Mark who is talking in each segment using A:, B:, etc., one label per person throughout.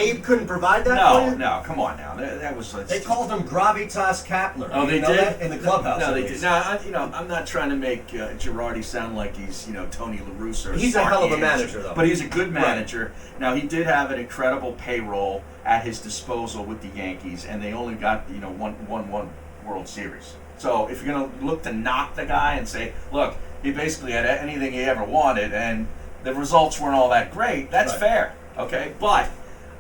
A: Abe couldn't provide that for you?
B: No, come on now. That was.
A: They called him Gravitas Kapler.
B: Oh, they
A: know
B: did
A: that? In the clubhouse.
B: No, they did. Now, I'm not trying to make Girardi sound like he's, Tony La Russa. Or
A: he's a hell of a manager, though.
B: But he's a good manager. Right. Now, he did have an incredible payroll at his disposal with the Yankees, and they only got one World Series. So if you're going to look to knock the guy and say, look, he basically had anything he ever wanted, and the results weren't all that great, that's fair. Okay, but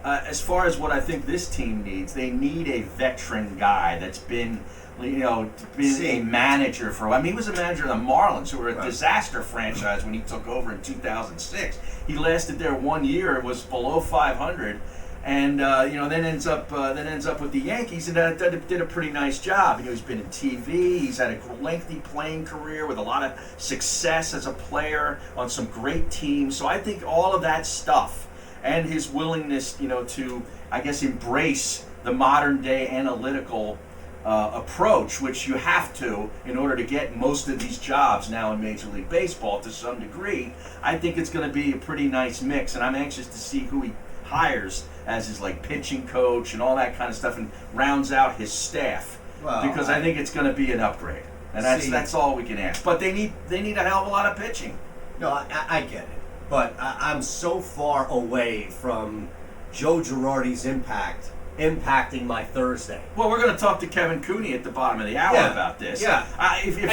B: as far as what I think this team needs, they need a veteran guy that's been a manager for a while. I mean, he was a manager of the Marlins, who were a disaster franchise when he took over in 2006. He lasted there 1 year, was below 500, and then ends up with the Yankees, and did a pretty nice job. He's been in TV. He's had a lengthy playing career with a lot of success as a player on some great teams. So I think all of that stuff and his willingness, to I guess embrace the modern day analytical approach, which you have to in order to get most of these jobs now in Major League Baseball to some degree. I think it's going to be a pretty nice mix, and I'm anxious to see who he hires as his pitching coach and all that kind of stuff, and rounds out his staff, because I think it's going to be an upgrade, and that's all we can ask. But they need a hell of a lot of pitching.
A: No, I get it, but I'm so far away from Joe Girardi's impacting my Thursday.
B: Well, we're going to talk to Kevin Cooney at the bottom of the hour about this.
A: Yeah.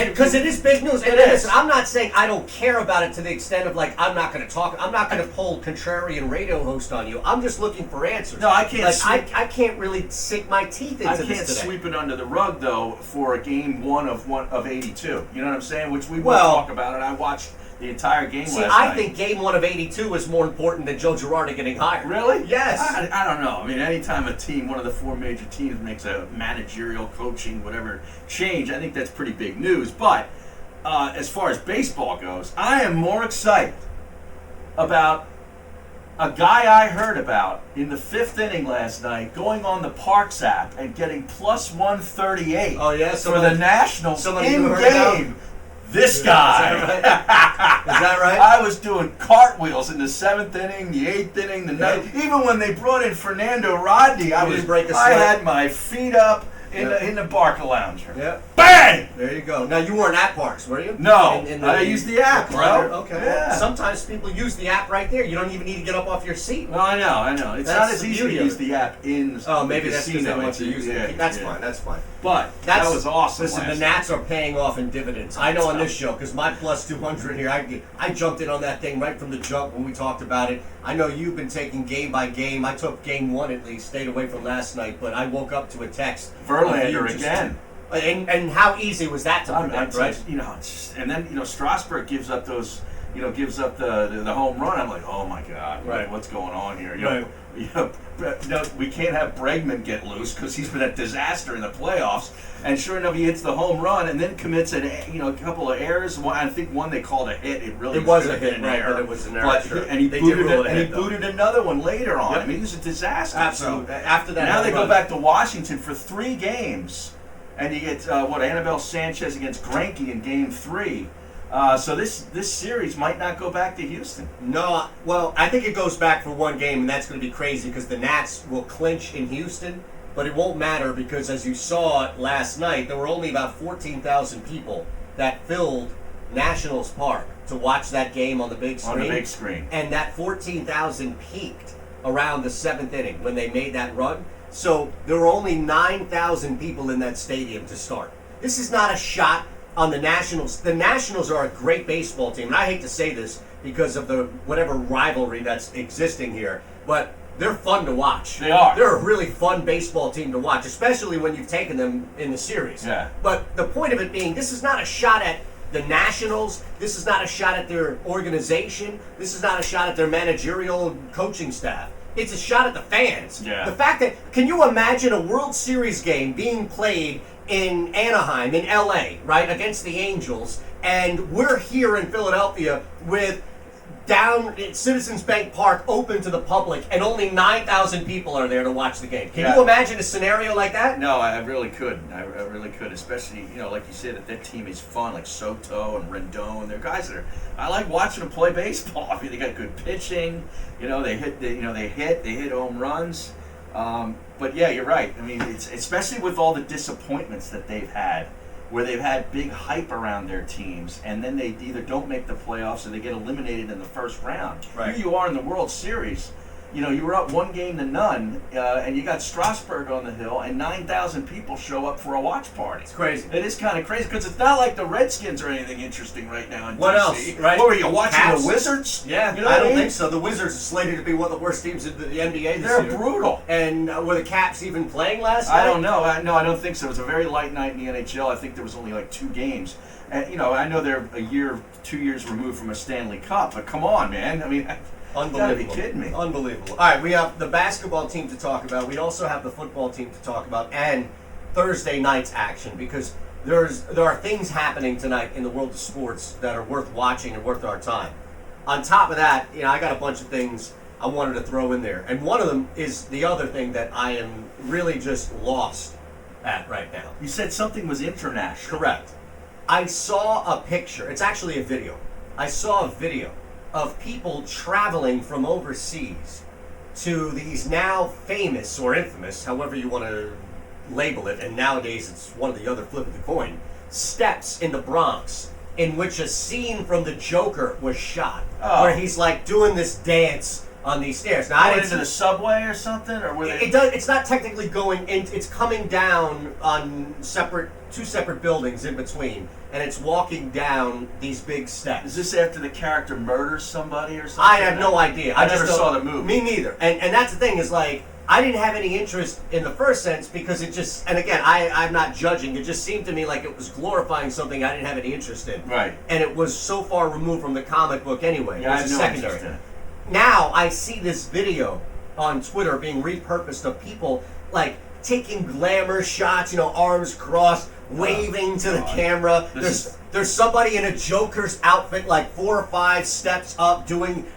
A: Because it is big news. And listen, I'm not saying I don't care about it to the extent of I'm not going to talk. I'm not going to pull contrarian radio host on you. I'm just looking for answers.
B: No, I can't.
A: I can't really sink my teeth into this today.
B: I can't sweep it under the rug though for a game one of 82. You know what I'm saying? Which we will talk about, and I watched the entire game last night.
A: I think game one of 82 is more important than Joe Girardi getting hired.
B: Really?
A: Yes.
B: I don't know. I mean, anytime a team, one of the four major teams, makes a managerial, coaching, whatever change, I think that's pretty big news. But as far as baseball goes, I am more excited about a guy I heard about in the fifth inning last night going on the Parks app and getting plus 138 for the Nationals in game. This guy.
A: Is that right?
B: I was doing cartwheels in the seventh inning, the eighth inning, the ninth. Even when they brought in Fernando Rodney, I had my feet up in the Barca Lounger.
A: Yeah.
B: Bang!
A: There you go. Now, you weren't at Parks, were you?
B: No. I used the app, bro.
A: Okay.
B: Yeah.
A: Sometimes people use the app right there. You don't even need to get up off your seat.
B: Well, I know. It's not as easy to use the app in the
A: maybe that's because they want to use it. That's fine.
B: But that was awesome.
A: Listen, the Nats are paying off in dividends. I know on this show, because my plus 200 here, I jumped in on that thing right from the jump when we talked about it. I know you've been taking game by game. I took game one at least, stayed away from last night, but I woke up to a text.
B: Verlander again.
A: And how easy was that to predict, right?
B: And then Strasburg gives up those, gives up the home run. I'm like, oh my God, what's going on here? We can't have Bregman get loose because he's been a disaster in the playoffs. And sure enough, he hits the home run and then commits a couple of errors. I think one they called a hit. It
A: was a hit, right? But it was an error.
B: And he booted another one later on. Yep. I mean, it was a disaster.
A: Absolutely. So after that,
B: now they go back to Washington for 3 games. And you get Anibal Sanchez against Greinke in Game 3. So this series might not go back to Houston.
A: No, well, I think it goes back for 1 game, and that's going to be crazy because the Nats will clinch in Houston, but it won't matter because, as you saw last night, there were only about 14,000 people that filled Nationals Park to watch that game on the big screen.
B: On the big screen.
A: And that 14,000 peaked around the 7th inning when they made that run. So there were only 9,000 people in that stadium to start. This is not a shot on the Nationals. The Nationals are a great baseball team, and I hate to say this because of the whatever rivalry that's existing here, but they're fun to watch.
B: They are.
A: They're a really fun baseball team to watch, especially when you've taken them in the series.
B: Yeah.
A: But the point of it being, this is not a shot at the Nationals. This is not a shot at their organization. This is not a shot at their managerial and coaching staff. It's a shot at the fans.
B: Yeah.
A: The fact that, can you imagine a World Series game being played in Anaheim, in LA, right, against the Angels, and we're here in Philadelphia with down at Citizens Bank Park open to the public, and only 9,000 people are there to watch the game. Can you imagine a scenario like that?
B: No, I really couldn't. I really could, especially, like you said, that team is fun, like Soto and Rendon. They're guys that I like watching them play baseball. I mean, they got good pitching. They hit home runs. But yeah, you're right. I mean, it's especially with all the disappointments that they've had, where they've had big hype around their teams, and then they either don't make the playoffs or they get eliminated in the first round.
A: Right.
B: Here you are in the World Series. You were up 1-0, and you got Strasburg on the hill, and 9,000 people show up for a watch party.
A: It's crazy.
B: It is kind of crazy, because it's not like the Redskins or anything interesting right now in
A: What
B: DC.
A: else, right?
B: What were you, watching
A: Caps?
B: the Wizards?
A: Yeah,
B: You know
A: I
B: what
A: don't
B: mean?
A: think so. The Wizards are slated to be one of the worst teams in the NBA this
B: They're
A: year.
B: brutal.
A: And were the Caps even playing last night?
B: I don't know. No, I don't think so. It was a very light night in the NHL. I think there was only like 2 games. And, I know they're 2 years removed from a Stanley Cup, but come on, man. I mean,
A: Unbelievable.
B: you gotta be kidding me.
A: Unbelievable. All right, we have the basketball team to talk about. We also have the football team to talk about, and Thursday night's action, because there are things happening tonight in the world of sports that are worth watching and worth our time. On top of that, I got a bunch of things I wanted to throw in there, and one of them is the other thing that I am really just lost at right now.
B: You said something was international.
A: Correct. I saw a picture. It's actually a video. I saw a video of people traveling from overseas to these now famous or infamous, however you want to label it, and nowadays it's one of the other flip of the coin, steps in the Bronx, in which a scene from the Joker was shot, where he's like doing this dance on these stairs. Now,
B: Going into the subway or something, or were they?
A: It's not technically going in. It's coming down on two separate buildings in between, and it's walking down these big steps.
B: Is this after the character murders somebody or something?
A: I have no idea.
B: I
A: just
B: never
A: don't-
B: saw the movie.
A: Me neither. And that's the thing is, like, I didn't have any interest in the first sense because it just, and again, I'm not judging. It just seemed to me like it was glorifying something I didn't have any interest in.
B: Right.
A: And it was so far removed from the comic book anyway.
B: Yeah, I
A: it
B: have
A: was
B: no
A: a secondary.
B: interest in it.
A: Now I see this video on Twitter being repurposed of people like taking glamour shots, arms crossed, waving to the camera. There's somebody in a Joker's outfit, like 4 or 5 steps up,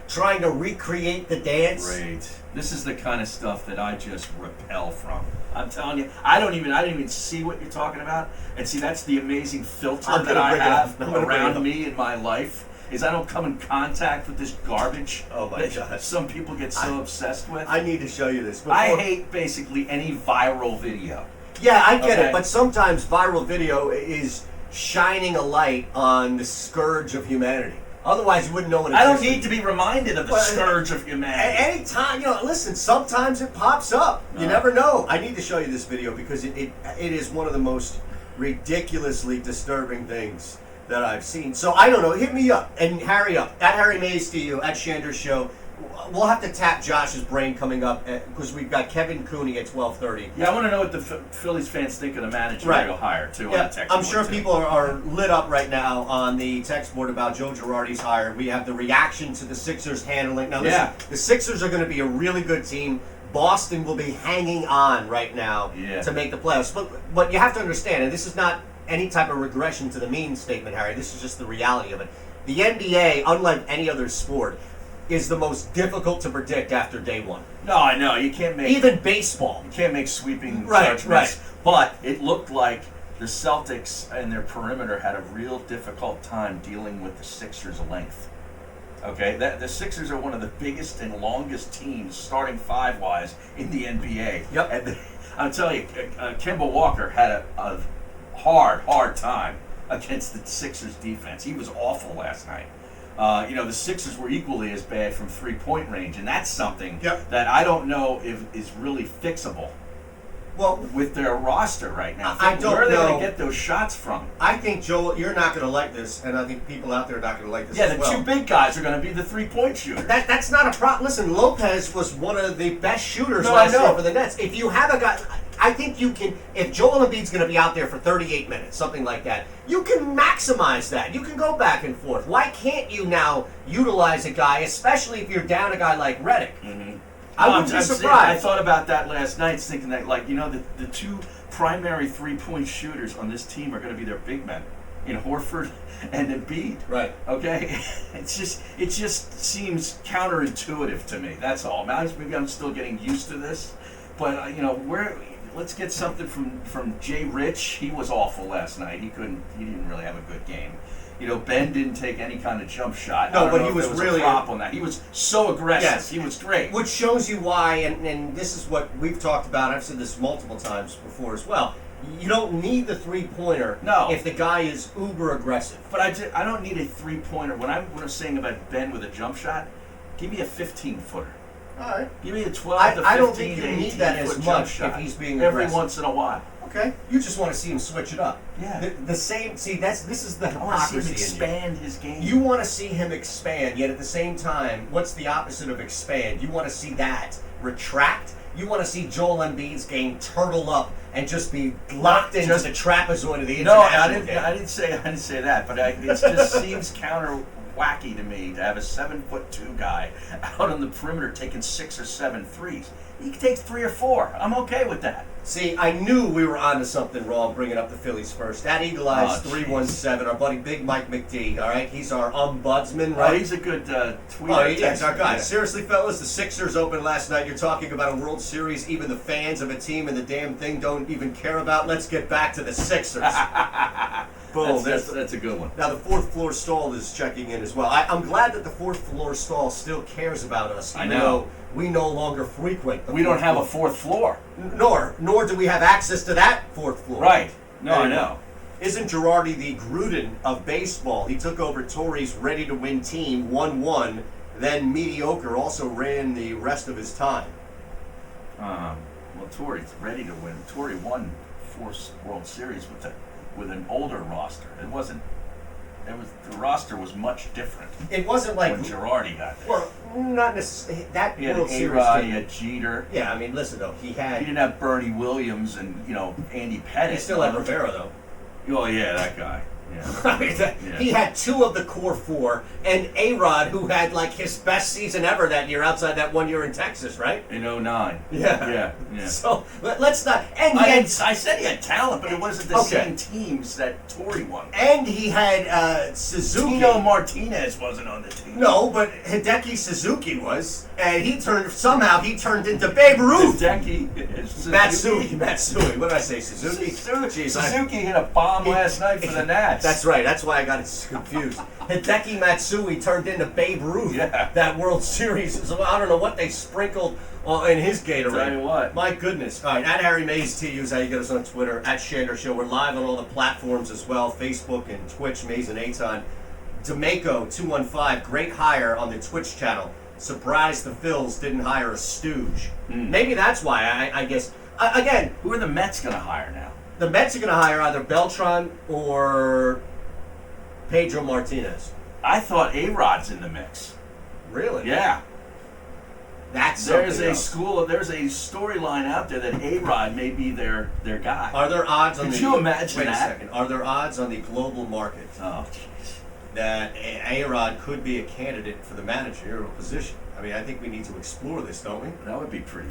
A: trying to recreate the dance.
B: Great. This is the kind of stuff that I just repel from. I'm telling you, I don't even see what you're talking about. And see, that's the amazing filter
A: I'm
B: that
A: gonna
B: I
A: bring it
B: have
A: up. I'm gonna bring it
B: around
A: up.
B: me in my life. Is I don't come in contact with this garbage
A: Oh my
B: that
A: God.
B: some people get so obsessed with.
A: I need to show you this.
B: I
A: Before-
B: hate basically any viral video.
A: Yeah, I get
B: Okay.
A: it, but sometimes viral video is shining a light on the scourge of humanity. Otherwise, you wouldn't know what it is.
B: I don't need to be reminded of the
A: Well,
B: scourge of humanity.
A: Anytime, listen, sometimes it pops up. You never know. I need to show you this video because it is one of the most ridiculously disturbing things that I've seen. So I don't know. Hit me up and Harry up. At Harry Mays to you, at Shander's Show. We'll have to tap Josh's brain coming up because we've got Kevin Cooney at 12:30.
B: Yeah, I want to know what the Phillies fans think of the manager
A: Right.
B: they'll hire, too, on
A: Yeah,
B: the text
A: I'm
B: board,
A: sure
B: too.
A: people are lit up right now on the text board about Joe Girardi's hire. We have the reaction to the Sixers handling. Now, listen,
B: Yeah.
A: the Sixers are going to be a really good team. Boston will be hanging on right now to make the playoffs. But you have to understand, and this is not any type of regression to the mean statement, Harry. This is just the reality of it. The NBA, unlike any other sport, is the most difficult to predict after day one.
B: No, I know. You can't make...
A: Even baseball.
B: You can't make sweeping
A: Right,
B: judgments.
A: right.
B: But it looked like the Celtics and their perimeter had a real difficult time dealing with the Sixers' length. Okay? The Sixers are one of the biggest and longest teams, starting 5-wise, in the NBA.
A: Yep.
B: And I'll tell you, Kemba Walker had a hard time against the Sixers' defense. He was awful last night. The Sixers were equally as bad from three-point range, and that's something that I don't know if is really fixable. Well, with their roster right now,
A: I don't
B: where are they
A: know.
B: going to get those shots from?
A: I think, Joel, you're not going to like this, and I think people out there are not going to like this
B: Yeah,
A: as
B: the
A: well.
B: 2 big guys are going to be the three-point shooters.
A: That's not a problem. Listen, Lopez was one of the best shooters
B: No,
A: last
B: I know.
A: year for the Nets. If you have a guy, I think you can. If Joel Embiid's going to be out there for 38 minutes, something like that, you can maximize that. You can go back and forth. Why can't you now utilize a guy, especially if you're down a guy like Redick?
B: Mm-hmm.
A: I wouldn't be
B: I
A: surprised.
B: thought about that last night, thinking that, the 2 primary three-point shooters on this team are going to be their big men. in Horford and Embiid.
A: Right.
B: Okay, it just seems counterintuitive to me. That's all. Maybe I'm still getting used to this, but let's get something from Jay Rich. He was awful last night. He didn't really have a good game. Ben didn't take any kind of jump shot.
A: No, but
B: he was really a prop on that. He was so aggressive.
A: Yes.
B: He was great.
A: Which shows you why, and this is what we've talked about. I've said this multiple times before as well. You don't need the three-pointer if the guy is uber aggressive.
B: But I don't need a three-pointer. When I'm saying about Ben with a jump shot, give me a 15-footer.
A: All right.
B: Give me a 12 to 15
A: I don't think you
B: to
A: need that as much if he's being aggressive.
B: Every once in a while.
A: Okay. You just want to see him switch it up.
B: Yeah.
A: The same. See, this is the
B: I want to see him
A: hypocrisy
B: expand his game.
A: You want to see him expand, yet at the same time, what's the opposite of expand? You want to see that retract. You want to see Joel Embiid's game turtle up and just be locked into the trapezoid of the international game.
B: I didn't say that, but it just seems counter wacky to me to have a 7'2" guy out on the perimeter taking 6 or 7 threes. He can take 3 or 4. I'm okay with that.
A: See, I knew we were onto something wrong bringing up the Phillies first. At Eagle Eyes 317, our buddy Big Mike McD, all right? He's our ombudsman, right?
B: Oh, he's a good tweeter.
A: Oh, he's our guy.
B: Yeah.
A: Seriously, fellas, the Sixers opened last night. You're talking about a World Series even the fans of a team and the damn thing don't even care about. Let's get back to the Sixers. Boom.
B: That's a good one.
A: Now, the fourth floor stall is checking in as well. I'm glad that the fourth floor stall still cares about us.
B: I know.
A: We no longer frequent the
B: We don't have a fourth floor.
A: Nor do we have access to that fourth floor.
B: Right. No,
A: Anyway,
B: I know.
A: Isn't Girardi the Gruden of baseball? He took over Torrey's ready-to-win team, 1-1, then mediocre, also ran the rest of his time.
B: Well, Torrey's ready to win. Torrey won 4 World Series with an older roster. The roster was much different.
A: It wasn't like
B: when Girardi got there.
A: Well, not necessarily that
B: He had
A: World Series
B: A-Rod,
A: team.
B: he had Jeter.
A: Yeah, I mean, listen though, he
B: didn't have Bernie Williams and Andy Pettitte.
A: He still had Rivera though.
B: Oh yeah, that guy. Yeah.
A: He had 2 of the core 4, and A-Rod, who had like his best season ever that year outside that 1 year in Texas, right?
B: In 09.
A: Yeah.
B: Yeah.
A: So let's not. And
B: I said he had talent, but it wasn't the same teams that Torrey won.
A: And he had Suzuki.
B: Tino Martinez wasn't on the team.
A: No, but Hideki Suzuki was, and he turned into Babe Ruth.
B: Hideki.
A: Matsui. What did I say? Suzuki.
B: Suzuki hit a bomb last night for the Nats.
A: That's right. That's why I got it confused. Hideki Matsui turned into Babe Ruth.
B: Yeah.
A: That World Series. So I don't know what they sprinkled in his Gatorade.
B: Tell you what.
A: My goodness. All right. At Harry Mays TU is how you get us on Twitter. At Shander Show. We're live on all the platforms as well. Facebook and Twitch. Mays and Aton. D'Amico 215. Great hire on the Twitch channel. Surprised the Phils didn't hire a stooge. Maybe that's why. I guess. Again.
B: Who are the Mets going to hire now?
A: The Mets are going to hire either Beltran or Pedro Martinez.
B: I thought A-Rod's in the mix.
A: Really?
B: Yeah.
A: There's
B: There's a storyline out there that A-Rod may be their guy.
A: Are there odds on
B: Could you imagine
A: wait
B: that?
A: a second. Are there odds on the global market
B: Oh, jeez.
A: that A-Rod could be a candidate for the managerial position? I mean, I think we need to explore this, don't we?
B: That would be pretty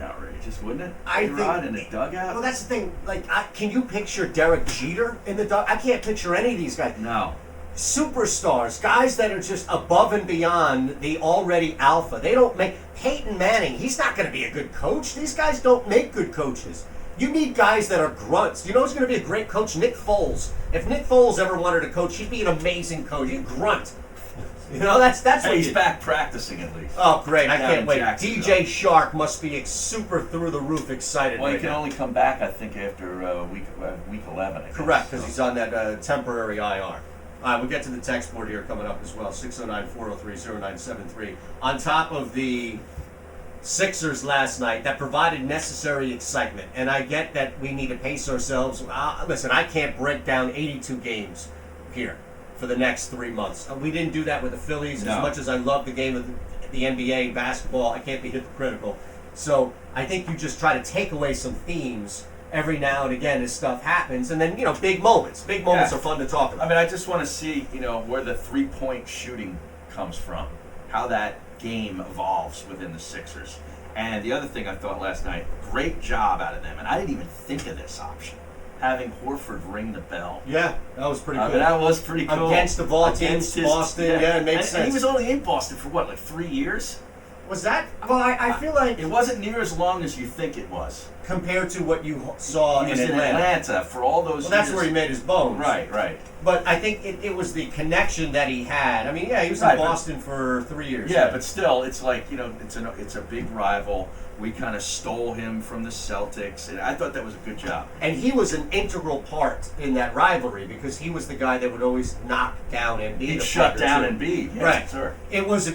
B: outrageous, wouldn't it?
A: I
B: A-Rod
A: think
B: in the dugout?
A: Well, that's the thing. Like, can you picture Derek Jeter in the dugout? I can't picture any of these guys.
B: No.
A: Superstars, guys that are just above and beyond the already alpha. They don't make Peyton Manning. He's not going to be a good coach. These guys don't make good coaches. You need guys that are grunts. You know who's going to be a great coach? Nick Foles. If Nick Foles ever wanted to coach, he'd be an amazing coach. He'd grunt. You know, that's
B: Hey,
A: what
B: he's back practicing at least.
A: Oh, great. I
B: Down
A: can't
B: in
A: wait.
B: Jacksonville.
A: DJ Shark must be super through the roof excited
B: Well, he
A: right
B: can
A: now.
B: only come back, I think, after week 11. I guess.
A: Correct, because he's on that temporary IR. We'll get to the text board here coming up as well, 609-403-0973. On top of the Sixers last night, that provided necessary excitement. And I get that we need to pace ourselves. Listen, I can't break down 82 games here for the next 3 months. We didn't do that with the Phillies.
B: No.
A: As much as I love the game of the NBA basketball, I can't be hypocritical. So I think you just try to take away some themes every now and again as stuff happens, and then big moments. Big moments are fun to talk about.
B: I mean, I just want to see where the 3-point shooting comes from, how that game evolves within the Sixers. And the other thing I thought last night, great job out of them, and I didn't even think of this option. having Horford ring the bell.
A: Yeah, that was pretty cool.
B: That was pretty cool.
A: Against the ball teams, Boston, yeah, it makes sense.
B: And he was only in Boston for what, like 3 years?
A: Was that? Well, I feel like
B: it wasn't near as long as you think it was.
A: Compared to what you saw
B: he was
A: in
B: Atlanta for all those years.
A: Well, that's where he made his bones.
B: Right.
A: But I think it was the connection that he had. I mean, yeah, he was in Boston for 3 years.
B: Yeah, but still, it's like, it's a big rival. We kind of stole him from the Celtics, and I thought that was a good job.
A: And he was an integral part in that rivalry because he was the guy that would always knock down Embiid.
B: He'd shut down Embiid. Yes,
A: right.
B: Sir.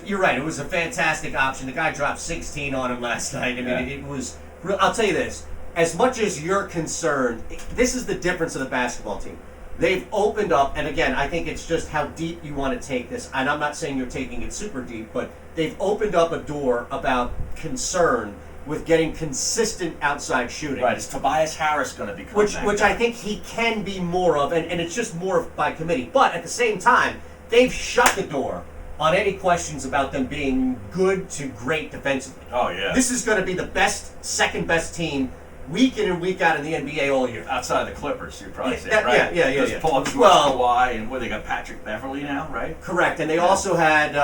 A: You're right. It was a fantastic option. The guy dropped 16 on him last night. I mean, it was. I'll tell you this. As much as you're concerned, this is the difference of the basketball team. They've opened up, and again, I think it's just how deep you want to take this. And I'm not saying you're taking it super deep, but they've opened up a door about concern with getting consistent outside shooting.
B: Right, is Tobias Harris going to become
A: which
B: guy?
A: I think he can be more of, and it's just more by committee. But at the same time, they've shut the door on any questions about them being good to great defensively.
B: Oh, yeah.
A: This is going to be the second best team week in and week out in the NBA all year.
B: Outside of the Clippers, you'd probably say, right?
A: Yeah.
B: There's Paul George, Kawhi, and they got Patrick Beverly now, right?
A: Correct, and they also had...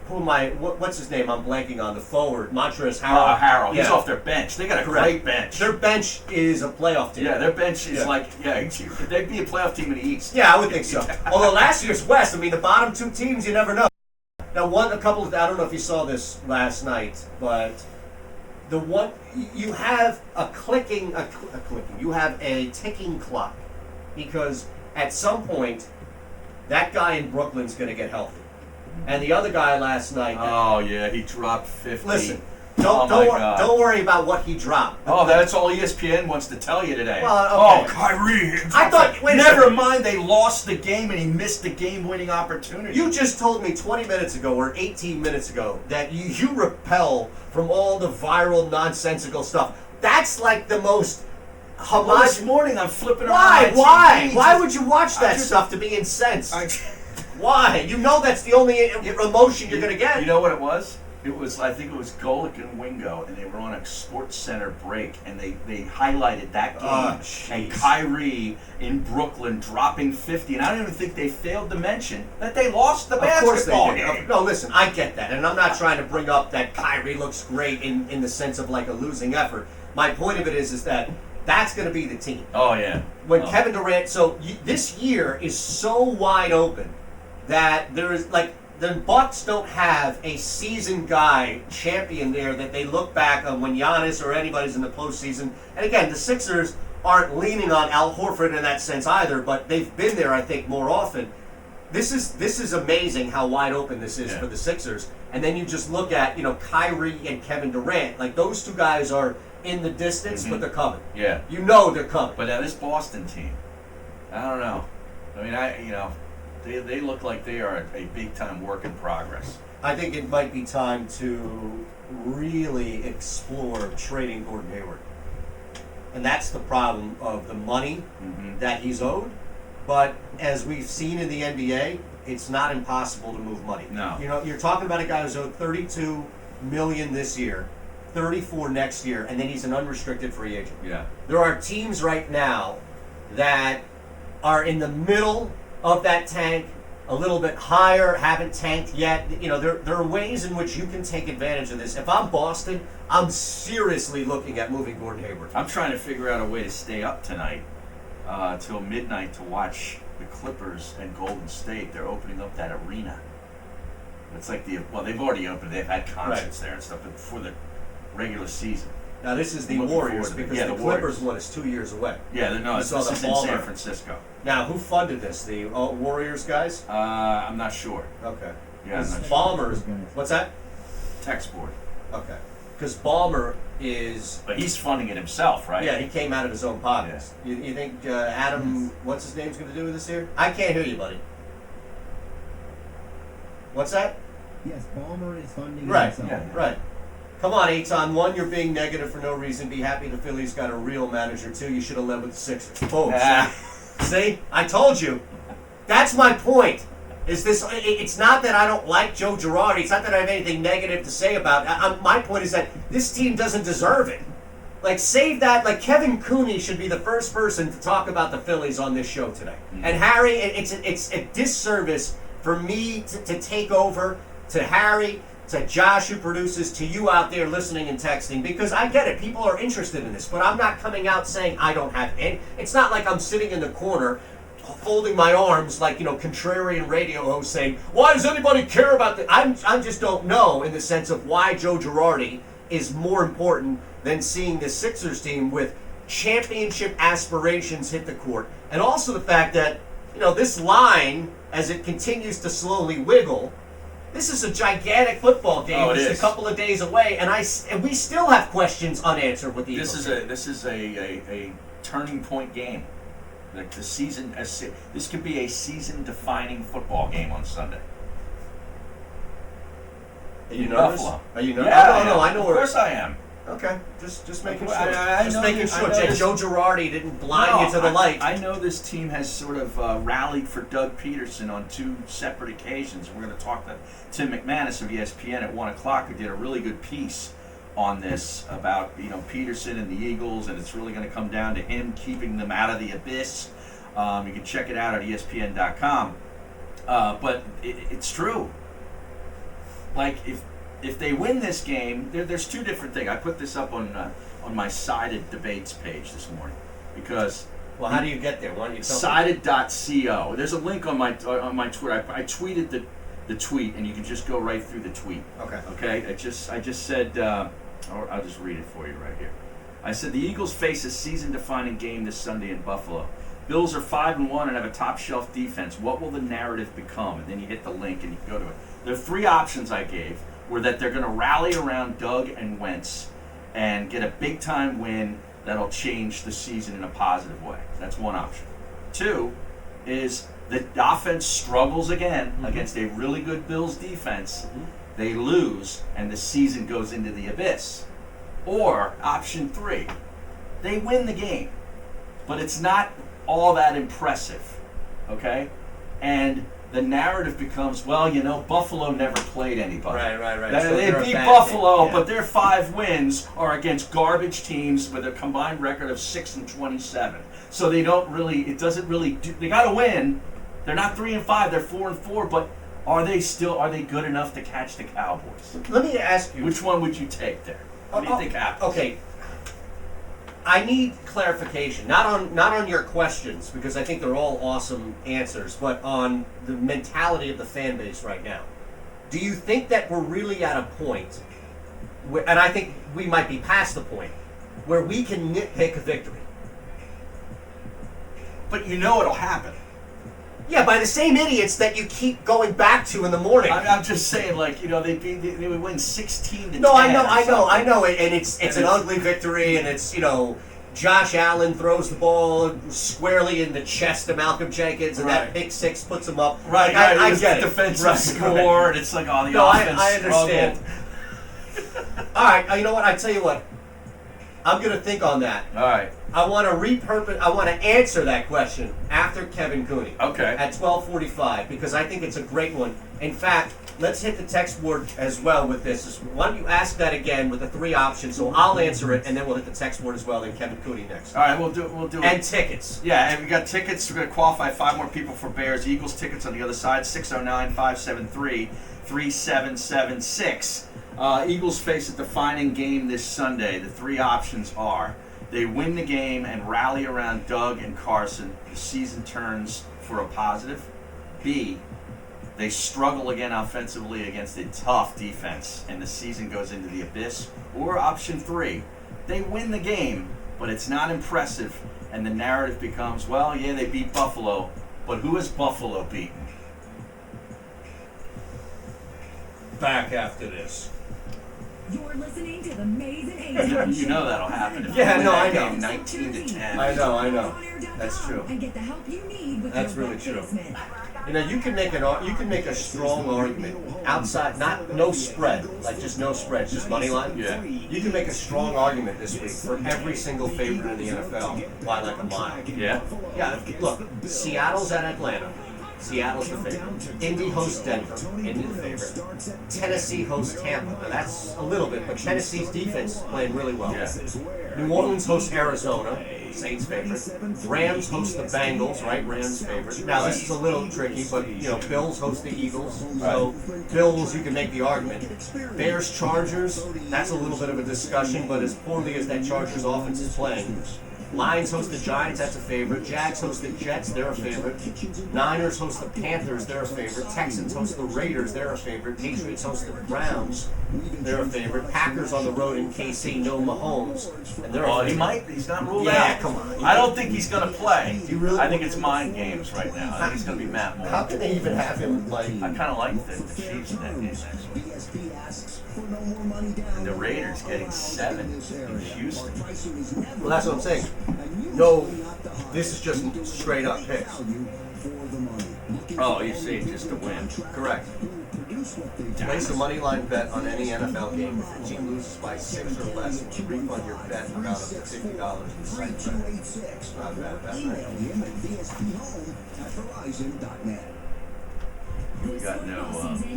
A: what's his name? I'm blanking on the forward. Montrezl Harrell.
B: Harrell. He's off their bench. They got a great bench.
A: Their bench is a playoff team.
B: Yeah, their bench is they'd be a playoff team in the East.
A: Yeah, I would think so. Although last year's West, I mean, the bottom two teams, you never know. Now, I don't know if you saw this last night, but you have you have a ticking clock because at some point, that guy in Brooklyn's going to get healthy. And the other guy last night.
B: Oh yeah, he dropped 50.
A: Listen, don't worry about what he dropped.
B: Oh, that's all ESPN wants to tell you today.
A: Well, okay.
B: Oh, Kyrie.
A: I thought.
B: Never mind, they lost the game and he missed the game-winning opportunity.
A: You just told me 20 minutes ago or 18 minutes ago that you repel from all the viral, nonsensical stuff. That's like the most.
B: Well, this morning I'm flipping around.
A: Why would you watch that stuff to be incensed? Why? You know that's the only emotion you're going to get.
B: You know what it was? I think it was Golick and Wingo, and they were on a Sports Center break, and they highlighted that game. And Kyrie in Brooklyn dropping 50, and I don't even think they failed to mention that they lost the basketball game.
A: No, listen, I get that, and I'm not trying to bring up that Kyrie looks great in the sense of like a losing effort. My point of it is that that's going to be the team.
B: Oh, yeah.
A: When Kevin Durant, this year is so wide open that there is the Bucks don't have a seasoned guy champion there that they look back on when Giannis or anybody's in the postseason. And again, the Sixers aren't leaning on Al Horford in that sense either, but they've been there, I think, more often. This is amazing how wide open this is for the Sixers. And then you just look at Kyrie and Kevin Durant, like those two guys are in the distance, but they're coming.
B: Yeah,
A: they're coming.
B: But now this Boston team, I don't know. I mean, They look like they are a big-time work in progress.
A: I think it might be time to really explore trading Gordon Hayward. And that's the problem of the money that he's owed. But as we've seen in the NBA, it's not impossible to move money.
B: No.
A: You're talking about a guy who's owed $32 million this year, $34 next year, and then he's an unrestricted free agent.
B: Yeah.
A: There are teams right now that are in the middle of that tank, a little bit higher, haven't tanked yet. There are ways in which you can take advantage of this. If I'm Boston, I'm seriously looking at moving Gordon Hayward.
B: I'm trying to figure out a way to stay up tonight till midnight to watch the Clippers and Golden State. They're opening up that arena. It's like they've already opened. They've had concerts there and stuff before the regular season.
A: Now this is the Warriors because the Clippers one is 2 years away.
B: Yeah, this is in San Francisco.
A: Now, who funded this? The Warriors guys?
B: I'm not sure.
A: Okay.
B: Yeah, I'm not sure.
A: Balmer's. What's that?
B: Text board.
A: Okay. Because Balmer is.
B: But he's funding it himself, right?
A: Yeah, he came out of his own pockets. Yeah. You think Adam, what's his name's going to do with this here? I can't hear you, buddy. What's that?
C: Yes, Balmer is funding
A: right.
C: himself.
A: Yeah, right. Come on, Eitan. One, you're being negative for no reason. Be happy the Phillies got a real manager. Two, you should have led with the Sixers. Boom. See? I told you. That's my point. It's not that I don't like Joe Girardi. It's not that I have anything negative to say about it. My point is that this team doesn't deserve it. Like, save that. Like, Kevin Cooney should be the first person to talk about the Phillies on this show today. And Harry, it's a disservice for me to take over, to Harry, to Josh who produces, to you out there listening and texting, because I get it. People are interested in this, but I'm not coming out saying I don't have any. It's not like I'm sitting in the corner folding my arms like, contrarian radio host saying, why does anybody care about this? I just don't know, in the sense of why Joe Girardi is more important than seeing the Sixers team with championship aspirations hit the court. And also the fact that, this line, as it continues to slowly wiggle, this is a gigantic football game. It's a couple of days away, and we still have questions unanswered with the Eagles.
B: This is a turning point game. Like the season, this could be a season-defining football game on Sunday.
A: Are you nervous?
B: Buffalo.
A: Are you nervous?
B: Yeah,
A: No, I know.
B: Of course I am.
A: Okay, just making sure.
B: I know
A: Joe Girardi didn't blind you to the light.
B: I know this team has sort of rallied for Doug Peterson on 2 separate occasions. We're going to talk to Tim McManus of ESPN at 1 o'clock, who did a really good piece on this about Peterson and the Eagles, and it's really going to come down to him keeping them out of the abyss. You can check it out at ESPN.com. But it's true. Like if they win this game, there's 2 different things. I put this up on my Sided debates page this morning because.
A: Well, how do you get there? Why don't you tell
B: Sided.co. There's a link on my Twitter. I tweeted the tweet, and you can just go right through the tweet.
A: Okay.
B: Okay. I just said. I'll just read it for you right here. I said the Eagles face a season-defining game this Sunday in Buffalo. Bills are 5-1 and have a top-shelf defense. What will the narrative become? And then you hit the link and you go to it. The 3 options I gave were that they're going to rally around Doug and Wentz and get a big-time win that'll change the season in a positive way. That's one option. 2 is the offense struggles again against a really good Bills defense. They lose, and the season goes into the abyss. Or, option 3, they win the game, but it's not all that impressive, okay? And the narrative becomes, Buffalo never played anybody.
A: Right.
B: They beat Buffalo, but their 5 wins are against garbage teams with a combined record of 6-27. So they don't really, they got to win. They're not 3-5, they're 4-4, but are they good enough to catch the Cowboys?
A: Let me ask you.
B: Which one would you take there? What do you think happens?
A: Okay. I need clarification, not on your questions, because I think they're all awesome answers, but on the mentality of the fan base right now. Do you think that we're really at a point, and I think we might be past the point, where we can nitpick a victory?
B: But it'll happen.
A: Yeah, by the same idiots that you keep going back to in the morning.
B: I'm just saying, they would win 16-10.
A: No, I know, and it's an ugly victory, and it's Josh Allen throws the ball squarely in the chest of Malcolm Jenkins, and that pick 6 puts him up.
B: Right,
A: I get it.
B: Defensive score, and it's like all the offense.
A: I understand. All right, you know what? I tell you what. I'm going to think on that.
B: All right.
A: I want to answer that question after Kevin Cooney.
B: Okay.
A: At 12:45, because I think it's a great one. In fact, let's hit the text board as well with this. Why don't you ask that again with the 3 options? So I'll answer it, and then we'll hit the text board as well. Then Kevin Cooney next.
B: All right, we'll do it.
A: And tickets.
B: Yeah, and we got tickets. We're going to qualify 5 more people for Bears. Eagles tickets on the other side. 609-573-3776. Eagles face a defining game this Sunday. The 3 options are: they win the game and rally around Doug and Carson. The season turns for a positive. B, they struggle again offensively against a tough defense, and the season goes into the abyss. Or option 3, they win the game, but it's not impressive, and the narrative becomes, they beat Buffalo, but who has Buffalo beaten?
A: Back after this.
D: You're listening to the Mays and A's.
B: You know that'll happen.
A: Yeah, no, I know.
B: 19-10.
A: I know. That's true.
D: And get the help you need with
A: That's
D: your
A: really true.
D: basement.
A: You can make a strong argument outside, no spread, like just no spread, just money line.
B: Yeah.
A: You can make a strong argument this week for every single favorite in the NFL by like a mile.
B: Yeah.
A: Yeah. Look, Seattle's at Atlanta. Seattle's the favorite. Indy hosts Denver. Indy the favorite. Tennessee hosts Tampa. Now that's a little bit, but Tennessee's defense is playing really well.
B: Yeah.
A: New Orleans hosts Arizona. Saints favorite. Rams host the Bengals, right? Rams favorite. Now this is a little tricky, but Bills host the Eagles. So Bills, you can make the argument. Bears Chargers, that's a little bit of a discussion, but as poorly as that Chargers offense is playing. Lions host the Giants, that's a favorite. Jags host the Jets, they're a favorite. Niners host the Panthers, they're a favorite. Texans host the Raiders, they're a favorite. Patriots host the Browns, they're a favorite. Packers on the road in KC, no Mahomes, and they're a favorite.
B: He's not ruled out.
A: Yeah, come on.
B: I don't think he's going to play.
A: You really-
B: I think it's mind games right now. I think it's going to be Matt Moore.
A: How can they even have him play?
B: I kind of like the Chiefs in that game, actually. And the Raiders getting 7 in Houston.
A: Well, that's what I'm saying. No, this is just straight up picks.
B: Oh, you see, just to win.
A: Correct. Place a money line bet on any NFL game. If your team loses by 6 or less, you refund your bet amount of $50 in site credit. It's not a bad bet, right?
B: We got no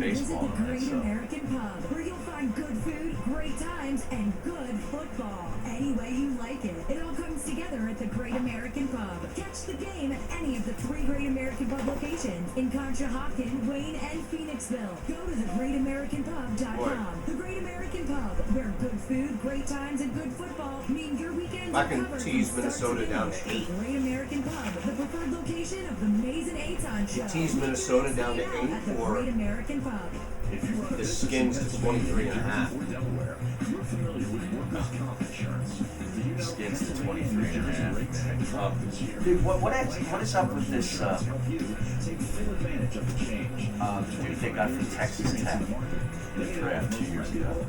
B: baseball
D: Visit the
B: on
D: Great
B: it, so.
D: American Pub, where you'll find good food, great times, and good football. Any way you like it. It all comes together at the Great American Pub. Catch the game at any of the 3 Great American Pub locations in Conshohocken, Wayne, and Phoenixville. Go to thegreatamericanpub.com. The Great American Pub, where good food, great times, and good football mean your weekends
A: I
D: are
A: can
D: covered
A: tease
D: from start
A: Minnesota down to
D: finish.
A: 8.
D: The Great American Pub, the preferred location of the Mays and Aton Show.
A: Tease Minnesota down to 8
D: At the
A: or
D: Great American Pub.
A: the Skins to 23.5.
B: Skins to 23.5. Dude, what is up with this dude they got from Texas Tech in the draft 2 years ago?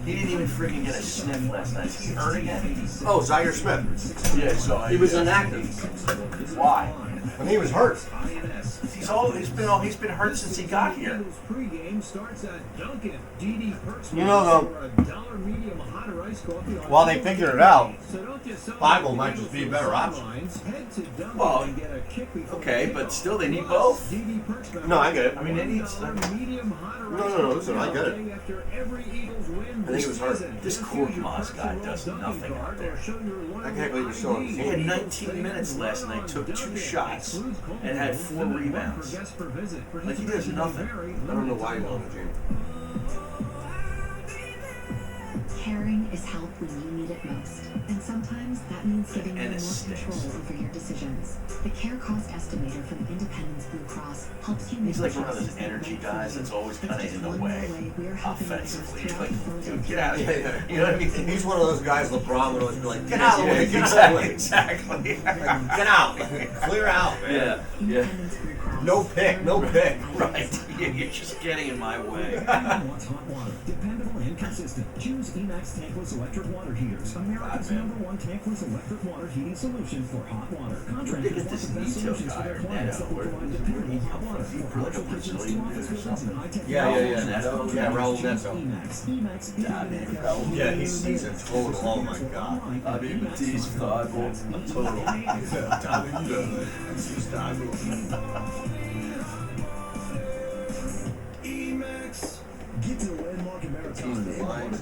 B: He didn't even freaking get a sniff last night. Is he hurt again?
A: Oh, Zaire Smith.
B: Yeah, so
A: He was inactive.
B: why?
A: And he was hurt.
B: He's been hurt since he got here.
A: While they figure it out, Bible might just be a better option.
B: Well, okay, but still they need both.
A: No, I get it.
B: I mean, they need.
A: No, listen, I get it. I think he was hurt.
B: This Korkmaz guy does nothing out there.
A: I can't believe he's still on the
B: He
A: team.
B: had 19 minutes last night, took 2 shots, and had 4 rebounds. Like he does nothing.
A: I don't know why he's on the team.
E: Caring is help when you need it most. And sometimes that means giving you
B: And
E: more
B: it stinks.
E: control over your decisions. The Care Cost Estimator from Independence Blue Cross helps you make
B: He's like
E: the
B: one of those
E: choices that
B: energy
E: work for
B: guys
E: you.
B: that's always kind of in the
E: One
B: way
E: more we're helping
B: offensively.
E: members
B: Like,
E: throughout the
B: dude, get out of here.
A: Yeah.
B: You know what I mean?
A: He's one of those guys LeBron would always be like, get out of the way, get out of the way.
B: Exactly.
A: Get out. Clear out, man.
B: Yeah.
E: Independence Blue Cross.
A: No pick, no pick.
B: Right. You're just getting in my way.
F: Wants hot water. Dependable and consistent. Choose Emax tankless electric water heaters. America's
B: God, man.
F: #1 tankless electric water heating solution for hot water.
B: Where did they
F: Contractors
B: get
F: want
B: this
F: the best
B: Nito
F: solutions
B: guy
F: for
B: or
F: their clients
B: Neto?
F: that will
B: Where
F: provide
B: did he
F: dependable
B: come
F: hot
B: from?
F: water
B: He
F: for
B: like a
F: commercial kitchens to
B: Brazilian
F: office
B: dude or
F: buildings and
B: something.
F: high-tech
A: Yeah.
F: facilities.
B: Neto.
A: Yeah, Raul Neto.
F: Emax.
B: Damn it, Raul.
A: Yeah, he's a total, oh my God.
B: I mean, he's vago.
A: Total.
F: Get to the landmark Americana in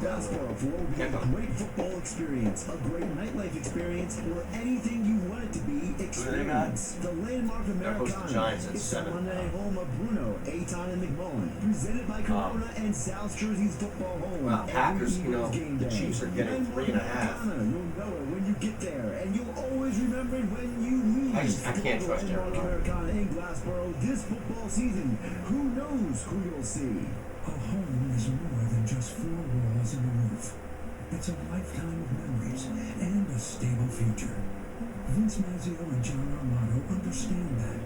F: Glassboro for what will be a great football experience, a great nightlife experience, or anything you want it to be experience. The landmark
A: They're hosting
F: Americana
A: Giants at
F: is the
A: 7.
F: Monday home of Bruno, Aton, and McMullen, presented by Corona and South Jersey's football home.
A: Wow, Packers,
F: Every Eagles game
A: the
F: day.
A: Chiefs are getting
F: Landmark
A: 3.5.
F: Americana, you'll know it when you get there, and you'll always remember it when you leave.
A: I can't trust
F: Landmark
A: Aaron Rodgers.
F: Americana in Glassboro this football season. Who knows who you'll see?
G: A home is more than just 4 walls and a roof. It's a lifetime of memories and a stable future. Vince Mazzio and John Armato understand that.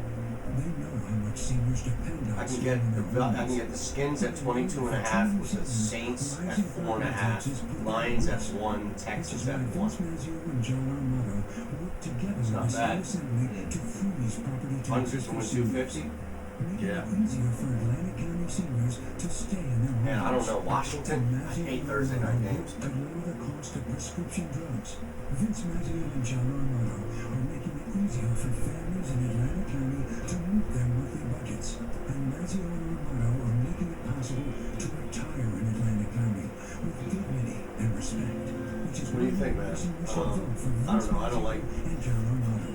G: They know how much seniors depend on
A: I can
G: staying in their
A: get
G: homes.
A: the Skins at 22.5, with the Saints at 4.5, Lions at 1, Texans at 1.
G: Vince Mazzio and John Armato work together
A: It's not
G: with the
A: bad.
G: Assembly to freeze property
A: Under
G: taxes
A: to
G: for
A: win
G: seniors.
A: 250.
G: making
B: Yeah.
G: it easier for Atlantic County seniors to stay in their homes.
A: Man, I don't know. Washington, I hate Thursday night games.
G: To lower the cost of prescription drugs, Vince Mazzio and John Armato are making it easier for families in Atlantic County to meet their monthly budgets. And Mazzio and Armato are making it possible to retire in Atlantic County with dignity and respect. Which is
A: What do you think, man?
G: why you should vote for
A: I don't
G: Vince
A: know. I don't
G: Mazzio
A: like.
G: and John Armato.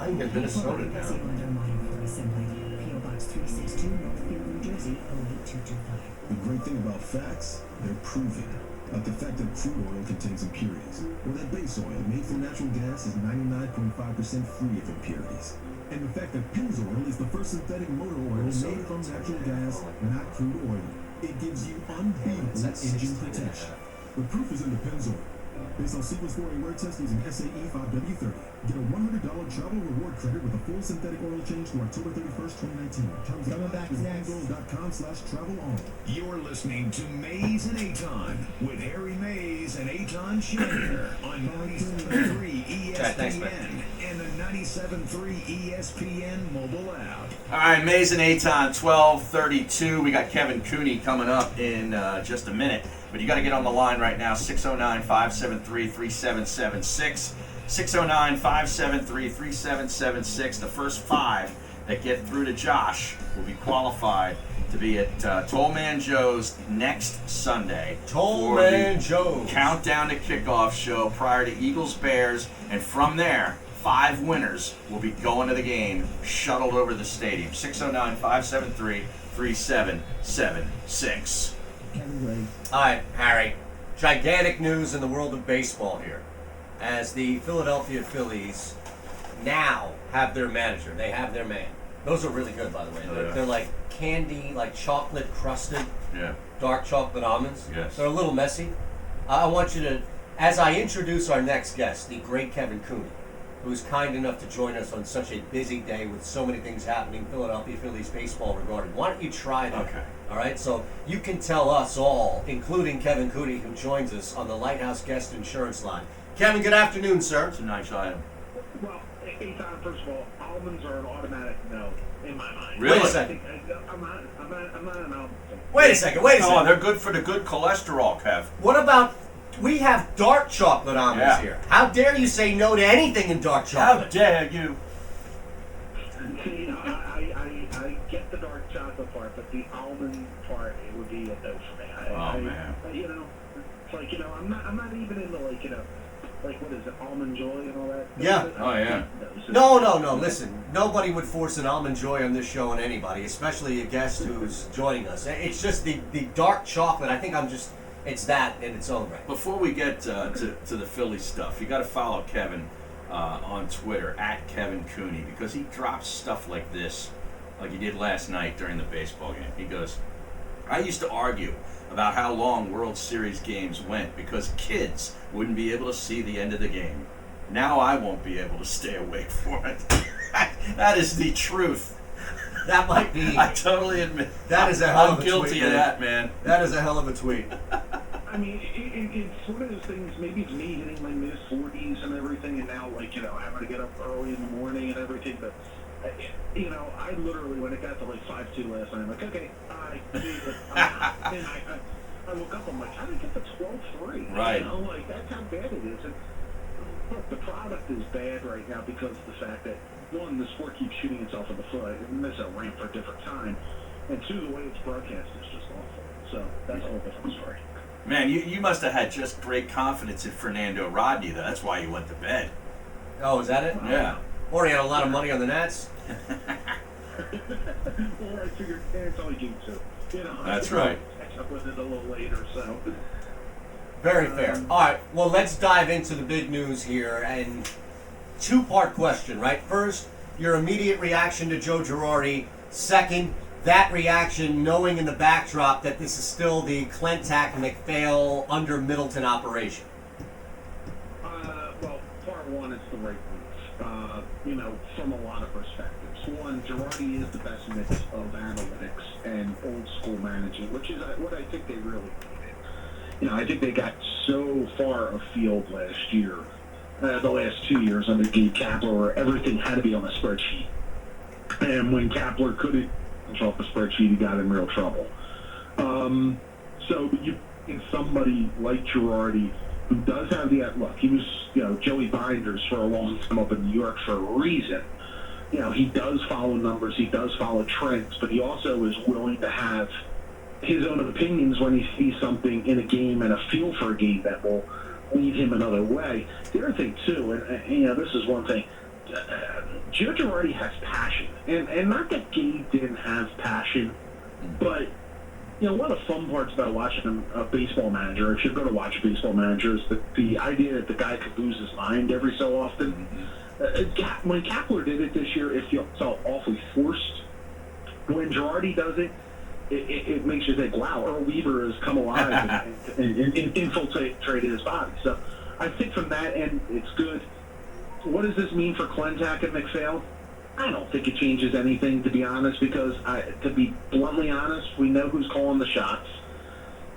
A: I can get Minnesota
E: Mazzio
A: down.
E: and Armato for Assembly. P.O. Box 362, Northfield, New Jersey, 08225.
F: The great thing about facts, they're proven. Like the fact that crude oil contains impurities, or that base oil made from natural gas is 99.5% free of impurities. And the fact that Pennzoil is the first synthetic motor oil made from natural gas, not crude oil. It gives you unbeatable engine protection. The proof is in the Pennzoil. Based on sequence 4 wear test using SAE 5W30. Get a $100 travel reward credit with a full synthetic oil change through October 31st, 2019. Terms
C: Coming back next.
F: Pennzoil.com/travel-on.
H: You're listening to Mays and Aton with Harry Mays and Aton Schneider on 97.3
A: Okay, thanks, man.
H: ESPN and the 97.3 ESPN mobile app.
B: All right, Mays and Aton, 12:32. We got Kevin Cooney coming up in just a minute. But you got to get on the line right now, 609-573-3776. 609-573-3776. The first 5 that get through to Josh will be qualified to be at Tollman Joe's next Sunday. for the
A: Tollman Joe's.
B: Countdown to kickoff show prior to Eagles Bears. And from there, 5 winners will be going to the game, shuttled over the stadium. 609-573-3776.
C: Kevin Gray.
A: All right, Harry. Gigantic news in the world of baseball here, as the Philadelphia Phillies now have their manager. They have their man. Those are really good, by the way.
B: Oh,
A: They're,
B: yeah.
A: they're like candy, like chocolate crusted,
B: Yeah.
A: dark chocolate almonds.
B: Yes.
A: They're a little messy. I want you to, as I introduce our next guest, the great Kevin Cooney, who's kind enough to join us on such a busy day with so many things happening, Philadelphia Phillies baseball regarding. Why don't you try that?
B: Okay.
A: All right, so you can tell us all, including Kevin Cooney, who joins us on the Lighthouse Guest Insurance line. Kevin, good afternoon, sir.
B: It's a nice item.
I: Well, Aton, first of all, almonds are an automatic no in my mind.
B: Really?
A: Wait a second.
I: I'm not an almond fan.
A: Wait a second. Wait a
B: Oh,
A: second.
B: they're good for the good cholesterol, Kev.
A: What about, we have dark chocolate almonds
B: Yeah.
A: here. How dare you say no to anything in dark
B: How
A: chocolate?
B: dare you?
I: See, you know, I get the dark chocolate part, but the almond part, it would be a no for me.
B: Man.
I: You know, it's like, you know, I'm not even into, like, you know, like, what is it, almond joy and all that?
A: Yeah.
B: Oh, yeah.
A: No. Listen, nobody would force an almond joy on this show on anybody, especially a guest who's joining us. It's just the dark chocolate. I think it's that in its own right.
B: Before we get to the Philly stuff, you got to follow Kevin on Twitter at Kevin Cooney, because he drops stuff like this, like he did last night during the baseball game. He goes, "I used to argue about how long World Series games went because kids wouldn't be able to see the end of the game. Now I won't be able to stay awake for it." That is the truth.
A: That might be.
B: I totally admit.
A: That is a hell of
B: I'm
A: a
B: guilty
A: tweet,
B: of
A: man.
B: that, man.
A: That is a hell of a tweet.
I: I mean, it's one of those things, maybe it's me hitting my mid-40s and everything, and now, like, you know, having to get up early in the morning and everything, but, you know, I literally, when it got to, like, 5-2 last night, I'm like, okay, I need it. And I woke up, I'm like, how did I get to 12-3?
B: Right.
I: You know, like, that's how bad it is. And, look, the product is bad right now because of the fact that, one, the sport keeps shooting itself in the foot, and this is a rant for a different time, and two, the way it's broadcast is just awful. So, that's a whole different story.
B: Man, you must have had just great confidence in Fernando Rodney, though. That's why you went to bed.
A: Oh, is that it?
B: Yeah.
A: Or he had a lot of money on the Nats.
I: Or I figured that's all you do. You know,
B: That's
I: I
B: right.
I: catch up with it a little later, so.
A: Very fair. All right, well, let's dive into the big news here. And two-part question, right? First, your immediate reaction to Joe Girardi. Second, that reaction knowing in the backdrop that this is still the Clentac McPhail under Middleton operation.
I: Well, part one, it's the right move. You know, from a lot of perspectives. One, Girardi is the best mix of analytics and old school managing, which is what I think they really needed. You know, I think they got so far afield last year, the last 2 years under Gabe Kapler, where everything had to be on a spreadsheet. And when Kapler couldn't punch off the spreadsheet, he got in real trouble. So you in somebody like Girardi, who does have the look, he was Joey Binders for a long time up in New York for a reason. He does follow numbers, he does follow trends, but he also is willing to have his own opinions when he sees something in a game and a feel for a game that will lead him another way. The other thing too, and this is one thing, Joe Girardi has passion, and not that Gabe didn't have passion, but one of the fun parts about watching a baseball manager, if you're going to watch a baseball manager, is the idea that the guy could lose his mind every so often. When Kapler did it this year, it felt awfully forced. When Girardi does it, it makes you think, wow, Earl Weaver has come alive and infiltrated his body. So I think from that end, it's good. What does this mean for Clentak and McPhail? I don't think it changes anything, to be honest, because, to be bluntly honest, we know who's calling the shots.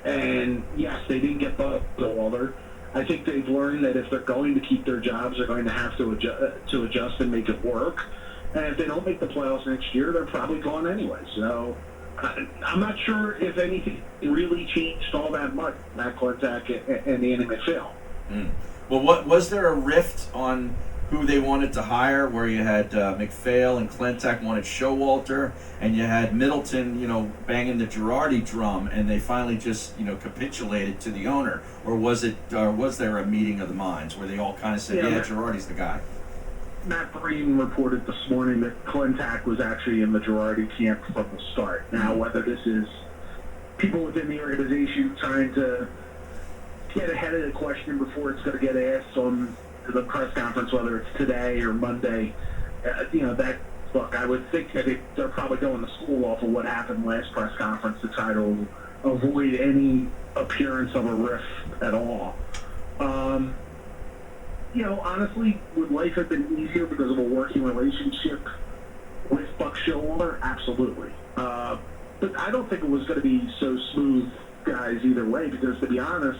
I: And, yes, they didn't get Buckholder. I think they've learned that if they're going to keep their jobs, they're going to have to adjust and make it work. And if they don't make the playoffs next year, they're probably gone anyway. So I'm not sure if anything really changed all that much, Matt Clentak and Andy McPhail.
B: Well, was there a rift on who they wanted to hire, where you had McPhail and Clentak wanted Showalter, and you had Middleton, banging the Girardi drum, and they finally just, capitulated to the owner? Or was there a meeting of the minds where they all kind of said, yeah, Girardi's the guy?
I: Matt Breen reported this morning that Clentak was actually in the Girardi camp from the start. Now, whether this is people within the organization trying to get ahead of the question before it's going to get asked on the press conference, whether it's today or Monday, I would think that they're probably going to school off of what happened last press conference to try to avoid any appearance of a rift at all. Honestly, would life have been easier because of a working relationship with Buck Showalter? Absolutely. But I don't think it was going to be so smooth, guys, either way, because to be honest,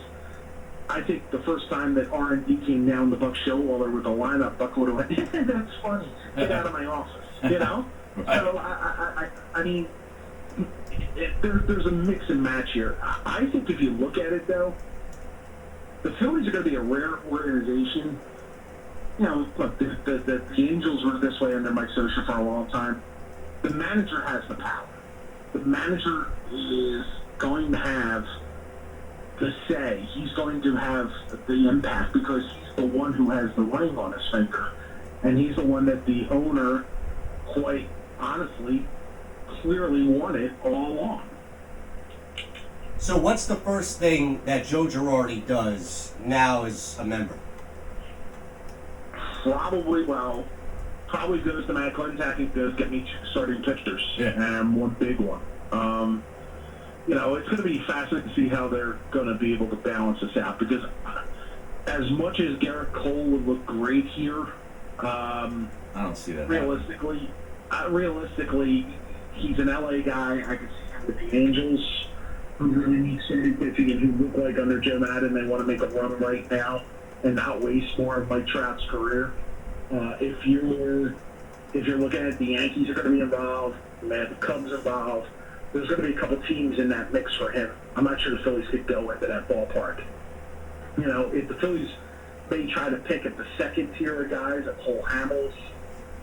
I: I think the first time that R&D came down to Buck Showalter with a lineup, Buck would have went, that's funny, get out of my office, Right. So, I mean, there's a mix and match here. I think if you look at it, though, the Phillies are going to be a rare organization. Look, the Angels were this way under Mike Scioscia for a long time. The manager has the power. The manager is going to have the say. He's going to have the impact because he's the one who has the ring on his finger. And he's the one that the owner, quite honestly, clearly wanted all along.
A: So what's the first thing that Joe Girardi does now as a member?
I: Probably goes to Matt Clentak and goes get me starting pitchers. And one big one. It's going to be fascinating to see how they're going to be able to balance this out, because as much as Garrett Cole would look great here,
B: I don't see that.
I: Realistically, he's an LA guy. I can see him with the Angels, who really need somebody pitching and who look like under Joe Madden they want to make a run right now and not waste more of Mike Trout's career. If you're looking at the Yankees are going to be involved, the Cubs involved, there's going to be a couple teams in that mix for him. I'm not sure the Phillies could go into that ballpark. If the Phillies may try to pick at the second tier of guys, Cole Hamels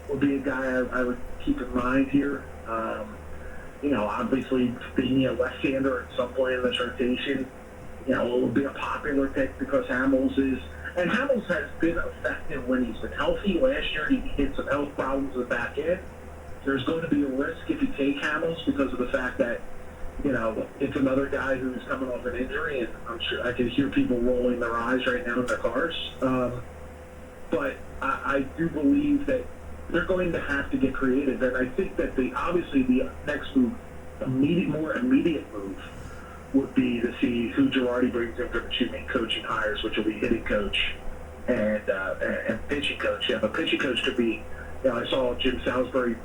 I: would be a guy I would keep in mind here. Obviously being a left-hander at some point in this rotation, it will be a popular pick because Hamels has been effective when he's been healthy. Last year he had some health problems in the back end. There's going to be a risk if you take Hamels because of the fact that, it's another guy who's coming off an injury, and I'm sure I can hear people rolling their eyes right now in their cars. But I do believe that they're going to have to get creative, and I think that the next move, more immediate move, would be to see who Girardi brings in for the two main coaching hires, which will be hitting coach and pitching coach. Yeah, but pitching coach could be, I saw Jim Salisbury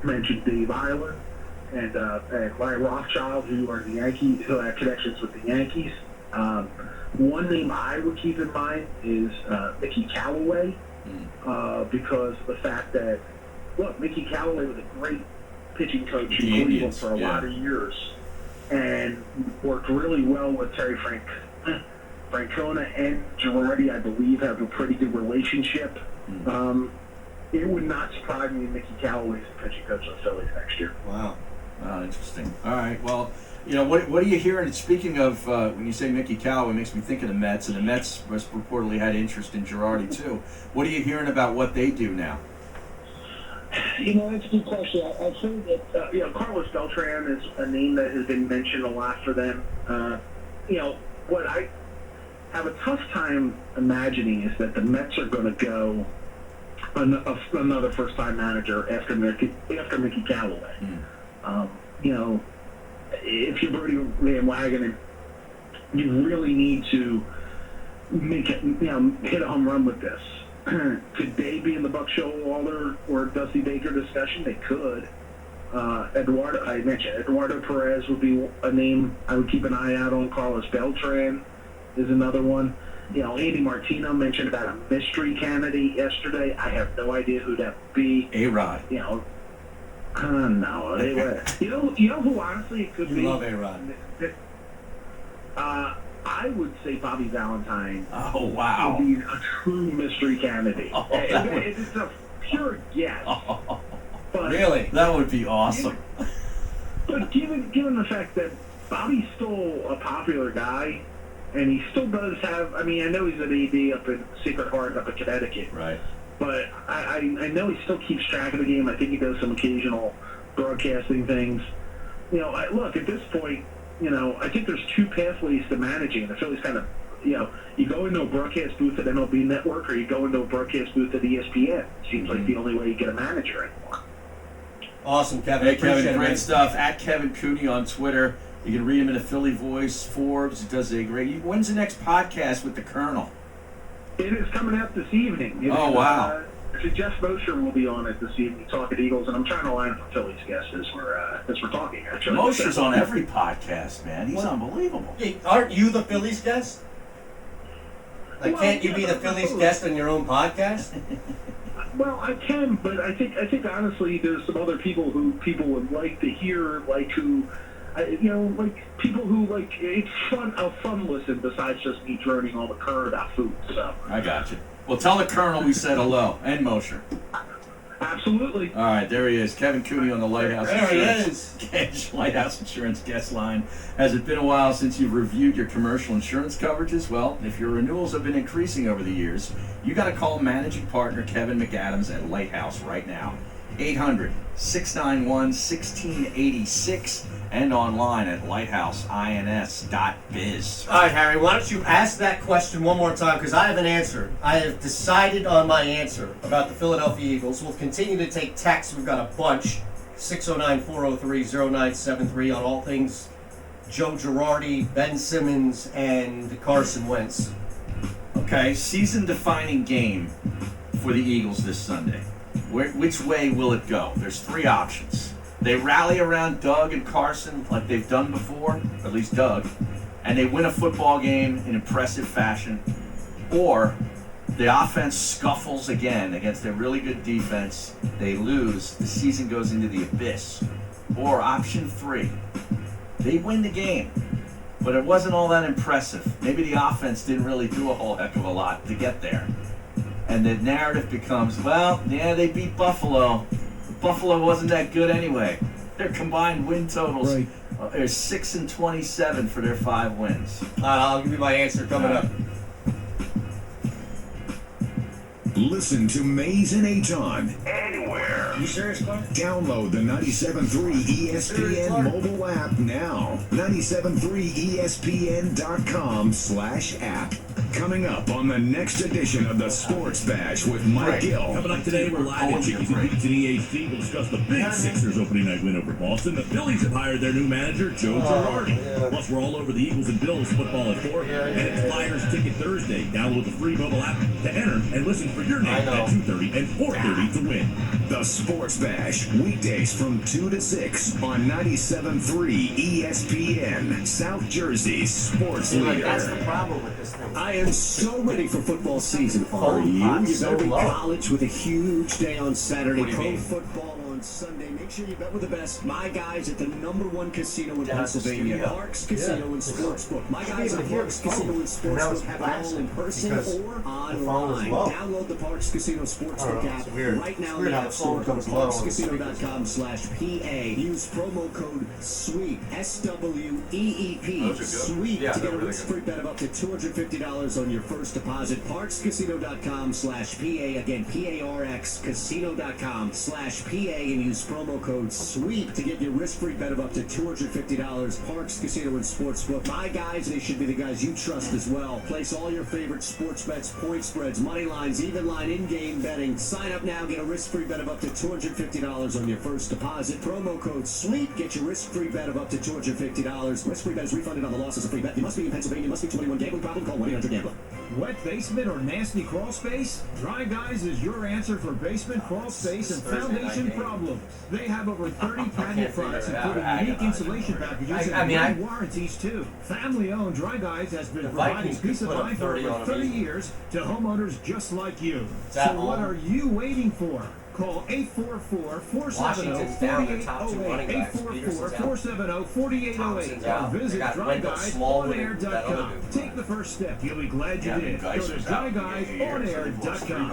I: mention Dave Eiler and Larry Rothschild, who are the Yankees, who have connections with the Yankees. One name I would keep in mind is Mickey Callaway, because of the fact that look, Mickey Callaway was a great pitching coach in
B: The
I: Cleveland
B: Indians,
I: for a lot of years, and worked really well with Terry Francona and Girardi. I believe have a pretty good relationship. It would not surprise me if Mickey Callaway's the pitching coach of the Phillies next year.
A: Wow.
B: Oh, interesting. All right. Well, what are you hearing? Speaking of, when you say Mickey Callaway, it makes me think of the Mets, and the Mets reportedly had interest in Girardi too. What are you hearing about what they do now?
I: That's a good question. I've heard that, Carlos Beltran is a name that has been mentioned a lot for them. What I have a tough time imagining is that the Mets are going to go another first-time manager after Mickey Callaway. If you're Birdie Van Wagon, you really need to hit a home run with this. Could they be in the Buck Showalter or Dusty Baker discussion? They could. I mentioned Eduardo Perez would be a name I would keep an eye out on. Carlos Beltran is another one. Andy Martino mentioned about a mystery candidate yesterday. I have no idea who that would be.
B: A-Rod.
I: No. You know who honestly it could be?
A: You love A-Rod.
I: I would say Bobby Valentine.
B: Oh, wow.
I: Would be a true mystery candidate. It's a pure guess. But
A: Really?
B: That would be awesome.
I: But given the fact that Bobby's still a popular guy, and he still does have, I know he's an AD up in Secret Heart up in Connecticut.
B: Right.
I: But I know he still keeps track of the game. I think he does some occasional broadcasting things. Look, at this point, I think there's two pathways to managing. The Phillies kind of, you go into a broadcast booth at MLB Network or you go into a broadcast booth at ESPN. Seems like the only way you get a manager anymore.
A: Awesome, Kevin.
B: Hey,
A: Appreciate
B: Kevin,
A: it,
B: great
A: man.
B: stuff. At Kevin Cooney on Twitter. You can read him in the Philly Voice, Forbes. He does a great. When's the next podcast with the Colonel?
I: It is coming out this evening.
B: Wow.
I: Jeff Mosher will be on it this evening, talking Eagles, and I'm trying to line up Phillies guests as we're talking. Actually,
B: Mosher's on every podcast, man. He's unbelievable.
A: Hey, aren't you the Phillies guest? Can't you be the Phillies guest on your own podcast?
I: Well, I can, but I think honestly, there's some other people who people would like to hear, people who it's a fun listen besides just me droning on the current about food. So
B: I got you. Well, tell the Colonel we said hello, and Mosher.
I: Absolutely.
B: All right, there he is. Kevin Cooney on the Lighthouse
A: There he
B: Insurance. Lighthouse Insurance guest line. Has it been a while since you've reviewed your commercial insurance coverages? Well, if your renewals have been increasing over the years, you got to call managing partner Kevin McAdams at Lighthouse right now. 800-691-1686 and online at lighthouse.ins.biz.
A: All right, Harry, why don't you ask that question one more time, because I have an answer. I have decided on my answer about the Philadelphia Eagles. We'll continue to take texts. We've got a bunch. 609-403-0973 on all things Joe Girardi, Ben Simmons, and Carson Wentz.
B: Okay, season-defining game for the Eagles this Sunday. Which way will it go? There's three options. They rally around Doug and Carson like they've done before, at least Doug, and they win a football game in impressive fashion. Or the offense scuffles again against a really good defense. They lose. The season goes into the abyss. Or option three, they win the game, but it wasn't all that impressive. Maybe the offense didn't really do a whole heck of a lot to get there. And the narrative becomes, they beat Buffalo. Buffalo wasn't that good anyway. Their combined win totals are 6-27 for their 5 wins.
A: I'll give you my answer coming up.
H: Listen to Mays and Aton
I: Anywhere.
A: You serious, Clark?
H: Download the 97.3 ESPN mobile app now. 97.3ESPN.com/app. Coming up on the next edition of the Sports Bash with Mike Gill.
J: Coming up today, we're live at Chickies and Beats in EHC. We'll discuss the big Sixers opening night win over Boston. The Phillies have hired their new manager, Joe Girardi. Plus, we're all over the Eagles and Bills football at 4. And it's Flyers Ticket Thursday. Download the free mobile app to enter and listen for your name at 2:30 and 4:30 to win.
H: The Sports Bash, weekdays from 2 to 6 on 97.3 ESPN, South Jersey's sports leader.
A: That's the problem with this thing.
J: I
F: And so ready for football season, are you? You better be college with a huge day on Saturday. Pro football on Sunday. Make sure you bet with the best. My guys at the #1 casino in Pennsylvania, Parks Casino and Sportsbook. My guys at Parks Casino and Sportsbook have it all in person or online. Download the Parks Casino Sportsbook app right now in the App Store. ParksCasino.com/PA. Use promo code SWEEP, SWEEP, SWEEP, to get a risk-free bet of up to $250 on your first deposit. ParksCasino.com/PA. Again, PARX Casino.com/PA, and use promo code SWEEP to get your risk-free bet of up to $250. Parks Casino and Sportsbook. My guys, they should be the guys you trust as well. Place all your favorite sports bets, point spreads, money lines, even line, in-game betting. Sign up now, get a risk-free bet of up to $250 on your first deposit. Promo code SWEEP. Get your risk-free bet of up to $250. Risk-free bet is refunded on the loss of a free bet. You must be in Pennsylvania, must be 21. Gambling problem? Call 1-800-GAMBLER.
G: Wet basement or nasty crawl space? Dry Guys is your answer for basement, crawl space, and foundation problems. They have over 30 patented products, including unique insulation packages and warranties too. Family-owned, Dry Guys has been providing peace of mind for over 30 years to homeowners just like you. So what are you waiting for? Call 844-470-4808, 844-470-4808, or visit DryGuysOnAir.com. Take the first step. You'll be glad you did. Go to DryGuysOnAir.com.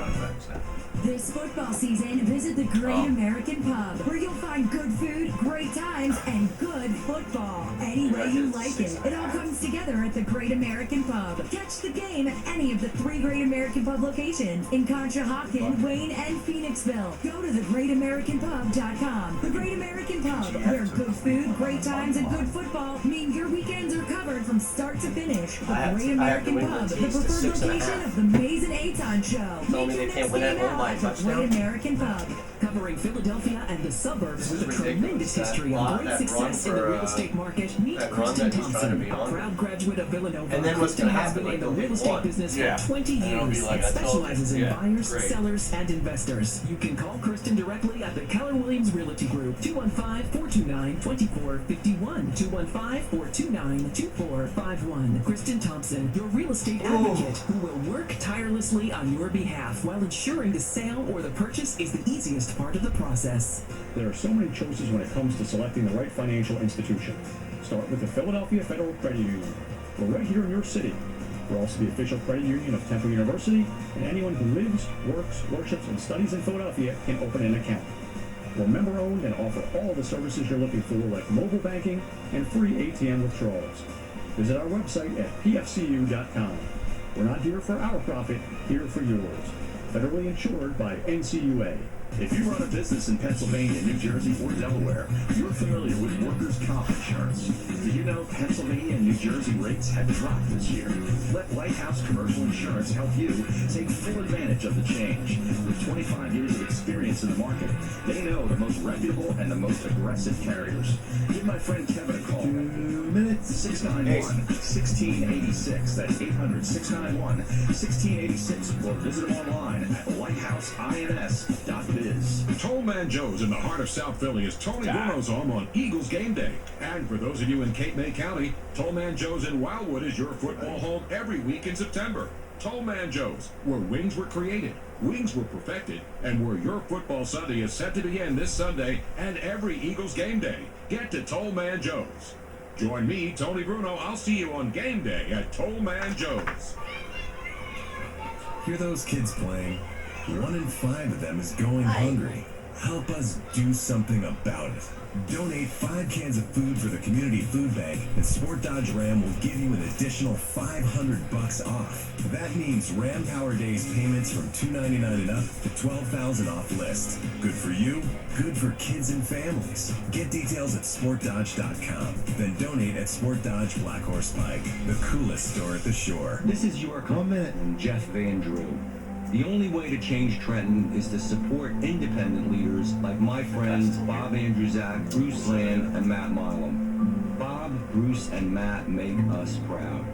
D: This football season, visit the Great American Pub, where you'll find good food, great times, and good football. Any way you like it. It all comes together at the Great American Pub. Catch the game at any of the 3 Great American Pub locations in Conshohocken, Wayne, and Phoenixville. Go to thegreatamericanpub.com. The Great American Pub, where good food, great times, and good football mean your weekends are covered from start to finish. The Great American Pub, the preferred location of the Mays and Aton Show.
A: Told me they can't win at home by a
D: The Great American Pub.
K: Covering Philadelphia and the suburbs with a tremendous history and great success in the real estate market. Meet Kristen Thompson, a proud graduate of Villanova.
A: And then what's
K: Kristen
A: going to
K: has
A: happen?
K: been in the real estate business for 20 years and specializes in buyers, sellers, and investors. You can call Kristen directly at the Keller Williams Realty Group, 215-429-2451, 215-429-2451. Kristen Thompson, your real estate advocate, who will work tirelessly on your behalf while ensuring the sale or the purchase is the easiest part of the process.
L: There are so many choices when it comes to selecting the right financial institution. Start with the Philadelphia Federal Credit Union. We're right here in your city. We're also the official credit union of Temple University, and anyone who lives, works, worships, and studies in Philadelphia can open an account. We're member-owned and offer all the services you're looking for, like mobile banking and free ATM withdrawals. Visit our website at pfcu.com. We're not here for our profit, here for yours. Federally insured by NCUA.
J: If you run a business in Pennsylvania, New Jersey, or Delaware, you're familiar with workers' comp insurance. Did you know Pennsylvania and New Jersey rates have dropped this year? Let Lighthouse Commercial Insurance help you take full advantage of the change. With 25 years of experience in the market, they know the most reputable and the most aggressive carriers. Give my friend Kevin a call.
F: 2 minutes.
J: 691-1686. That's 800-691-1686. Or visit them online at lighthouseins.biz.
H: Tollman Joe's in the heart of South Philly is Tony Bruno's home on Eagles game day. And for those of you in Cape May County, Tollman Joe's in Wildwood is your football home every week in September. Tollman Joe's, where wings were created, wings were perfected, and where your football Sunday is set to begin this Sunday and every Eagles game day. Get to Tollman Joe's. Join me, Tony Bruno. I'll see you on game day at Tollman Joe's.
F: Hear those kids playing? 1 in 5 of them is going hungry. Help us do something about it. Donate 5 cans of food for the community food bank, and Sport Dodge Ram will give you an additional $500 off. That means Ram Power Days payments from $299 and up to $12,000 off list. Good for you, good for kids and families. Get details at SportDodge.com. Then donate at Sport Dodge Black Horse Pike, the coolest store at the shore.
M: This is your comment, Jeff Van Drew. The only way to change Trenton is to support independent leaders like my friends Bob Andrewzak, Bruce Land, and Matt Milam. Bob, Bruce, and Matt make us proud.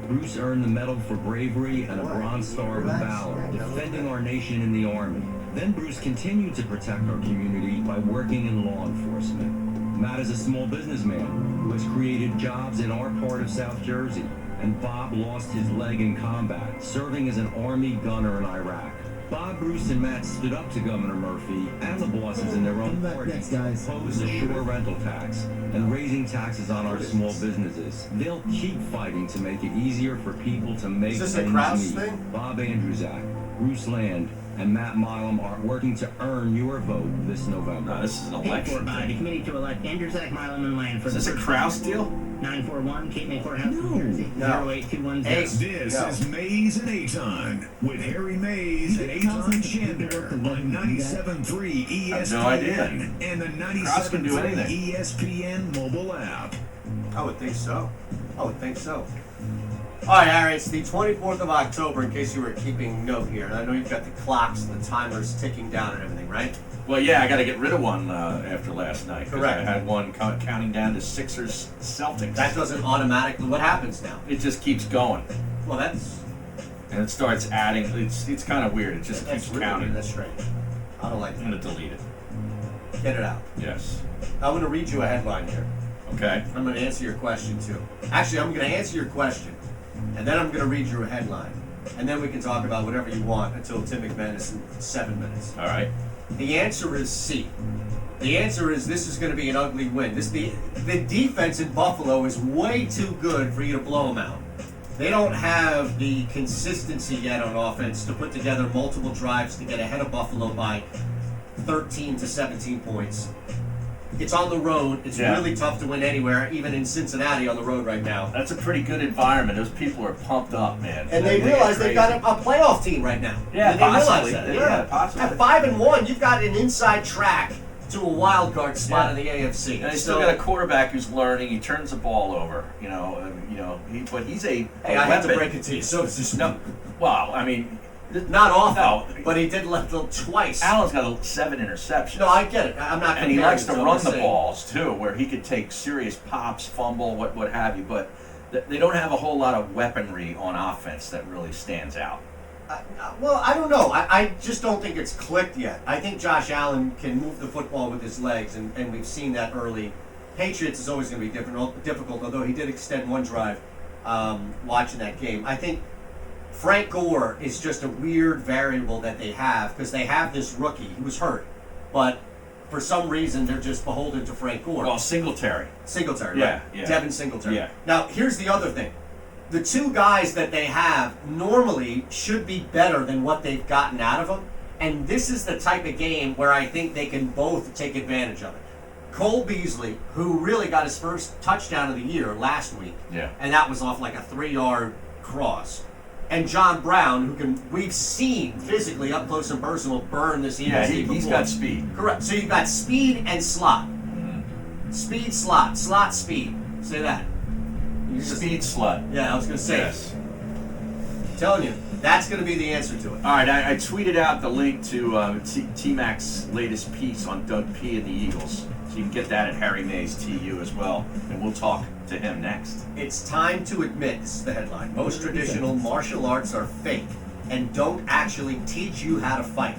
M: Bruce earned the Medal for Bravery and a Bronze Star of Valor, defending our nation in the Army. Then Bruce continued to protect our community by working in law enforcement. Matt is a small businessman who has created jobs in our part of South Jersey. and Bob lost his leg in combat, serving as an Army gunner in Iraq. Bob, Bruce, and Matt stood up to Governor Murphy and the bosses in their own parties to oppose the shore rental tax and raising taxes on our small businesses. They'll keep fighting to make it easier for people to make
A: Is this a
M: ends
A: Kraus
M: meet.
A: thing?
M: Bob Andrewzak, Bruce Land, and Matt Milam are working to earn your vote this November.
B: No, this is an
N: Paid for
B: election.
N: by the committee to elect Andrew Zach, Milam, and Land for
B: Is this
N: the
B: a
N: first
B: Kraus
N: time.
B: deal?
N: 941 Cape May Courthouse,
C: No.
N: New Jersey.
A: No.
N: 08210.
F: This is Mays and Aton with Harry Mays and Aton Shander on 97.3
B: I have no
F: ESPN
B: idea.
F: and the
B: Kraus can do
F: 97.3
B: anything.
F: ESPN mobile app.
A: I would think so. I would think so. All right, Harry, it's the 24th of October, in case you were keeping note here. And I know you've got the clocks and the timers ticking down and everything, right?
B: Well, yeah, I got to get rid of one after last night. 'Cause
A: Correct.
B: I had one counting down to Sixers Celtics.
A: That doesn't automatically. What happens now?
B: It just keeps going,
A: Well, that's
B: and it starts adding. It's kind of weird. It just
A: that's
B: keeps
A: really
B: counting.
A: That's strange. I don't like
B: I'm
A: that.
B: gonna delete it.
A: Get it out.
B: Yes.
A: I'm going to read you a headline here.
B: Okay.
A: I'm going to answer your question too. Actually, I'm going to answer your question, and then I'm going to read you a headline, and then we can talk about whatever you want until Tim McMahon is in 7 minutes.
B: All right.
A: The answer is C. The answer is this is going to be an ugly win. The defense in Buffalo is way too good for you to blow them out. They don't have the consistency yet on offense to put together multiple drives to get ahead of Buffalo by 13 to 17 points. It's on the road. It's
B: Yeah.
A: really tough to win anywhere, even in Cincinnati on the road right now.
B: That's a pretty good environment. Those people are pumped up, man.
A: And they
B: get
A: realize they've got
B: crazy.
A: a playoff team right now.
B: Yeah,
A: and they
B: possibly.
A: realize that.
B: Yeah, possibly.
A: At 5-1, you've got an inside track to a wild card spot in the AFC.
B: And they still got a quarterback who's learning. He turns the ball over, but he's a
A: Hey, I had to
B: weapon.
A: break it to you. So it's just
B: No, well, I mean,
A: not often,
B: No.
A: but he did let them twice.
B: Allen's got 7 interceptions.
A: No, I get it. I'm not.
B: And he
A: comparing
B: likes to
A: it,
B: run
A: I'm
B: the
A: saying.
B: balls too, where he could take serious pops, fumble, what have you. But they don't have a whole lot of weaponry on offense that really stands out.
A: Well, I don't know. I just don't think it's clicked yet. I think Josh Allen can move the football with his legs, and we've seen that early. Patriots is always going to be difficult, although he did extend one drive watching that game. I think Frank Gore is just a weird variable that they have because they have this rookie who was hurt, but for some reason they're just beholden to Frank Gore.
B: Well, Singletary.
A: Singletary,
B: Yeah,
A: right?
B: yeah.
A: Devin Singletary.
B: Yeah.
A: Now, here's the other thing. The two guys that they have normally should be better than what they've gotten out of them, and this is the type of game where I think they can both take advantage of it. Cole Beasley, who really got his first touchdown of the year last week,
B: Yeah.
A: and that was off like a 3-yard cross. And John Brown, we've seen physically up close and personal burn this Eagles
B: Yeah,
A: team
B: he's
A: before.
B: got speed.
A: Correct. So you've got speed and slot. Speed, slot, speed. Say that.
B: Speed slut.
A: Yeah, I was going to say.
B: Yes.
A: I'm telling you, that's going to be the answer to it.
B: All right, I tweeted out the link to T-Mac's latest piece on Doug P. and the Eagles. So you can get that at Harry Mays TU as well, and we'll talk to him next.
A: It's time to admit, this is the headline, most traditional martial arts are fake and don't actually teach you how to fight.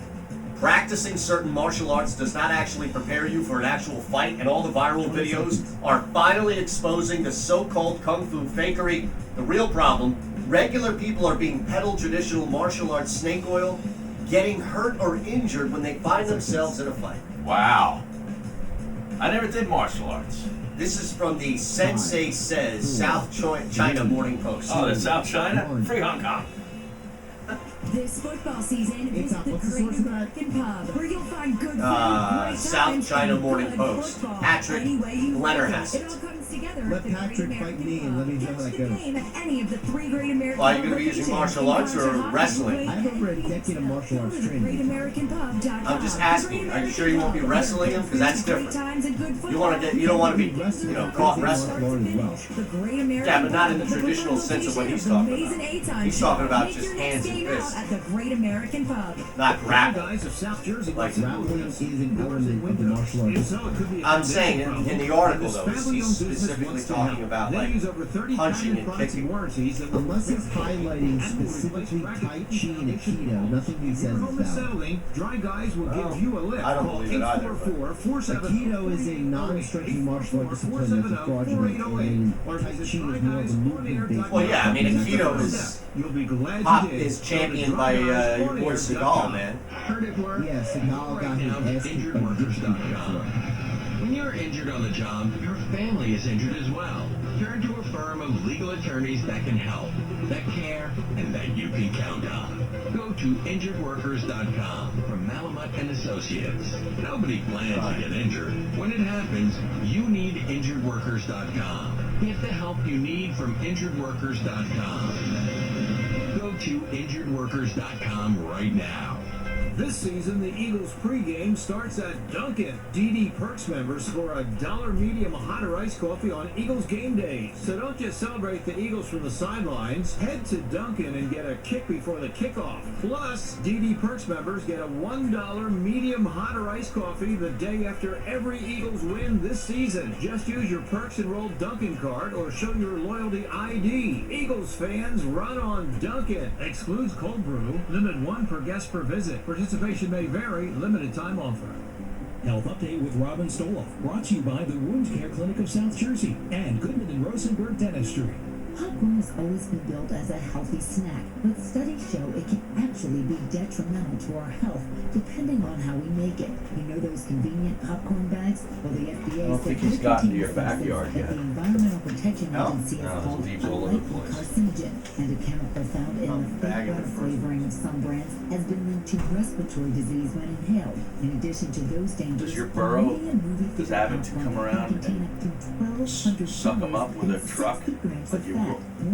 A: Practicing certain martial arts does not actually prepare you for an actual fight, and all the viral videos are finally exposing the so-called kung fu fakery. The real problem, regular people are being peddled traditional martial arts snake oil, getting hurt or injured when they find themselves in a fight.
B: Wow. I never did martial arts.
A: This is from the Sensei Says South China Morning Post.
B: Oh, that's South China? Free Hong Kong.
D: This football season,
C: It's
D: visit
C: up.
D: the
C: What's the
D: Great
C: source of that?
D: American Pub, where you'll find good food, great
A: South
D: times,
A: China
D: and
A: Morning
D: good
A: Post.
D: football.
A: Patrick
D: Any way you
A: Leonard
D: like
A: has
D: it.
A: it.
D: It all comes together
C: Let
D: at the Great
C: Patrick
D: American
C: fight me and
D: Pub.
C: let me know
D: Catch
C: how that
D: the
C: goes.
D: game at any of the 3 Great American
A: Well, are you gonna be
D: Pub
A: using
D: locations
A: martial arts
D: in
A: or
D: Conshohocken,
A: wrestling?
D: Wayne,
C: I have over a
D: and
C: decade of martial arts
D: Phoenix.
C: training.
D: GreatAmericanPub.com.
A: I'm just asking, are you sure you won't be wrestling him? Because that's different. You don't want to be, caught wrestling.
D: The Great American
A: Yeah, but not in the
D: Pub,
A: traditional sense of what he's talking about. He's talking about just hands and fists. Yes.
D: At the Great American Pub.
A: Not grapple.
C: Guys of South Jersey,
A: Like
C: grappling is an element of the martial arts.
A: I'm saying in the article though, it's specifically talking about like punching and kicking.
C: Unless it's highlighting specifically Tai Chi and Aikido, nothing he says is valid.
I: Dry Guys will give you a lift.
A: I don't believe it either.
C: Aikido is a non-striking martial art discipline that's a fraudulent, and Tai Chi is more of a movement-based.
A: Well, yeah, I mean Aikido is championed by your boy Seagal, man.
C: Yeah, Seagal got his ass kicked by Dixie.
M: When you're injured on the job, your family is injured as well. Turn to a firm of legal attorneys that can help, that care, and that you can count on. Go to injuredworkers.com from Malamut and Associates. Nobody plans to get injured. When it happens, you need injuredworkers.com. Get the help you need from injuredworkers.com. Go to injuredworkers.com right now.
O: This season, the Eagles pregame starts at Dunkin'. DD Perks members score $1 medium hot or iced coffee on Eagles game days. So don't just celebrate the Eagles from the sidelines. Head to Dunkin' and get a kick before the kickoff. Plus, DD Perks members get a $1 medium hot or iced coffee the day after every Eagles win this season. Just use your Perks enrolled Dunkin' card or show your loyalty ID. Eagles fans, run on Dunkin'. Excludes cold brew. Limit 1 per guest per visit. Participation may vary. Limited time offer.
G: Health Update with Robin Stoloff, brought to you by the Wound Care Clinic of South Jersey and Goodman and Rosenberg Dentistry.
P: Popcorn has always been billed as a healthy snack, but studies show it can actually be detrimental to our health depending on how we make it. You know those convenient popcorn bags? Well, the FDA
B: I don't think he's gotten to your backyard yet.
P: The Environmental Protection Agency has called
B: deep
P: a
B: all over the
P: likely
B: place.
P: carcinogen, and a chemical found in the fake butter flavoring of some brands has been linked to respiratory disease when inhaled. In addition to those dangers,
B: Does your burrow,
P: does
B: Abbott come around and suck them up with a truck? Like you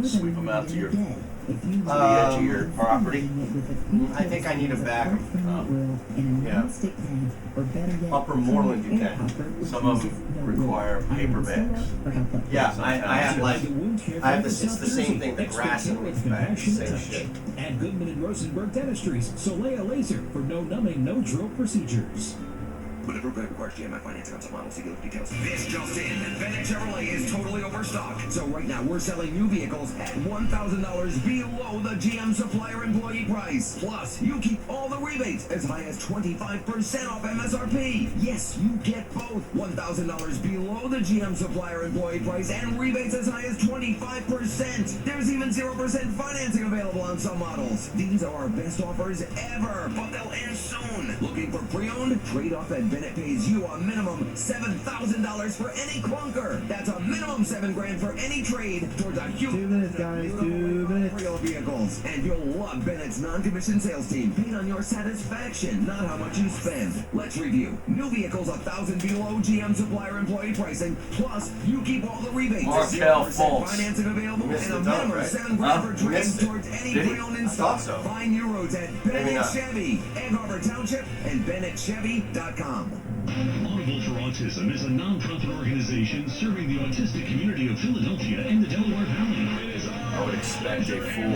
B: sweep them out to your, to the edge of your property?
A: I think I need a bag of yeah. Upper Moreland you can.
B: Some of them require paper bags.
A: Yeah, I have like, I have this, it's the same thing, the grass and leaf bag, same shit.
G: And Goodman and Rosenberg Dentistry's Soleil Laser for no numbing, no drill procedures.
Q: Whenever Greg requires GMF financing on some models, see the details. This just in, Bennett Chevrolet is totally overstocked. So right now, we're selling new vehicles at $1,000 below the GM supplier employee price. Plus, you keep all the rebates as high as 25% off MSRP. Yes, you get both. $1,000 below the GM supplier employee price and rebates as high as 25%. There's even 0% financing available on some models. These are our best offers ever, but they'll end soon. Looking for pre-owned? Trade off at Bennett pays you a minimum $7,000 for any clunker. That's a minimum $7,000 for any trade towards a huge
C: 2 minutes, guys. 2 minutes.
Q: Real vehicles. And you'll love Bennett's non-commissioned sales team. Paid on your satisfaction, not how much you spend. Let's review. New vehicles 1,000 below GM supplier employee pricing. Plus, you keep all the rebates.
B: Markel
Q: 0%
B: Fultz.
Q: financing available and a minimum of $7,000 for trade towards any pre-owned in stock. Find new roads at Bennett Chevy, Egg Harbor Township, and BennettChevy.com.
J: Audible for Autism is a non-profit organization serving the autistic community of Philadelphia and the Delaware Valley.
B: I would expect a full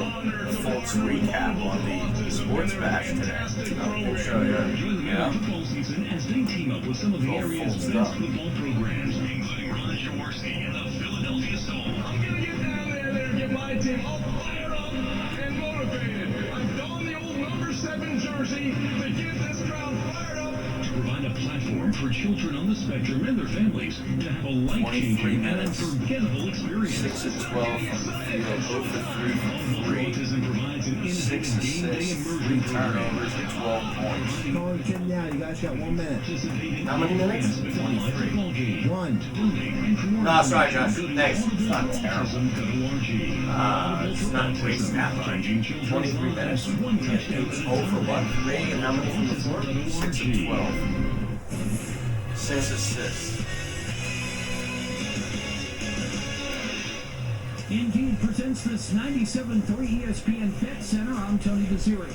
B: recap on the sports bash today. I'm sure, yeah.
J: Football season as they team up with some of the area's best football programs, including Ron Jaworski and the Philadelphia Soul.
R: I'm gonna get down there and get my team all fired up and motivated. I've donned the old number 7 jersey to get this crowd fired up.
J: To provide a platform for children on the spectrum and their families to have a life-changing and unforgettable experience.
B: 6 to 12 from the field, 0 for 3 from 3.
J: Autism provides an
B: 6 to 6, 3 turnovers and 12 points.
C: Call the gym now. You guys got 1 minute.
A: How many minutes?
C: 23. 1.
A: No, sorry, Josh. Thanks. It's not terrible. It's not wasting that much. 23 minutes. It's 0 for what? 3 and how many from the floor? 6 of 12. 6 assists.
G: Indeed presents this 97.3 ESPN Pet Center. I'm Tony Desiri.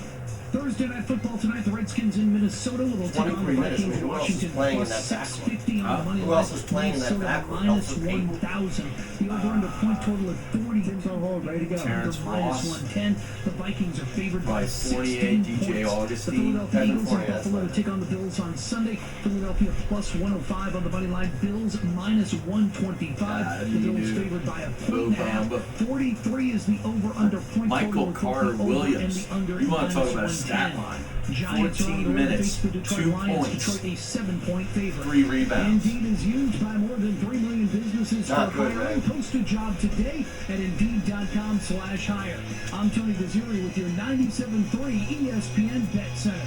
G: Thursday Night Football tonight. The Redskins in Minnesota will take on the
A: 23 minutes. I mean,
G: Vikings.
A: who else is
G: Washington
A: playing in
G: plus
A: that back
G: 650 on the money
A: Who
G: line.
A: else is playing in that
G: Minnesota
A: back row?
G: minus
A: Elfrid Payton?
G: 1,000. The over-under point total of 40.
C: Tim's on hold, ready to go.
B: Terrence
G: Under minus
B: Ross.
G: 110. The Vikings are favored by
B: By
G: 16
B: 48, DJ
G: points.
B: Augustine,
G: The Philadelphia
A: Evan
G: Eagles in
A: Fournier,
G: Buffalo
A: that's
G: take on the Bills on Sunday. Philadelphia plus 105 on the money line. Bills minus 125. The Bills favored by a point and a half. 43 is the over-under point
B: Michael
G: total.
B: Carter
G: The over
B: Williams.
G: and the under
B: You want to talk
G: minus
B: about a stat
G: 110.
B: line?
G: Giants are on
B: 14
G: the road to
B: minutes,
G: face the Detroit
B: 2
G: Lions.
B: points,
G: Detroit a 7-point favorite.
B: 3 rebounds.
G: Indeed is used by more than 3 million businesses
A: Not
G: for
A: good,
G: hiring.
A: man.
G: Post a job today at Indeed.com/hire. I'm Tony Gazzieri with your 97.3 ESPN Bet Center.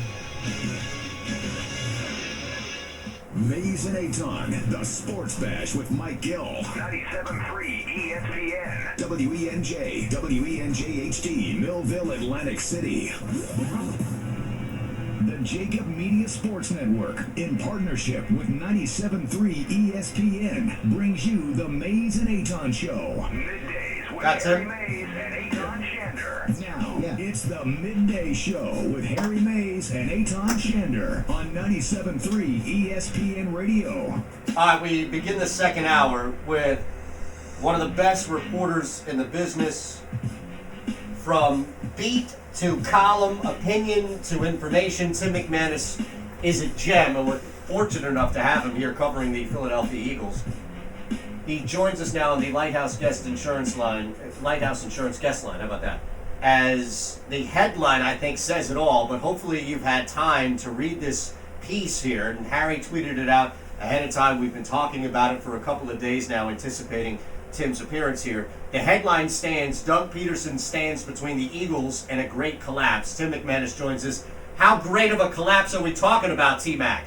F: Mays and Aton, the Sports Bash with Mike Gill.
R: 97.3 ESPN.
F: WENJ, WENJHD, Millville, Atlantic City. The Jacob Media Sports Network, in partnership with 97.3 ESPN, brings you the Mays and Aton Show.
R: Middays with
A: That's
R: Harry
A: him.
R: Mays and Aton Shander.
F: Now, it's the Midday Show with Harry Mays and Aton Shander on 97.3 ESPN Radio.
A: All right, we begin the second hour with one of the best reporters in the business, from beat to column, opinion to information. Tim McManus is a gem, and we're fortunate enough to have him here covering the Philadelphia Eagles. He joins us now on the Lighthouse Insurance guest line. How about that? As the headline, I think, says it all, but hopefully you've had time to read this piece here. And Harry tweeted it out ahead of time. We've been talking about it for a couple of days now, anticipating Tim's appearance here. The headline stands: Doug Peterson stands between the Eagles and a great collapse. Tim McManus joins us. How great of a collapse are we talking about, T-Mac?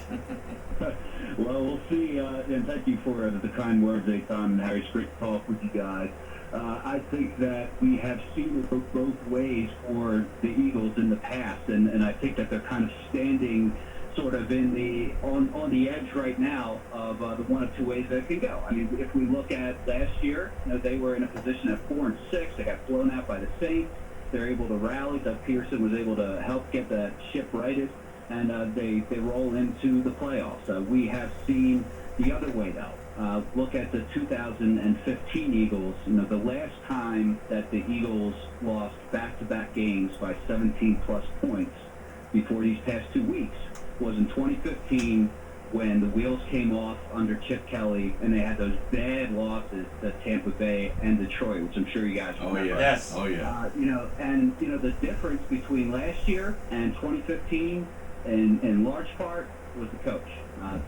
S: Well, we'll see, and thank you for the kind words, Aton and Harry. It's great to talk with you guys. I think that we have seen it both ways for the Eagles in the past, and I think that they're kind of standing sort of on the edge right now of the one of two ways that it can go. I mean, if we look at last year, they were in a position at 4-6. They got blown out by the Saints. They're able to rally. Doug Pearson was able to help get that ship righted, and they roll into the playoffs. We have seen the other way, though. Look at the 2015 Eagles. The last time that the Eagles lost back-to-back games by 17-plus points before these past 2 weeks was in 2015, when the wheels came off under Chip Kelly, and they had those bad losses to Tampa Bay and Detroit, which I'm sure you guys remember.
B: Oh, yeah.
A: Yes.
B: Oh, yeah.
S: The difference between last year and 2015, in large part, was the coach.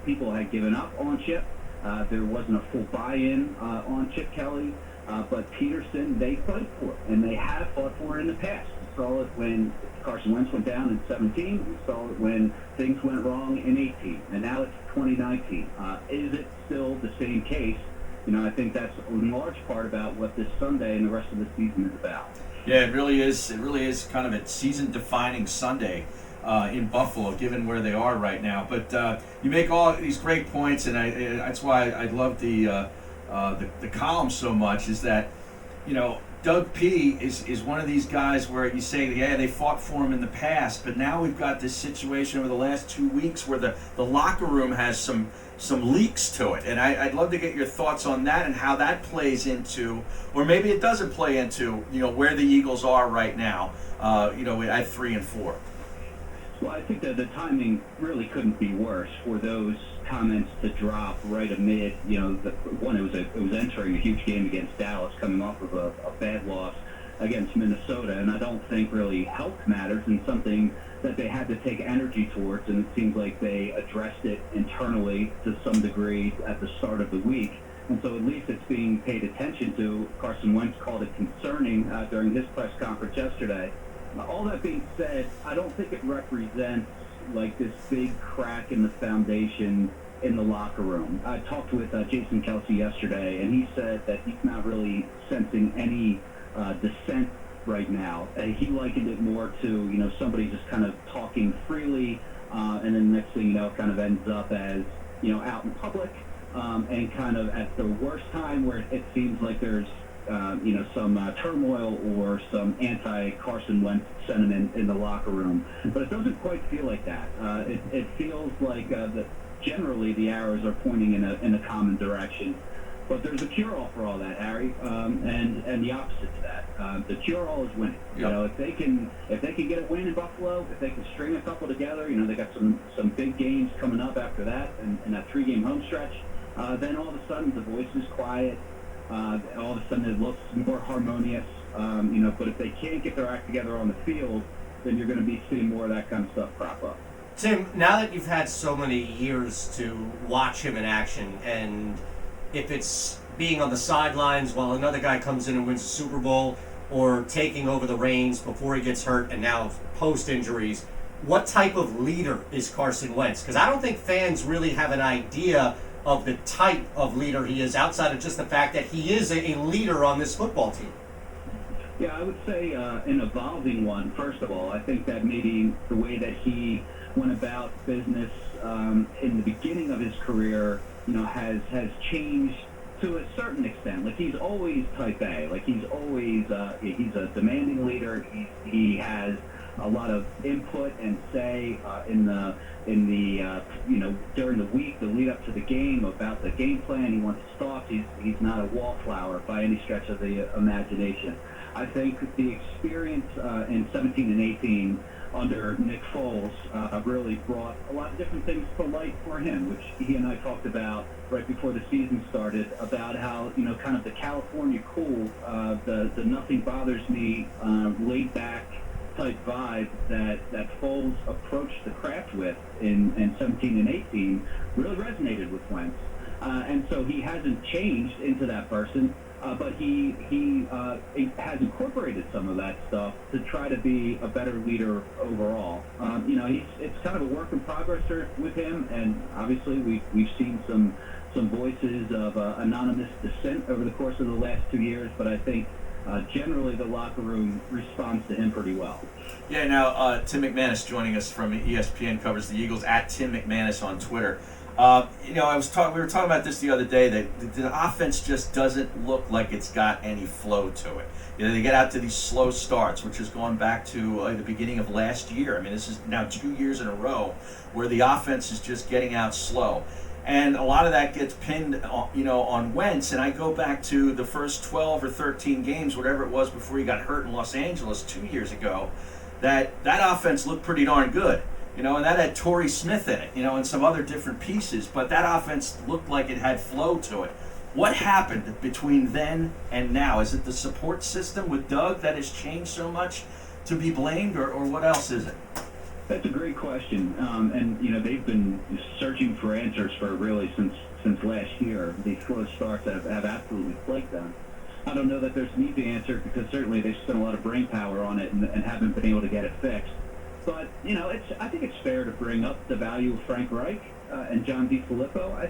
S: People had given up on Chip. There wasn't a full buy-in on Chip Kelly, but Peterson, they fight for it, and they have fought for it in the past. We saw it when Carson Wentz went down in 17. We saw it when things went wrong in 18, and now it's 2019. Is it still the same case? I think that's in large part about what this Sunday and the rest of the season is about.
B: Yeah, it really is. It really is kind of a season-defining Sunday in Buffalo, given where they are right now. But you make all these great points, and that's why I love the column so much. Is that Doug P is one of these guys where you say, yeah, they fought for him in the past, but now we've got this situation over the last 2 weeks where the locker room has some leaks to it. And I'd love to get your thoughts on that and how that plays into, or maybe it doesn't play into, where the Eagles are right now, at 3 and 4.
S: Well, I think that the timing really couldn't be worse for those comments to drop right amid, it was entering a huge game against Dallas, coming off of a bad loss against Minnesota, and I don't think really health matters, and something that they had to take energy towards, and it seems like they addressed it internally to some degree at the start of the week. And so at least it's being paid attention to. Carson Wentz called it concerning during his press conference yesterday. All that being said, I don't think it represents like this big crack in the foundation in the locker room. I talked with Jason Kelsey yesterday, and he said that he's not really sensing any dissent right now. He likened it more to, somebody just kind of talking freely, and then next thing you know, it kind of ends up as, out in public, and kind of at the worst time where it seems like there's some turmoil or some anti-Carson Wentz sentiment in the locker room. But it doesn't quite feel like that. It feels like that generally the arrows are pointing in a common direction. But there's a cure-all for all that, Harry, and the opposite to that. The cure-all is winning.
B: Yep.
S: You know, if they can get a win in Buffalo, if they can string a couple together, you know, they got some big games coming up after that, and that 3-game home stretch. Then all of a sudden the voice is quiet. All of a sudden it looks more harmonious. But if they can't get their act together on the field, then you're going to be seeing more of that kind of stuff crop up.
A: Tim, now that you've had so many years to watch him in action, and if it's being on the sidelines while another guy comes in and wins a Super Bowl, or taking over the reins before he gets hurt and now post-injuries, what type of leader is Carson Wentz? Because I don't think fans really have an idea of the type of leader he is outside of just the fact that he is a leader on this football team.
S: Yeah, I would say an evolving one, first of all. I think that maybe the way that he went about business in the beginning of his career, has changed to a certain extent. Like, he's always type A. Like, he's always, he's a demanding leader. He has a lot of input and say in the during the week, the lead up to the game, about the game plan. He wants thoughts. He's not a wallflower by any stretch of the imagination. I think the experience in 17 and 18 under Nick Foles really brought a lot of different things to light for him, which he and I talked about right before the season started, about how, kind of the California cool, the nothing bothers me, laid back type vibe that Foles approached the craft with in 17 and 18 really resonated with Wentz. And so he hasn't changed into that person, but he has incorporated some of that stuff to try to be a better leader overall. It's kind of a work in progress with him, and obviously we've seen some voices of anonymous dissent over the course of the last 2 years, but I think generally the locker room responds to him pretty well.
B: Yeah, now Tim McManus joining us from ESPN, covers the Eagles, at Tim McManus on Twitter. We were talking about this the other day, that the offense just doesn't look like it's got any flow to it. They get out to these slow starts, which has gone back to the beginning of last year. I mean, this is now 2 years in a row where the offense is just getting out slow. And a lot of that gets pinned, on Wentz. And I go back to the first 12 or 13 games, whatever it was, before he got hurt in Los Angeles 2 years ago, that offense looked pretty darn good. And that had Torrey Smith in it, and some other different pieces. But that offense looked like it had flow to it. What happened between then and now? Is it the support system with Doug that has changed so much to be blamed, or what else is it?
S: That's a great question, and they've been searching for answers for really since last year. These slow starts have absolutely plagued them. I don't know that there's an easy answer, because certainly they've spent a lot of brain power on it and haven't been able to get it fixed. But I think it's fair to bring up the value of Frank Reich and John DeFilippo.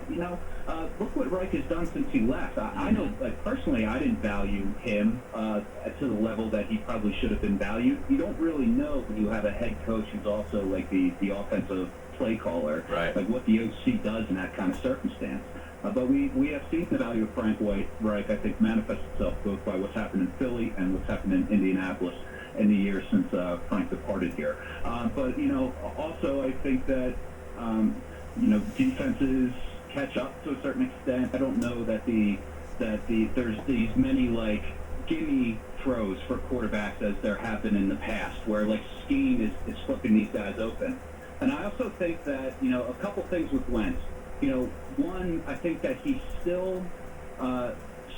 S: Look what Reich has done since he left. I know, personally, I didn't value him to the level that he probably should have been valued. You don't really know when you have a head coach who's also like the offensive play caller,
B: right,
S: like what the OC does in that kind of circumstance. But we have seen the value of Frank Reich, I think, manifest itself both by what's happened in Philly and what's happened in Indianapolis in the years since Frank departed here. But also I think that defenses catch up to a certain extent. I don't know that there's these many gimme throws for quarterbacks as there have been in the past, where scheme is flipping these guys open. And I also think that a couple things with Wentz. One, I think that he still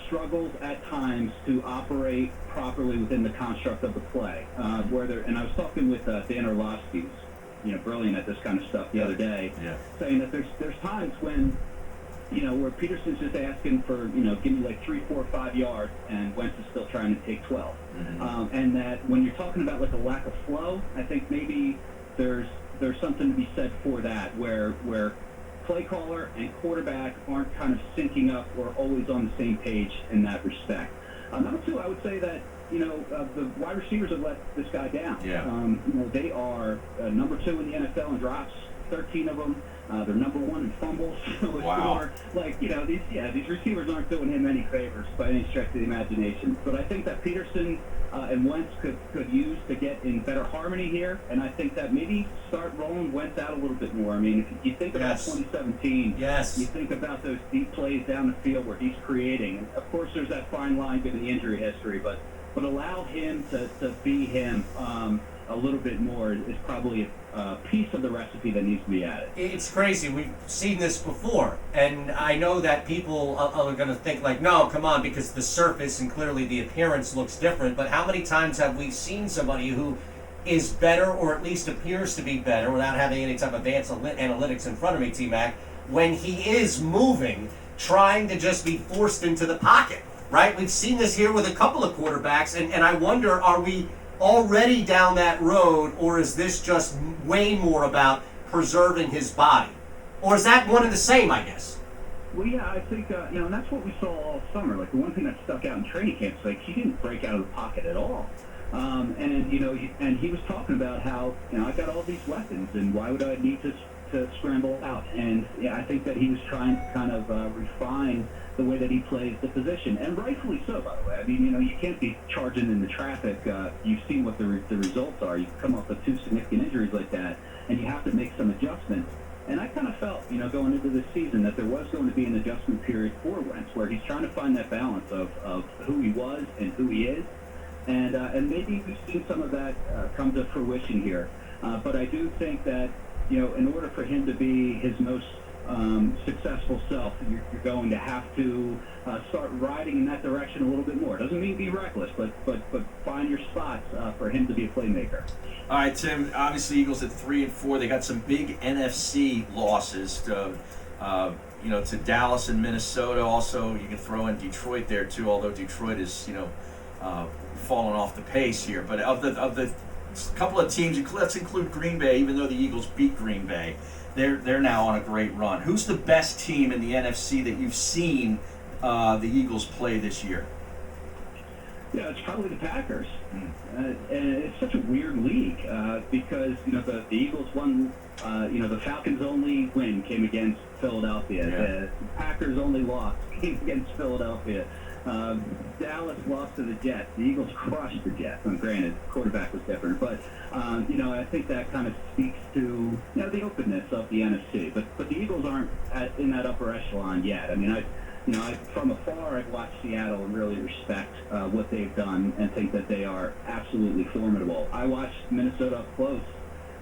S: struggles at times to operate properly within the construct of the play. And I was talking with Dan Orlovsky, who's brilliant at this kind of stuff, the other day, saying that there's times when where Peterson's just asking for give me 3, 4, 5 yards, and Wentz is still trying to take 12. Mm-hmm. And that when you're talking about a lack of flow, I think maybe there's something to be said for that, where play caller and quarterback aren't kind of syncing up or always on the same page in that respect. Number two, I would say that the wide receivers have let this guy down.
B: Yeah.
S: They are number 2 in the NFL in drops, 13 of them. They're number one in fumbles. So it's more like, these receivers aren't doing him any favors by any stretch of the imagination. But I think that Peterson and Wentz could use to get in better harmony here, and I think that maybe start rolling Wentz out a little bit more. I mean, if you think about 2017, you think about those deep plays down the field where he's creating, and of course there's that fine line given the injury history, but allow him to be him a little bit more is probably a piece of the recipe that needs to be added.
A: It's crazy. We've seen this before, and I know that people are going to think like, no, come on, because the surface and clearly the appearance looks different, but how many times have we seen somebody who is better, or at least appears to be better, without having any type of advanced analytics in front of me, T-Mac, when he is moving, trying to just be forced into the pocket, right? We've seen this here with a couple of quarterbacks, and I wonder, are we already down that road, or is this just way more about preserving his body? Or is that one and the same, I guess?
S: Well, yeah, I think, and that's what we saw all summer. Like, the one thing that stuck out in training camps, like, he didn't break out of the pocket at all. And he was talking about how, I've got all these weapons, and why would I need to scramble out? And, I think that he was trying to kind of refine the way that he plays the position, and rightfully so, by the way. I mean, you can't be charging in the traffic. You've seen what the results are. You come up with two significant injuries like that, and you have to make some adjustments. And I kind of felt, going into this season, that there was going to be an adjustment period for Wentz, where he's trying to find that balance of who he was and who he is, and maybe we've seen some of that come to fruition here. But I do think that, in order for him to be his most successful self, you're going to have to start riding in that direction a little bit more. Doesn't mean be reckless, but find your spots for him to be a playmaker.
B: All right, Tim. Obviously, Eagles at 3-4. They got some big NFC losses to, to Dallas and Minnesota. Also, you can throw in Detroit there too. Although Detroit is, falling off the pace here. But of the couple of teams, let's include Green Bay. Even though the Eagles beat Green Bay, they're now on a great run. Who's the best team in the NFC that you've seen the Eagles play this year?
S: Yeah, it's probably the Packers. And it's such a weird league because, the Eagles won, the Falcons' only win came against Philadelphia.
B: Yeah.
S: The Packers' only loss came against Philadelphia. Dallas lost to the Jets. The Eagles crushed the Jets. And granted, quarterback was different. But, I think that kind of speaks to, the openness of the NFC. But the Eagles aren't in that upper echelon yet. I mean, from afar, I've watched Seattle and really respect what they've done and think that they are absolutely formidable. I watched Minnesota up close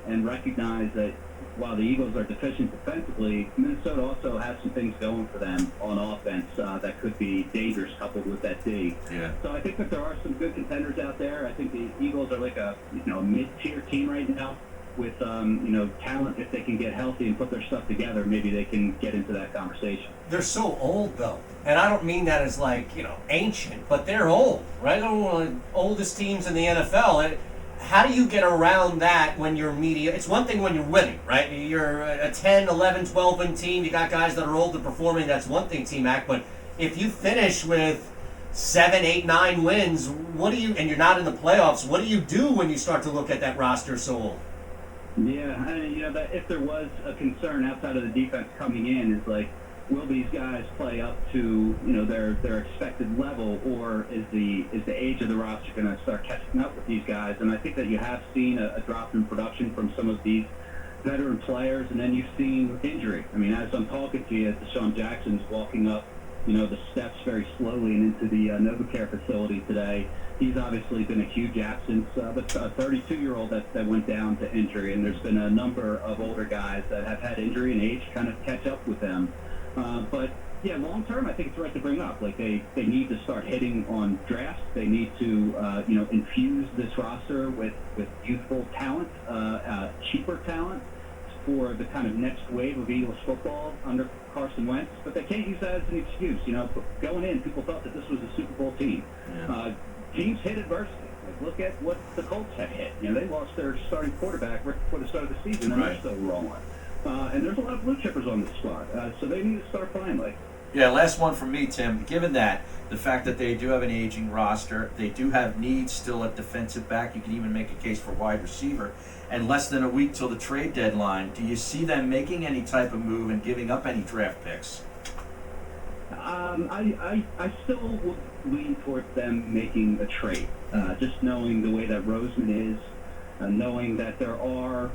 S: and recognize that while the Eagles are deficient defensively, Minnesota also has some things going for them on offense that could be dangerous coupled with that D.
B: Yeah.
S: So I think that there are some good contenders out there. I think the Eagles are like a mid-tier team right now with talent. If they can get healthy and put their stuff together, maybe they can get into that conversation.
A: They're so old, though. And I don't mean that as ancient, but they're old, right? They're one of the oldest teams in the NFL. How do you get around that when you're media? It's one thing when you're winning, right? You're a 10, 11, 12-win team. You got guys that are old and performing. That's one thing, T-Mac. But if you finish with 7, 8, 9 wins, and you're not in the playoffs, what do you do when you start to look at that roster so old?
S: Yeah, and that if there was a concern outside of the defense coming in, is like, will these guys play up to their expected level, or is the age of the roster going to start catching up with these guys? And I think that you have seen a drop in production from some of these veteran players, and then you've seen injury. I mean, as I'm talking to you, Deshaun Jackson's walking up the steps very slowly and into the NovaCare facility today. He's obviously been a huge absence, but a 32-year-old that went down to injury, and there's been a number of older guys that have had injury and age kind of catch up with them. But yeah, long term, I think it's right to bring up. Like they need to start hitting on drafts. They need to infuse this roster with youthful talent, cheaper talent for the kind of next wave of Eagles football under Carson Wentz. But they can't use that as an excuse. Going in, people thought that this was a Super Bowl team.
B: Yeah.
S: Teams hit adversity. Like, look at what the Colts have hit. They lost their starting quarterback right before the start of the season, and they're still rolling. And there's a lot of blue chippers on this squad, so they need to start playing like
B: Yeah, last one from me, Tim. Given that, the fact that they do have an aging roster, they do have needs still at defensive back, you can even make a case for wide receiver, and less than a week till the trade deadline, do you see them making any type of move and giving up any draft picks?
S: I still would lean towards them making a trade. Just knowing the way that Roseman is, knowing that there are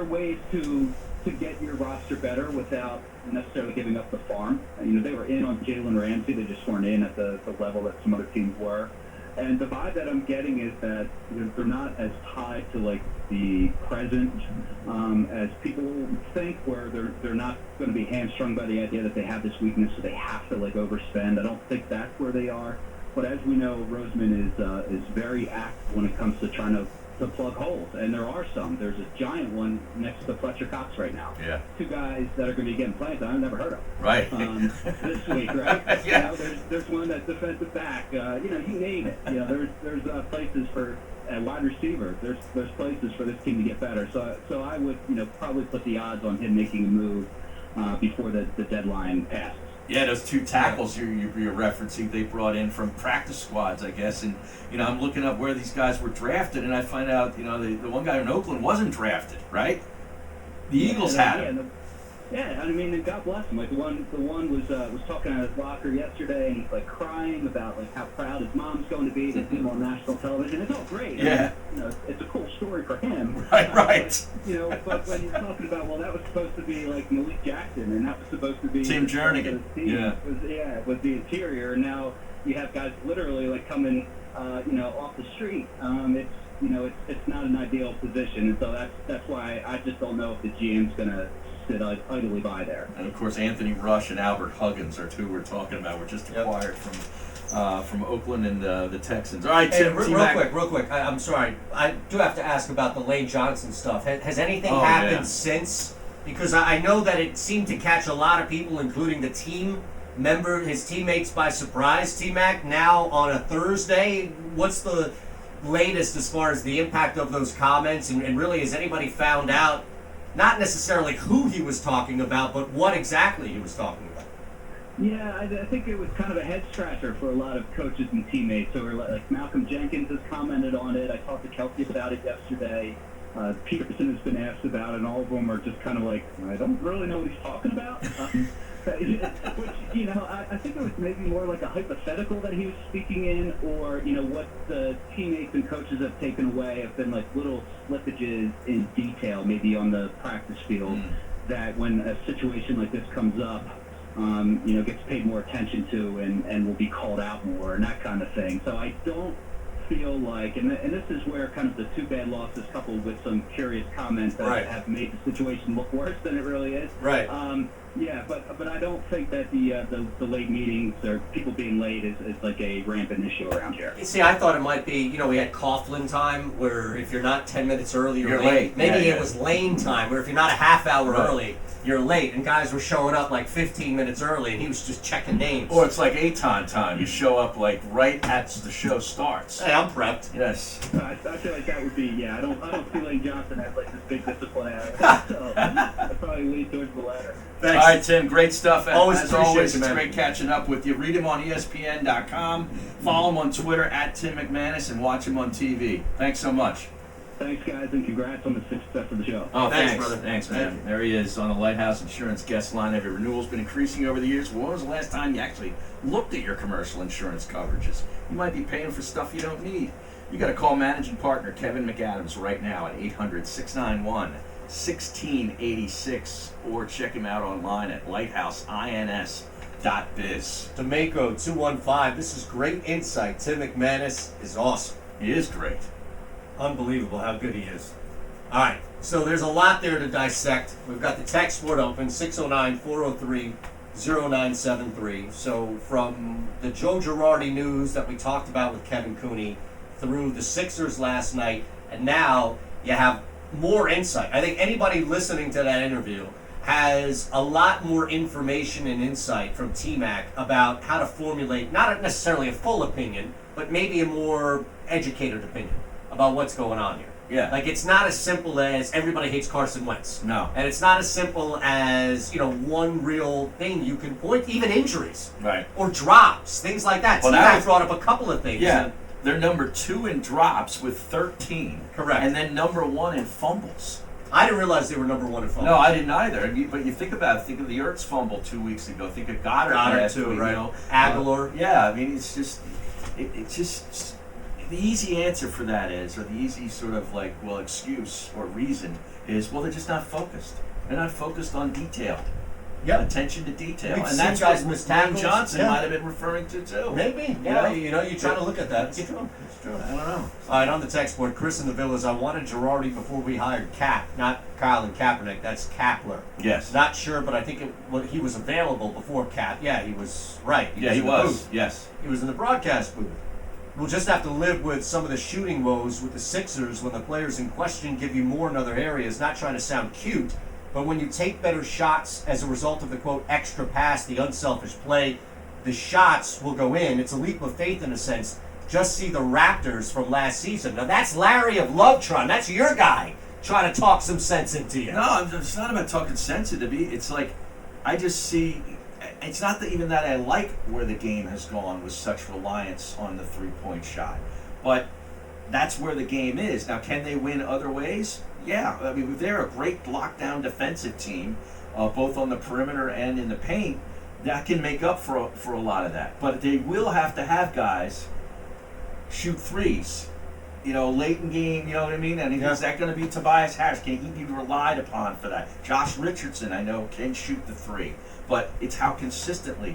S: ways to get your roster better without necessarily giving up the farm. They were in on Jalen Ramsey, they just weren't in at the level that some other teams were. And the vibe that I'm getting is that they're not as tied to like the present as people think, where they're not going to be hamstrung by the idea that they have this weakness, so they have to like overspend. I don't think that's where they are. But as we know, Roseman is very active when it comes to trying to plug holes, and there are some. There's a giant one next to Fletcher Cox right now.
B: Yeah.
S: Two guys that are going to be getting played that I've never heard of.
B: Right.
S: This week, right?
B: Yeah.
S: There's one that's defensive back. You name it. There's places for wide receiver. There's places for this team to get better. So I would probably put the odds on him making a move before the deadline passes.
B: Yeah, those two tackles you're referencing, they brought in from practice squads, I guess. And, I'm looking up where these guys were drafted, and I find out, the one guy in Oakland wasn't drafted, right? The Eagles had him.
S: Yeah, I mean, and God bless him. Like the one was talking at his locker yesterday, and he's like crying about like how proud his mom's going to be to see him on national television. It's all great.
B: Yeah.
S: It's a cool story for him.
B: Right.
S: But when you're talking about, well, that was supposed to be like Malik Jackson, and that was supposed to be
B: Tim Jernigan.
S: Was the interior, and now you have guys literally like coming, off the street. It's not an ideal position, and so that's why I just don't know if the GM's gonna sit idly by there.
B: And of course, Anthony Rush and Albert Huggins are two we're talking about. We're just acquired from Oakland and the Texans. All right, Tim.
A: Real quick. I'm sorry. I do have to ask about the Lane Johnson stuff. Has anything happened since? Because I know that it seemed to catch a lot of people, including the his teammates, by surprise. T-Mac, now on a Thursday, what's the latest as far as the impact of those comments? And really, has anybody found out, not necessarily who he was talking about, but what exactly he was talking about?
S: Yeah, I think it was kind of a head scratcher for a lot of coaches and teammates. So like Malcolm Jenkins has commented on it. I talked to Kelsey about it yesterday. Peterson has been asked about it, and all of them are just kind of like, I don't really know what he's talking about. Which, I think it was maybe more like a hypothetical that he was speaking in, or, what the teammates and coaches have taken away have been like little slippages in detail, maybe on the practice field, that when a situation like this comes up, gets paid more attention to and will be called out more and that kind of thing. So I don't feel like, and this is where kind of the two bad losses coupled with some curious comments that have made the situation look worse than it really is.
A: Right.
S: Yeah, but I don't think that the late meetings or people being late is like a rampant issue around here.
A: See, I thought it might be, we had Coughlin time, where if you're not 10 minutes early, you're late. Maybe it was Lane time, where if you're not a half hour early, you're late, and guys were showing up like 15 minutes early, and he was just checking names.
B: Or it's like Aton time. You show up like right as the show starts.
A: Hey, I'm prepped.
B: Yes.
S: I feel like that would be, I don't see Lane Johnson as like this big disciplinary. So I'd probably lean towards the latter.
B: Thanks. All right, Tim. Great stuff. As always, it's
A: man.
B: great catching up with you. Read him on ESPN.com. Follow him on Twitter at Tim McManus, and watch him on TV. Thanks so much.
S: Thanks, guys, and congrats on the success of the show.
B: Oh, thanks,
A: brother.
B: Thanks, man. There he is on the Lighthouse Insurance guest line. Every renewal's been increasing over the years. When was the last time you actually looked at your commercial insurance coverages? You might be paying for stuff you don't need. You got to call managing partner Kevin McAdams right now at 800-691-1686, or check him out online at lighthouse.ins.biz.
A: D'Amico 215. This is great insight. Tim McManus is awesome.
B: He is great.
A: Unbelievable how good he is. All right, so there's a lot there to dissect. We've got the text board open, 609-403-0973. So from the Joe Girardi news that we talked about with Kevin Cooney, through the Sixers last night, and now you have more insight. I think anybody listening to that interview has a lot more information and insight from T-Mac about how to formulate, not necessarily a full opinion, but maybe a more educated opinion about what's going on here.
B: Yeah.
A: Like, it's not as simple as everybody hates Carson Wentz.
B: No.
A: And it's not as simple as, one real thing you can point, even injuries.
B: Right.
A: Or drops, things like that.
B: Well,
A: So
B: now-
A: I brought up a couple of things.
B: Yeah. They're number 2 in drops with 13.
A: Correct.
B: And then number 1 in fumbles.
A: I didn't realize they were number 1 in fumbles.
B: No, I didn't either. But you think about it. Think of the Ertz fumble 2 weeks ago. Think of Goddard last
A: too,
B: week,
A: right?
B: you know.
A: Aguilar.
B: Yeah, I mean, it's just the easy answer for that is, or the easy sort of excuse or reason is, well, they're just not focused. They're not focused on detail.
A: Yep.
B: Attention to detail.
A: We've
B: And
A: seen
B: that's
A: guys
B: what
A: miss
B: Lane
A: tackles.
B: Johnson
A: Yeah.
B: might have been referring to too.
A: Maybe. Yeah, you try to look at that. It's true.
B: It's true. I don't know.
A: All right, on the text board, Chris in the Villas, I wanted Girardi before we hired Cap, not Kyle and Kaepernick. That's Kapler.
B: Yes.
A: Not sure, but I think he was available before Cap. Yeah, he was right.
B: He
A: in the
B: was.
A: booth.
B: Yes.
A: He was in the broadcast booth. We'll just have to live with some of the shooting woes with the Sixers when the players in question give you more in other areas, not trying to sound cute, but when you take better shots as a result of the, quote, extra pass, the unselfish play, the shots will go in. It's a leap of faith in a sense. Just see the Raptors from last season. Now, that's Larry of Lovetron. That's your guy trying to talk some sense into you.
B: No, it's not about talking sense into me. It's like, I just see, it's not even that I like where the game has gone with such reliance on the three-point shot. But that's where the game is. Now, can they win other ways? Yeah. I mean, they're a great lockdown defensive team, both on the perimeter and in the paint. That can make up for a lot of that. But they will have to have guys shoot threes, late in game, you know what I mean? And is that going to be Tobias Harris? Can he be relied upon for that? Josh Richardson, I know, can shoot the three. But it's how consistently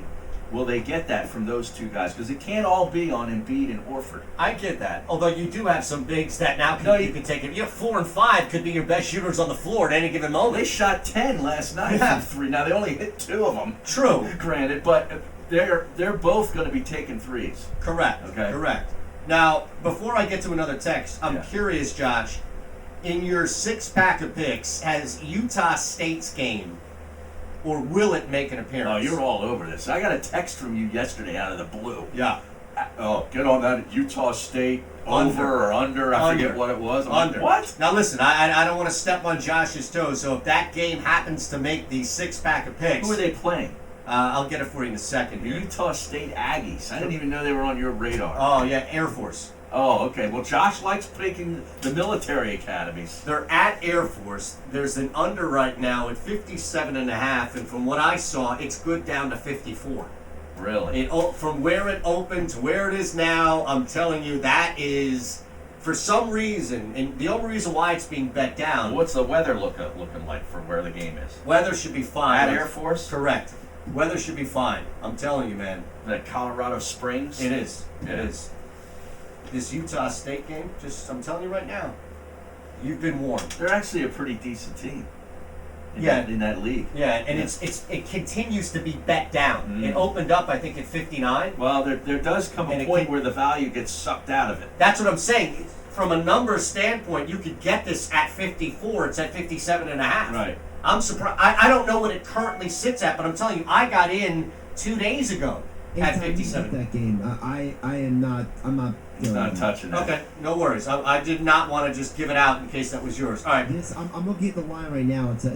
B: will they get that from those two guys? Because it can't all be on Embiid and Horford.
A: I get that. Although you do have some bigs that now you can take it. 4 and 5 could be your best shooters on the floor at any given moment.
B: They shot 10 last night from three. Now, they only hit 2 of them.
A: True.
B: Granted, but they're both going to be taking threes.
A: Correct.
B: Okay.
A: Correct. Now, before I get to another text, I'm curious, Josh. In your 6-pack of picks, has Utah State's game, or will it make an appearance?
B: Oh, you're all over this. I got a text from you yesterday out of the blue.
A: Yeah.
B: Oh, get on that Utah State over or under. I forget what it was.
A: Under.
B: What?
A: Now listen, I don't want to step on Josh's toes, so if that game happens to make the 6-pack of picks...
B: Who are they playing?
A: I'll get it for you in a second here.
B: Utah State Aggies. I didn't even know they were on your radar.
A: Oh, yeah, Air Force.
B: Oh, okay. Well, Josh likes picking the military academies.
A: They're at Air Force. There's an under right now at 57.5, and from what I saw, it's good down to 54.
B: Really?
A: From where it opened to where it is now, I'm telling you, that is, for some reason, and the only reason why it's being bet down...
B: What's the weather looking like for where the game is?
A: Weather should be fine.
B: At Air Force?
A: Correct. Weather should be fine. I'm telling you, man.
B: At Colorado Springs?
A: It is. It is. This Utah State game, I'm telling you right now, you've been warned.
B: They're actually a pretty decent team. In that league.
A: Yeah, and it continues to be bet down. It opened up, I think, at 59.
B: Well, there does come a point where the value gets sucked out of it.
A: That's what I'm saying. From a numbers standpoint, you could get this at 54. It's at 57.5.
B: Right.
A: I'm surprised. I don't know what it currently sits at, but I'm telling you, I got in 2 days ago at 57.
C: That game, I'm not
B: touching that.
A: Okay, no worries. I did not want to just give it out in case that was yours. All right.
C: I'm looking at the line right now. It's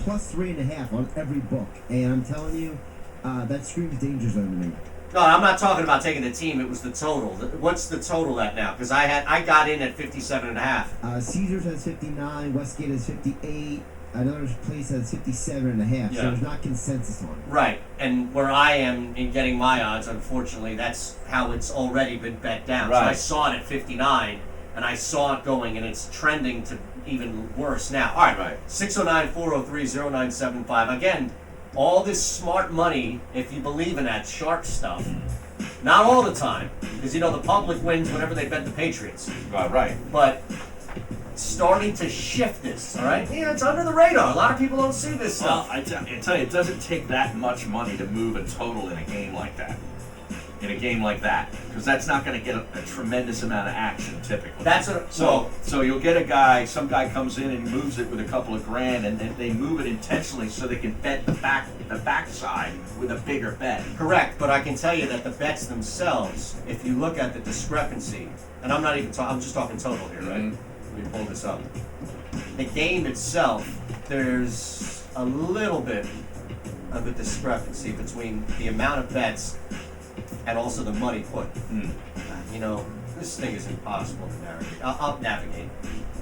C: plus 3.5 on every book, and I'm telling you, that screams danger zone to me.
A: No, I'm not talking about taking the team. It was the total. What's the total at now? Because I got in at 57.5.
C: Caesars has 59. Westgate has 58. Another place has 57.5. So there's not consensus on it.
A: Right, and where I am in getting my odds, unfortunately, that's how it's already been bet down.
B: Right.
A: So I saw it at 59, and I saw it going, and it's trending to even worse now. All right. 609-403-0975. Again, all this smart money, if you believe in that shark stuff, not all the time, because the public wins whenever they bet the Patriots.
B: Right.
A: But starting to shift this, all right? Yeah, it's under the radar. A lot of people don't see this stuff.
B: Well, I tell you, it doesn't take that much money to move a total in a game like that. Because that's not going to get a tremendous amount of action typically.
A: That's what.
B: So you'll get a guy. Some guy comes in and moves it with a couple of grand, and they move it intentionally so they can bet the backside with a bigger bet.
A: Correct, but I can tell you that the bets themselves, if you look at the discrepancy, and I'm not even talking, I'm just talking total here, right? Let me pull this up. The game itself, there's a little bit of a discrepancy between the amount of bets and also the money put. You know, this thing is impossible to navigate. I'll navigate.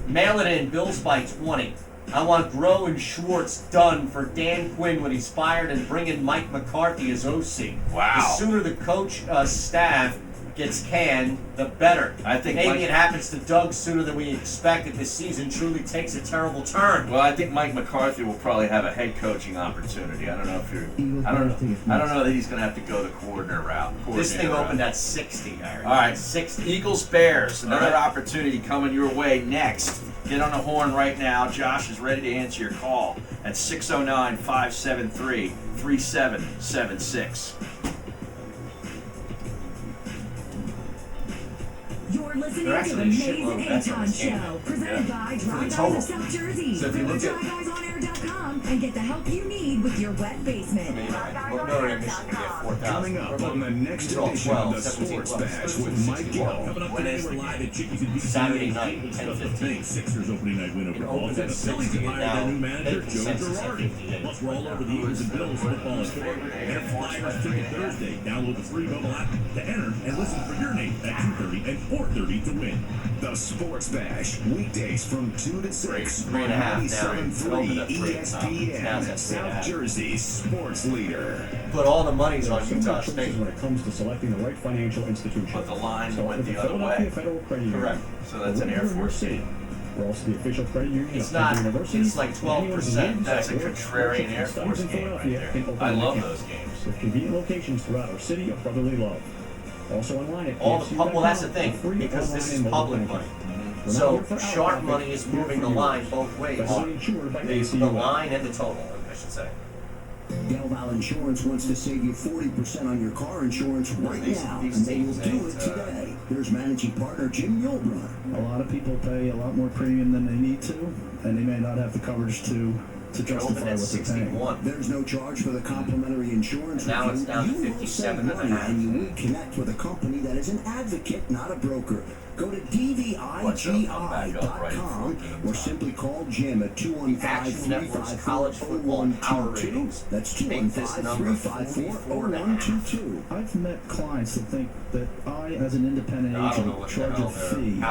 A: Mail it in, Bills by 20. I want Groh and Schwartz done for Dan Quinn when he's fired and bring in Mike McCarthy as OC.
B: Wow.
A: The sooner the coach staff gets canned, the better.
B: I think
A: maybe it happens to Doug sooner than we expect if this season truly takes a terrible turn.
B: Well, I think Mike McCarthy will probably have a head coaching opportunity. I don't know if you're. I don't know that he's going to have to go the coordinator route.
A: This thing opened at 60, Harry.
B: All right,
A: 60.
B: Eagles Bears. Another opportunity coming your way next. Get on the horn right now. Josh is ready to answer your call at 609-573-3776.
D: You're listening to the Amazing Aton Show, presented by Dry Guys of South Jersey.
A: So if you look at
D: DryGuysOnAir.com and get the help you need with your wet basement.
F: Coming up on the next edition of the Sports Bash with Mike Gill.
J: Coming up today, we're live at Chickies and Beats.
A: Saturday night,
J: The big Sixers opening night win over Boston. The Phillies have hired their new manager, Joe Girardi. Plus, we're all over the Eagles and Bills football at 4. And Flyers ticket Thursday. Download the free mobile app to enter and listen for your name at 2:30 and 4:30 to win.
F: The Sports Bash, weekdays from 2 to 6.
A: 3.5 now.
F: 97.3
A: Now
F: ESPN, South Jersey's sports leader.
A: Put all the money's
L: There are
A: on
L: so
A: Utah
L: many
A: State.
L: choices when it comes to selecting the right financial institution.
B: But the line
L: Start
B: went
L: with
B: the other
L: Philadelphia
B: way.
L: Federal Credit Union.
A: Correct.
B: So that's an
L: We're
B: Air
L: here in your
B: Force
L: city.
B: team.
L: We're also the official credit union
A: It's
L: of Temple
A: not-
L: University.
A: it's like 12%.
B: That's a contrarian Air Force game right there. I love those games.
L: With convenient locations throughout our city of brotherly love. Also online at
A: All the well, that's the thing,
L: free
A: because this
L: online
A: is
L: and mobile
A: public
L: banking.
A: money.
L: We're not
A: So
L: here for
A: sharp
L: our
A: money is
L: profit,
A: moving
L: here
A: the
L: for
A: line
L: yours.
A: both ways.
L: Federally insured by
A: The
L: ACUA.
A: line and the total, I should say.
F: Del Val Insurance wants to save you 40% on your car insurance right now, and they will do it today. Here's managing partner Jim Yulbrunner.
T: A lot of people pay a lot more premium than they need to, and they may not have the coverage to justify what they're paying.
F: There's no charge for the complimentary insurance
A: And now
F: review.
A: it's down to
F: You will
A: 57
F: save
A: and a
F: money,
A: half.
F: and you will connect with a company that is an advocate, not a broker. Go to dvigi.com or simply call Jim at 215-354-0122. That's 215-354-0122.
T: I've met clients that think that I, as an independent agent, charge a fee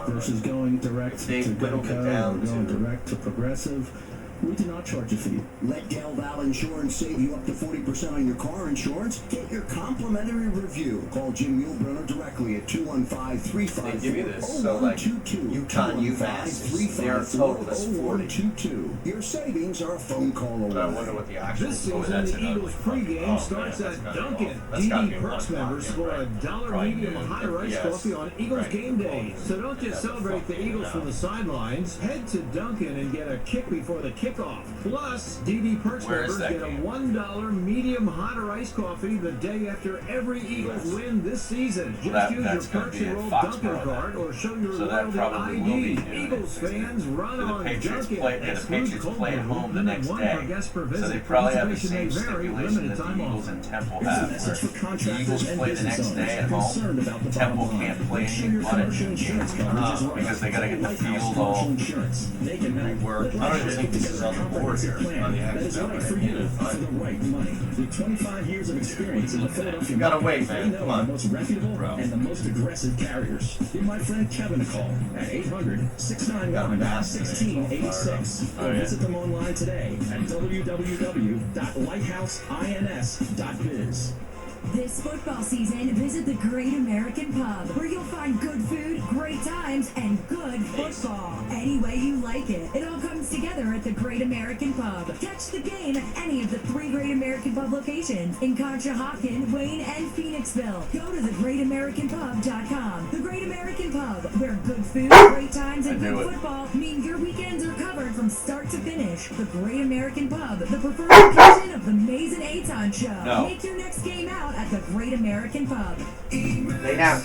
T: versus going direct to Geico or going direct to Progressive. We do not charge a fee.
F: Let Del Val Insurance save you up to 40% on your car insurance. Get your complimentary review. Call Jim Yulbrunner directly at 215-354-0122.
A: They give you this, so like UConn, UMass, their total is 40.
F: 215-354-0122. Your savings are a phone call away.
A: But I wonder what the actual.
O: This season, the Eagles pregame starts at Dunkin'. DD Perks members score a $1 medium hot rice coffee on Eagles game day. So don't just celebrate the Eagles from the sidelines. Head to Dunkin' and get a kick before the kickoff. Plus, DD Perks members get a $1 medium hot iced coffee the day after every Eagles win this season. Just use your Perks Enrolled Dunkin' card or show your loyalty ID. Eagles fans run on Dunkin'.
B: The Patriots play at home the next day, so they probably have the same stipulation that the Eagles and Temple have. The Eagles play the next day at home. Temple can't play anything but it because they got to get the field all
T: work.
A: I don't even think this is on the board here. On the
T: That is right for you for the right money. With 25 years of experience in the Philadelphia
A: You gotta
T: market,
A: wait, man.
T: they know
A: Come on.
T: the most reputable and the most aggressive carriers. Give my friend Kevin a call at 800-691-1686 or visit them online today at www.lighthouse.ins.biz.
D: This football season, visit the Great American Pub, where you'll find good food, great times, and good football. Any way you like it. It all comes together at the Great American Pub. Catch the game at any of the 3 Great American Pub locations in Conshohocken, Wayne, and Phoenixville. Go to thegreatamericanpub.com. The Great American Pub, where good food, great times, and good football mean your weekends are covered from start to finish. The Great American Pub, the preferred location of the Mays and Aton Show.
A: No.
D: Make your next game out at the Great American Pub.
A: Lay down.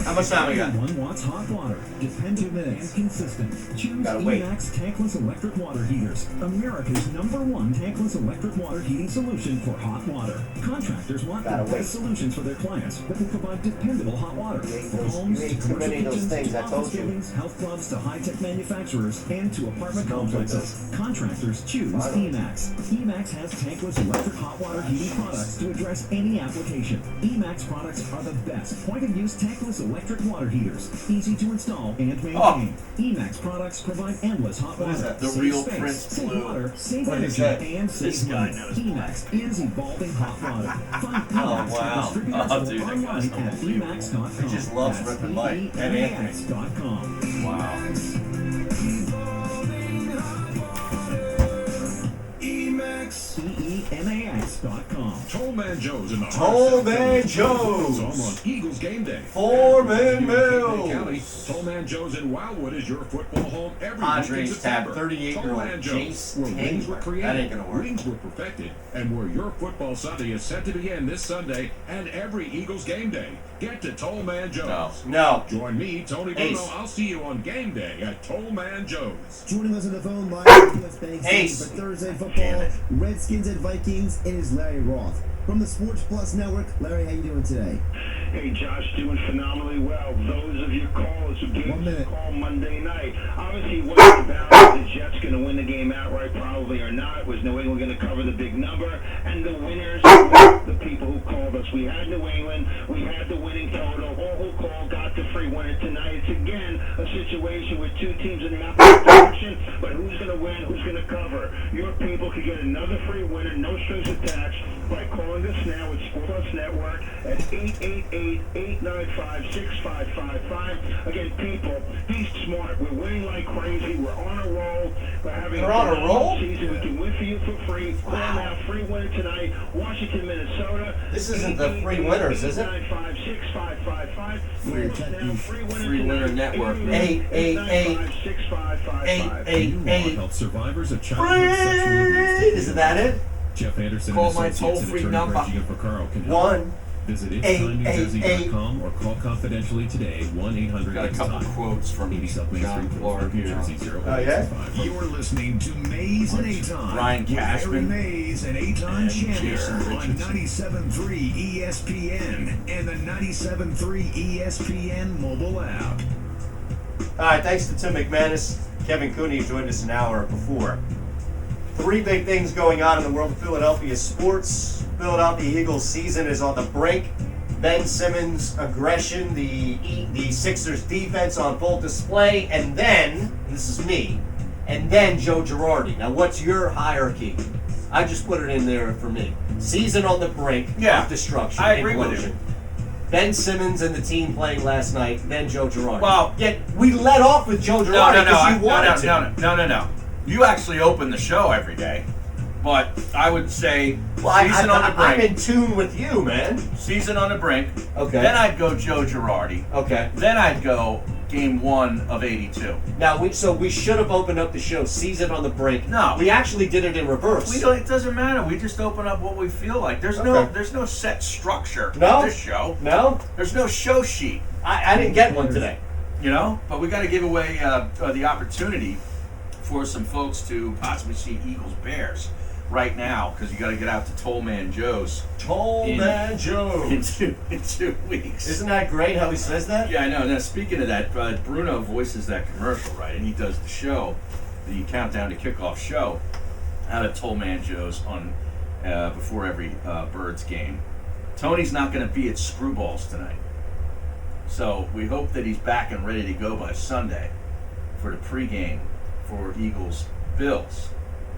A: How much time we got?
G: 1 watts hot water. Dependable
C: 2 minutes.
G: and consistent. Choose
A: Gotta wait.
G: Emax tankless electric water heaters. America's #1 tankless electric water heating solution for hot water. Contractors want the best solutions for their clients that will provide dependable hot water. For homes, to
A: too many of those
G: commercial
A: things,
G: kitchens,
A: I told
G: office
A: you.
G: buildings, health clubs, to high-tech manufacturers, and to apartment complexes. Contractors choose Emax. Emax has tankless electric hot water heating products to address any application. Emax products are the best point-of-use tankless electric water heaters, easy to install and maintain. Emax products provide endless hot
B: What is
G: water.
B: that? The
G: Save
B: real
G: space,
B: Prince
G: save
B: Blue.
G: water, save
B: What is
G: energy,
B: that?
G: and
B: This
G: save
B: guy
G: money.
B: knows.
G: Emax is evolving hot water. Find
A: Oh,
G: Emax
A: wow.
G: distributors
B: Oh,
G: or
B: dude, that
G: online
B: guy's
G: at emax.com.
A: He just loves
G: That's
A: ripping light. And Anthony.
G: emax.com.
B: Wow.
G: EEMAX.com.
H: Tollman Joe's in the
A: Tollman Joe's.
H: Home on Eagles game day.
A: Foreman
H: Mills. County,
A: Mills.
H: Tollman Joe's in Wildwood is your football home every week in
A: Padres tab
H: September.
A: 38-year-old
H: Tollman Joe's,
A: Jace
H: where wings were
A: Tingler.
H: created,
A: That ain't gonna work.
H: wings were perfected, and where your football Sunday is set to begin this Sunday and every Eagles game day. Get to Tollman Joe's.
A: No.
H: Join me, Tony
A: Ace.
H: Bruno. I'll see you on game day at Tollman Joe's.
C: Joining us on the phone live from US Bank
A: Ace.
C: for Thursday football, Redskins and Vikings, it is Larry Roth. From the Sports Plus Network, Larry, how you doing today?
I: Hey, Josh, doing phenomenally well. Those of your callers who gave
C: 1
I: us a
C: minute.
I: call Monday night, obviously it wasn't about the Jets going to win the game outright, probably or not. Was New England going to cover the big number? And the winners were the people who called us. We had New England. We had the winning total. All who called got the free winner tonight. It's, again, a situation with two teams in the opposite direction, but who's going to win? Who's going to cover? Your people could get another free winner, no strings attached, by calling us now at Sports Plus Network at 888-895-6555. Again, people, be smart. We're winning like crazy. We're on a roll. We're having
A: We're on a roll?
I: season. We can win for you for free. Call now. Free winner tonight. Washington, Minnesota.
A: This isn't the free winners, is it?
I: 888-895-6555.
B: Free winner network.
A: 888-888.
G: help survivors of childhood sexual abuse.
A: Isn't that it?
G: Jeff Anderson
B: Call
G: and
B: my
G: Associates, an
B: toll-free
G: attorney
B: number.
G: Bridging for Carl can help.
A: 1.
G: Visit itstimennewjersey.com or call confidentially today 1-800
B: Got a couple quotes from
G: 80 South Main
B: John
G: Street,
B: Clark
G: New
B: here.
G: Jersey
A: Oh, yeah?
G: 085.
F: You're listening to Mays and Aton.
B: Ryan
F: with Harry
B: Cashman.
F: Mays and Aton
B: And
F: Champion
B: Jason
F: on
B: Richardson.
F: 97.3 ESPN and the 97.3 ESPN mobile app.
A: All right, thanks to Tim McManus. Kevin Cooney joined us an hour before. 3 big things going on in the world of Philadelphia sports. Philadelphia Eagles season is on the break. Ben Simmons' aggression, the Sixers defense on full display, and then, this is me, and then Joe Girardi. Now, what's your hierarchy? I just put it in there for me. Season on the brink
B: Yeah,
A: of destruction.
B: I agree with
A: implosion. Ben Simmons and the team playing last night, then Joe Girardi.
B: Well,
A: yet we let off with Joe Girardi because you wanted to.
B: No. You actually open the show every day, but I would say
A: Well,
B: season on the brink.
A: I'm in tune with you, man.
B: Season on the brink.
A: Okay.
B: Then I'd go Joe Girardi.
A: Okay.
B: Then I'd go game 1 of 82.
A: Now, we should have opened up the show season on the brink.
B: No.
A: We actually did it in reverse.
B: We don't. It doesn't matter. We just open up what we feel like. There's no set structure
A: No?
B: to this show.
A: No?
B: There's no show sheet.
A: I didn't get one today.
B: You know, but we got to give away the opportunity for some folks to possibly see Eagles Bears right now, because you got to get out to Tollman Joe's.
A: Tollman Joe's.
B: In 2 weeks.
A: Isn't that great how he says that?
B: Yeah, I know. Now, speaking of that, Bruno voices that commercial, right? And he does the show, the Countdown to Kickoff show, out at Tollman Joe's on before every Birds game. Tony's not going to be at Screwballs tonight. So we hope that he's back and ready to go by Sunday for the pregame for Eagles Bills.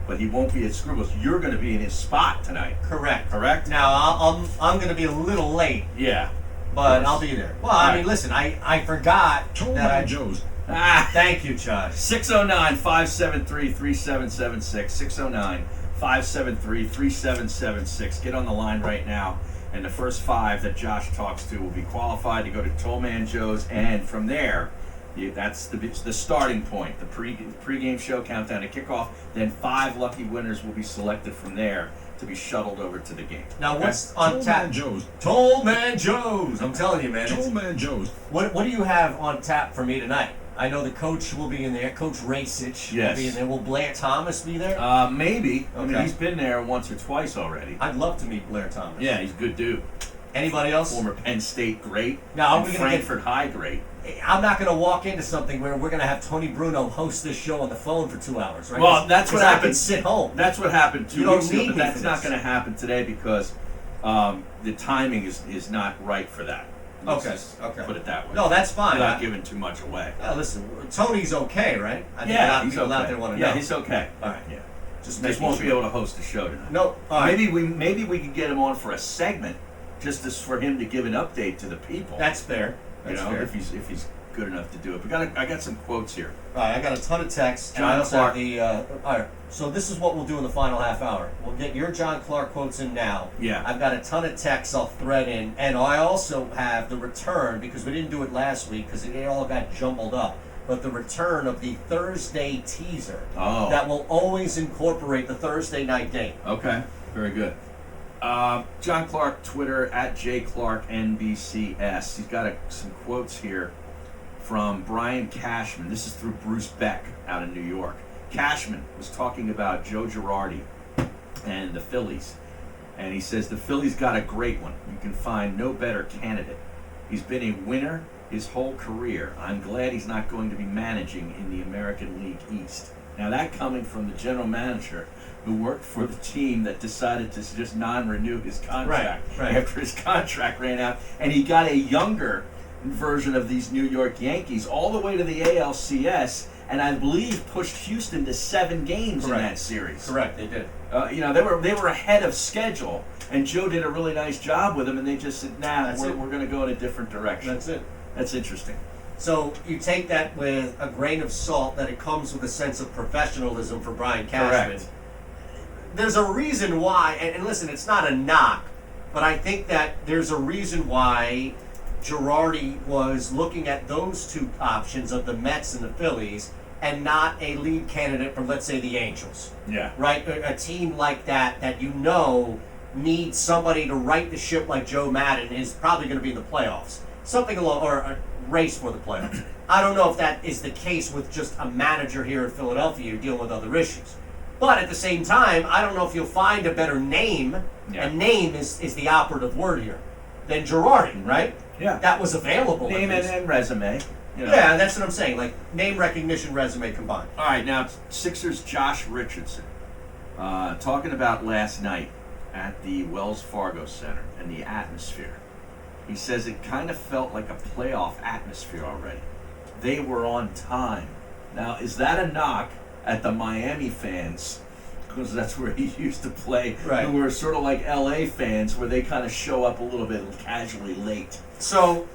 B: But he won't be at Screwballs. You're going to be in his spot tonight.
A: Correct. Now, I'm going to be a little late.
B: Yeah.
A: But I'll be there. Well, I mean, listen, I forgot that I...
H: Joe's.
A: Thank you, Josh.
B: 609-573-3776. 609-573-3776. Get on the line right now. And the first 5 that Josh talks to will be qualified to go to Tollman Joe's. And from there, that's the starting point. The pregame show, countdown to kickoff. Then 5 lucky winners will be selected from there to be shuttled over to the game.
A: Now, what's on
H: Toll
A: tap?
H: Man Joe's.
A: Toll Man Joe's. I'm telling you, man.
H: Toll Man Joe's.
A: What do you have on tap for me tonight? I know the coach will be in there. Coach Racich will be in there. Will Blair Thomas be there?
B: Maybe. I mean,
A: Okay.
B: he's been there once or twice already.
A: I'd love to meet Blair Thomas.
B: Yeah, he's a good dude.
A: Anybody else?
B: Former Penn State great.
A: Now,
B: and Frankfurt High great.
A: I'm not going to walk into something where we're going to have Tony Bruno host this show on the phone for 2 hours, right?
B: Well, that's what
A: I
B: happened.
A: can sit home.
B: That's what happened 2
A: You don't
B: weeks ago,
A: need
B: but
A: me
B: that's
A: for
B: not
A: this.
B: going to happen today because the timing is not right for that. Let's
A: Okay,
B: just
A: okay.
B: Put it that way.
A: No, that's fine.
B: Without giving too much away.
A: Listen, Tony's okay, right? I think a lot
B: Yeah,
A: of
B: he's
A: people
B: okay.
A: out there want to know.
B: Yeah, he's okay.
A: All right.
B: Yeah.
A: Just
B: Just won't be able to host the show tonight.
A: No. All right.
B: Maybe we can get him on for a segment, just for him to give an update to the people.
A: That's fair.
B: You
A: That's
B: know,
A: fair.
B: if he's good enough to do it. I got some quotes here.
A: All right, I got a ton of texts. And
B: John
A: I also
B: Clark.
A: have the. All right, so this is what we'll do in the final half hour. We'll get your John Clark quotes in now.
B: Yeah.
A: I've got a ton of texts I'll thread in, and I also have the return because we didn't do it last week because it all got jumbled up. But the return of the Thursday teaser that will always incorporate the Thursday night game.
B: Okay, very good. John Clark, Twitter at JClarkNBCS. He's got some quotes here from Brian Cashman. This is through Bruce Beck out in New York. Cashman was talking about Joe Girardi and the Phillies. And he says, the Phillies got a great one. You can find no better candidate. He's been a winner his whole career. I'm glad he's not going to be managing in the American League East. Now that coming from the general manager who worked for the team that decided to just non-renew his contract
A: Right.
B: after his contract ran out. And he got a younger version of these New York Yankees all the way to the ALCS, and I believe pushed Houston to 7 games in that series.
A: Correct, they did.
B: They were ahead of schedule, and Joe did a really nice job with them, and they just said, nah, we're going to go in a different direction.
A: That's it.
B: That's interesting.
A: So you take that with a grain of salt that it comes with a sense of professionalism for Brian Cashman.
B: Correct.
A: There's a reason why, and listen, it's not a knock, but I think that there's a reason why Girardi was looking at those two options of the Mets and the Phillies and not a lead candidate from, let's say, the Angels.
B: Yeah.
A: Right? A team like that you know needs somebody to right the ship like Joe Madden is probably going to be in the playoffs. Something along, or a race for the playoffs. I don't know if that is the case with just a manager here in Philadelphia dealing with other issues. But at the same time, I don't know if you'll find a better name, and name is the operative word here, than Girardi, right?
B: Yeah.
A: That was available.
B: Name and resume. You know.
A: Yeah, that's what I'm saying. Like, name recognition, resume combined.
B: All right, now Sixers' Josh Richardson talking about last night at the Wells Fargo Center and the atmosphere. He says it kind of felt like a playoff atmosphere already. They were on time. Now, is that a knock at the Miami fans? Because that's where he used to play.
A: Right.
B: Who were sort of like LA fans, where they kind of show up a little bit casually late.
A: So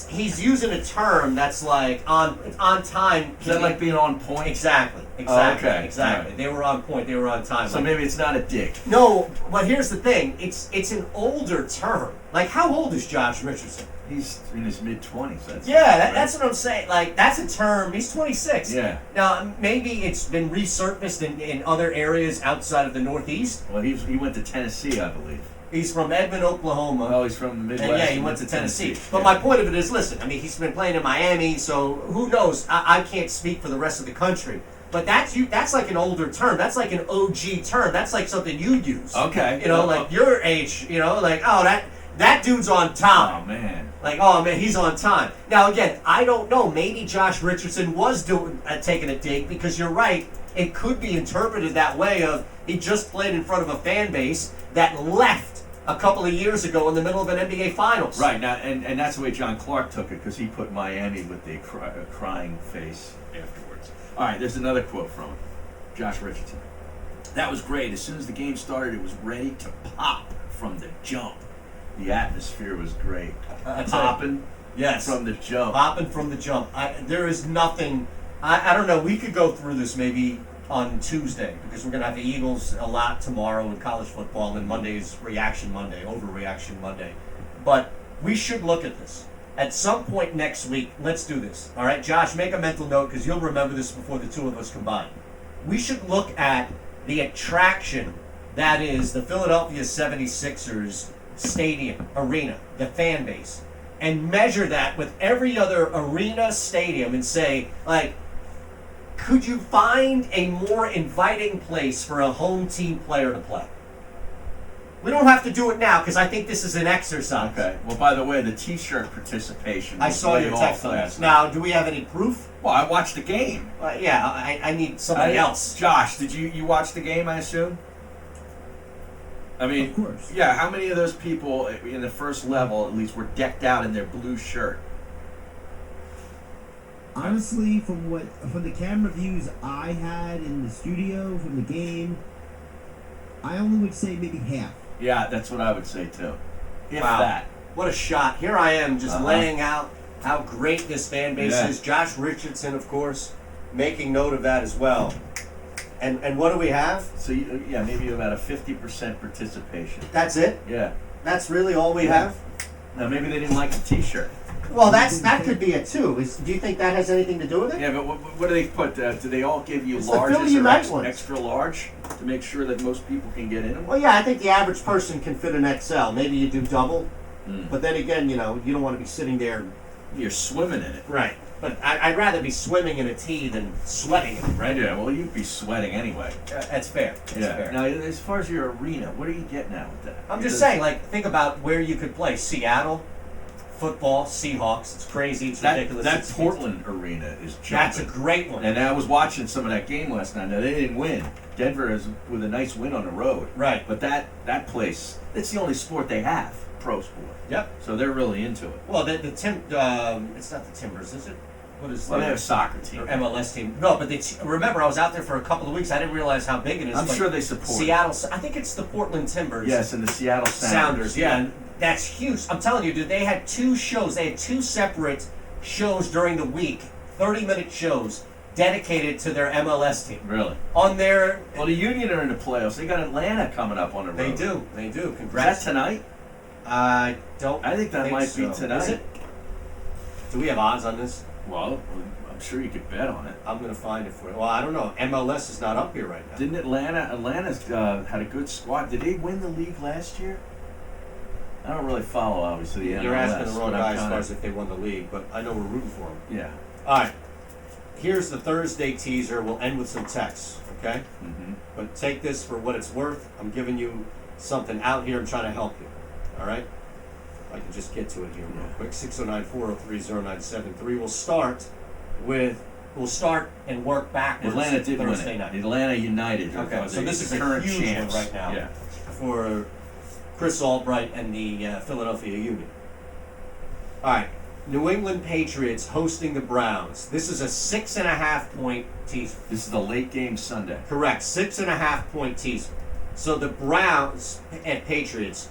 A: he's using a term that's like on time.
B: Is that like being on point?
A: Exactly.
B: Oh, okay.
A: Exactly.
B: Right.
A: They were on point. They were on time.
B: So maybe it's not a dick.
A: No, but here's the thing. It's an older term. Like, how old is Josh Richardson?
B: He's in his mid-20s.
A: That's what I'm saying. Like, that's a term. He's 26.
B: Yeah.
A: Now, maybe it's been resurfaced in other areas outside of the Northeast.
B: Well, he went to Tennessee, I believe.
A: He's from Edmond, Oklahoma.
B: Oh, he's from the Midwest.
A: And yeah, he went to Tennessee. But my point of it is, listen, I mean, he's been playing in Miami, so who knows? I can't speak for the rest of the country. But that's like an older term. That's like an OG term. That's like something you use.
B: Okay.
A: You know, like your age, you know, like, oh, that dude's on time.
B: Oh, man.
A: Like, oh, man, he's on time. Now, again, I don't know. Maybe Josh Richardson was taking a dig because you're right. It could be interpreted that way of he just played in front of a fan base that left a couple of years ago in the middle of an NBA Finals.
B: Right, now, and that's the way John Clark took it, because he put Miami with a crying face afterwards. All right, there's another quote from him. Josh Richardson. That was great. As soon as the game started, it was ready to pop from the jump. The atmosphere was great. Popping from the jump.
A: Popping from the jump. There is nothing... I don't know. We could go through this maybe on Tuesday, because we're going to have the Eagles a lot tomorrow in college football, and Monday's Reaction Monday, Overreaction Monday. But we should look at this. At some point next week, let's do this. All right, Josh, make a mental note, because you'll remember this before the two of us combine. We should look at the attraction that is the Philadelphia 76ers stadium, arena, the fan base, and measure that with every other arena, stadium, and say, like, could you find a more inviting place for a home team player to play? We don't have to do it now because I think this is an exercise.
B: Okay. Well, by the way, the T-shirt participation.
A: I saw your text on this. Now, do we have any proof?
B: Well, I watched the game.
A: Yeah, I need somebody else.
B: Josh, did you watch the game? I assume. I mean,
C: of course.
B: Yeah. How many of those people in the first level, at least, were decked out in their blue shirt?
C: Honestly, from the camera views I had in the studio from the game, I only would say maybe half.
B: Yeah, that's what I would say too. If
A: Wow.
B: that.
A: What a shot. Here I am just laying out how great this fan base is. Josh Richardson, of course, making note of that as well. And what do we have?
B: So, maybe about a 50% participation.
A: That's it?
B: Yeah.
A: That's really all we have?
B: Now, maybe they didn't like the T-shirt.
A: Well, that could be it too. Do you think that has anything to do with it?
B: Yeah, but what do they put? Do they all give you
A: It's the Philly
B: larges
A: Unite
B: or
A: ones.
B: extra large to make sure that most people can get in them?
A: Well, yeah, I think the average person can fit an XL. Maybe you do double. But then again, you don't want to be sitting there.
B: You're swimming in it.
A: Right. But I'd rather be swimming in a tee than sweating in it, right?
B: Yeah, well, you'd be sweating anyway.
A: That's fair. That's fair.
B: Now, as far as your arena, what are you getting at with that?
A: I'm just saying, like, think about where you could play. Seattle, football, Seahawks. It's crazy. It's ridiculous.
B: That Portland arena is jumping.
A: That's a great one.
B: And I was watching some of that game last night. Now, they didn't win. Denver is with a nice win on the road.
A: Right.
B: But that place, it's the only sport they have, pro sport.
A: Yep.
B: So they're really into it.
A: Well, it's not the Timbers, is it? What is
B: Well, they have a soccer team.
A: Or MLS team. No, but remember, I was out there for a couple of weeks. I didn't realize how big it is.
B: I'm
A: Like,
B: sure they support
A: Seattle. I think it's the Portland Timbers.
B: Yes, and the Seattle Sounders.
A: Yeah, and that's huge. I'm telling you, dude, they had two shows. They had two separate shows during the week, 30-minute shows dedicated to their MLS team.
B: Really?
A: On their...
B: Well, the Union are in the playoffs. They got Atlanta coming up on the road.
A: They do. Congrats.
B: Is that tonight?
A: I think
B: that might be tonight.
A: Is it? Do we have odds on this?
B: Well, I'm sure you could bet on it.
A: I'm going to find it for you. Well, I don't know. MLS is not up here right now.
B: Didn't Atlanta's had a good squad. Did they win the league last year? I don't really follow, obviously, the
A: You're
B: MLS.
A: asking the wrong guy as far as if they won the league, but I know we're rooting for them.
B: Yeah.
A: All right. Here's the Thursday teaser. We'll end with some texts, okay?
B: Mm-hmm.
A: But take this for what it's worth. I'm giving you something out here. I'm trying to help you. All right? If I can just get to it here real quick. 609-403-0973. We'll start and work backwards.
B: Atlanta did
A: Thursday
B: win it.
A: night.
B: Atlanta United.
A: Okay, so this is
B: the
A: a
B: current
A: huge
B: champs
A: one right now
B: Yeah.
A: for Chris Albright and the Philadelphia Union. All right. New England Patriots hosting the Browns. This is a 6.5-point teaser.
B: This is the late game Sunday.
A: Correct. 6.5-point teaser. So the Browns and Patriots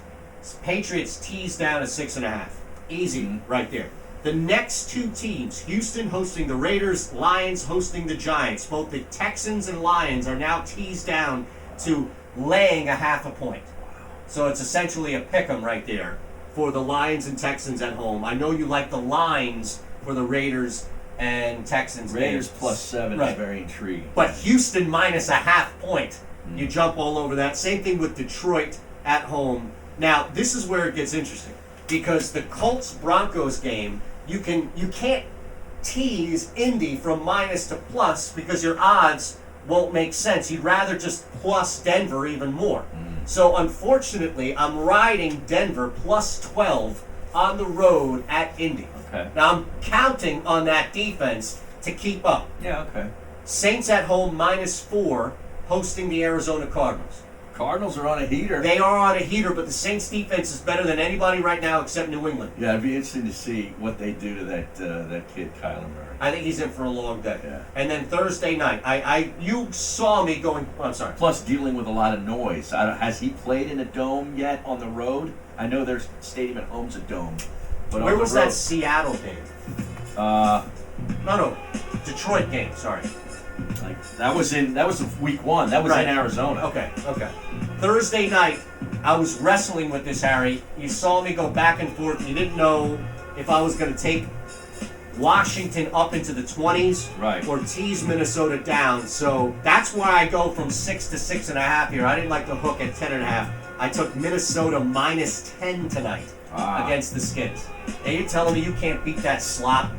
A: tease down to 6.5. Easy right there. The next two teams, Houston hosting the Raiders, Lions hosting the Giants. Both the Texans and Lions are now teased down to laying 0.5 point. So it's essentially a pick 'em right there for the Lions and Texans at home. I know you like the lines for the Raiders and Texans.
B: Raiders
A: games.
B: +7 is very intriguing.
A: But Houston minus 0.5 point. You jump all over that. Same thing with Detroit at home. Now, this is where it gets interesting. Because the Colts-Broncos game, you can't tease Indy from minus to plus because your odds won't make sense. You'd rather just plus Denver even more. So unfortunately, I'm riding Denver +12 on the road at Indy.
B: Okay.
A: Now I'm counting on that defense to keep up.
B: Yeah, okay.
A: Saints at home -4, hosting the Arizona Cardinals.
B: Cardinals are on a heater.
A: They are on a heater, but the Saints defense is better than anybody right now except New England.
B: Yeah, it'd be interesting to see what they do to that kid, Kyler Murray.
A: I think he's in for a long day.
B: Yeah.
A: And then Thursday night, you saw me going. Oh, I'm sorry.
B: Plus, dealing with a lot of noise. Has he played in a dome yet on the road? I know their stadium at home's a dome. But
A: Where
B: on the
A: was
B: road,
A: that Seattle game? No, Detroit game. Sorry.
B: That was week 1. That was in Arizona.
A: Okay. Thursday night, I was wrestling with this, Harry. You saw me go back and forth. You didn't know if I was going to take Washington up into the 20s,
B: Right.
A: or tease Minnesota down. So that's why I go from 6 to 6.5 here. I didn't like the hook at 10.5. I took Minnesota minus 10 tonight against the Skins. And you're telling me you can't beat that slot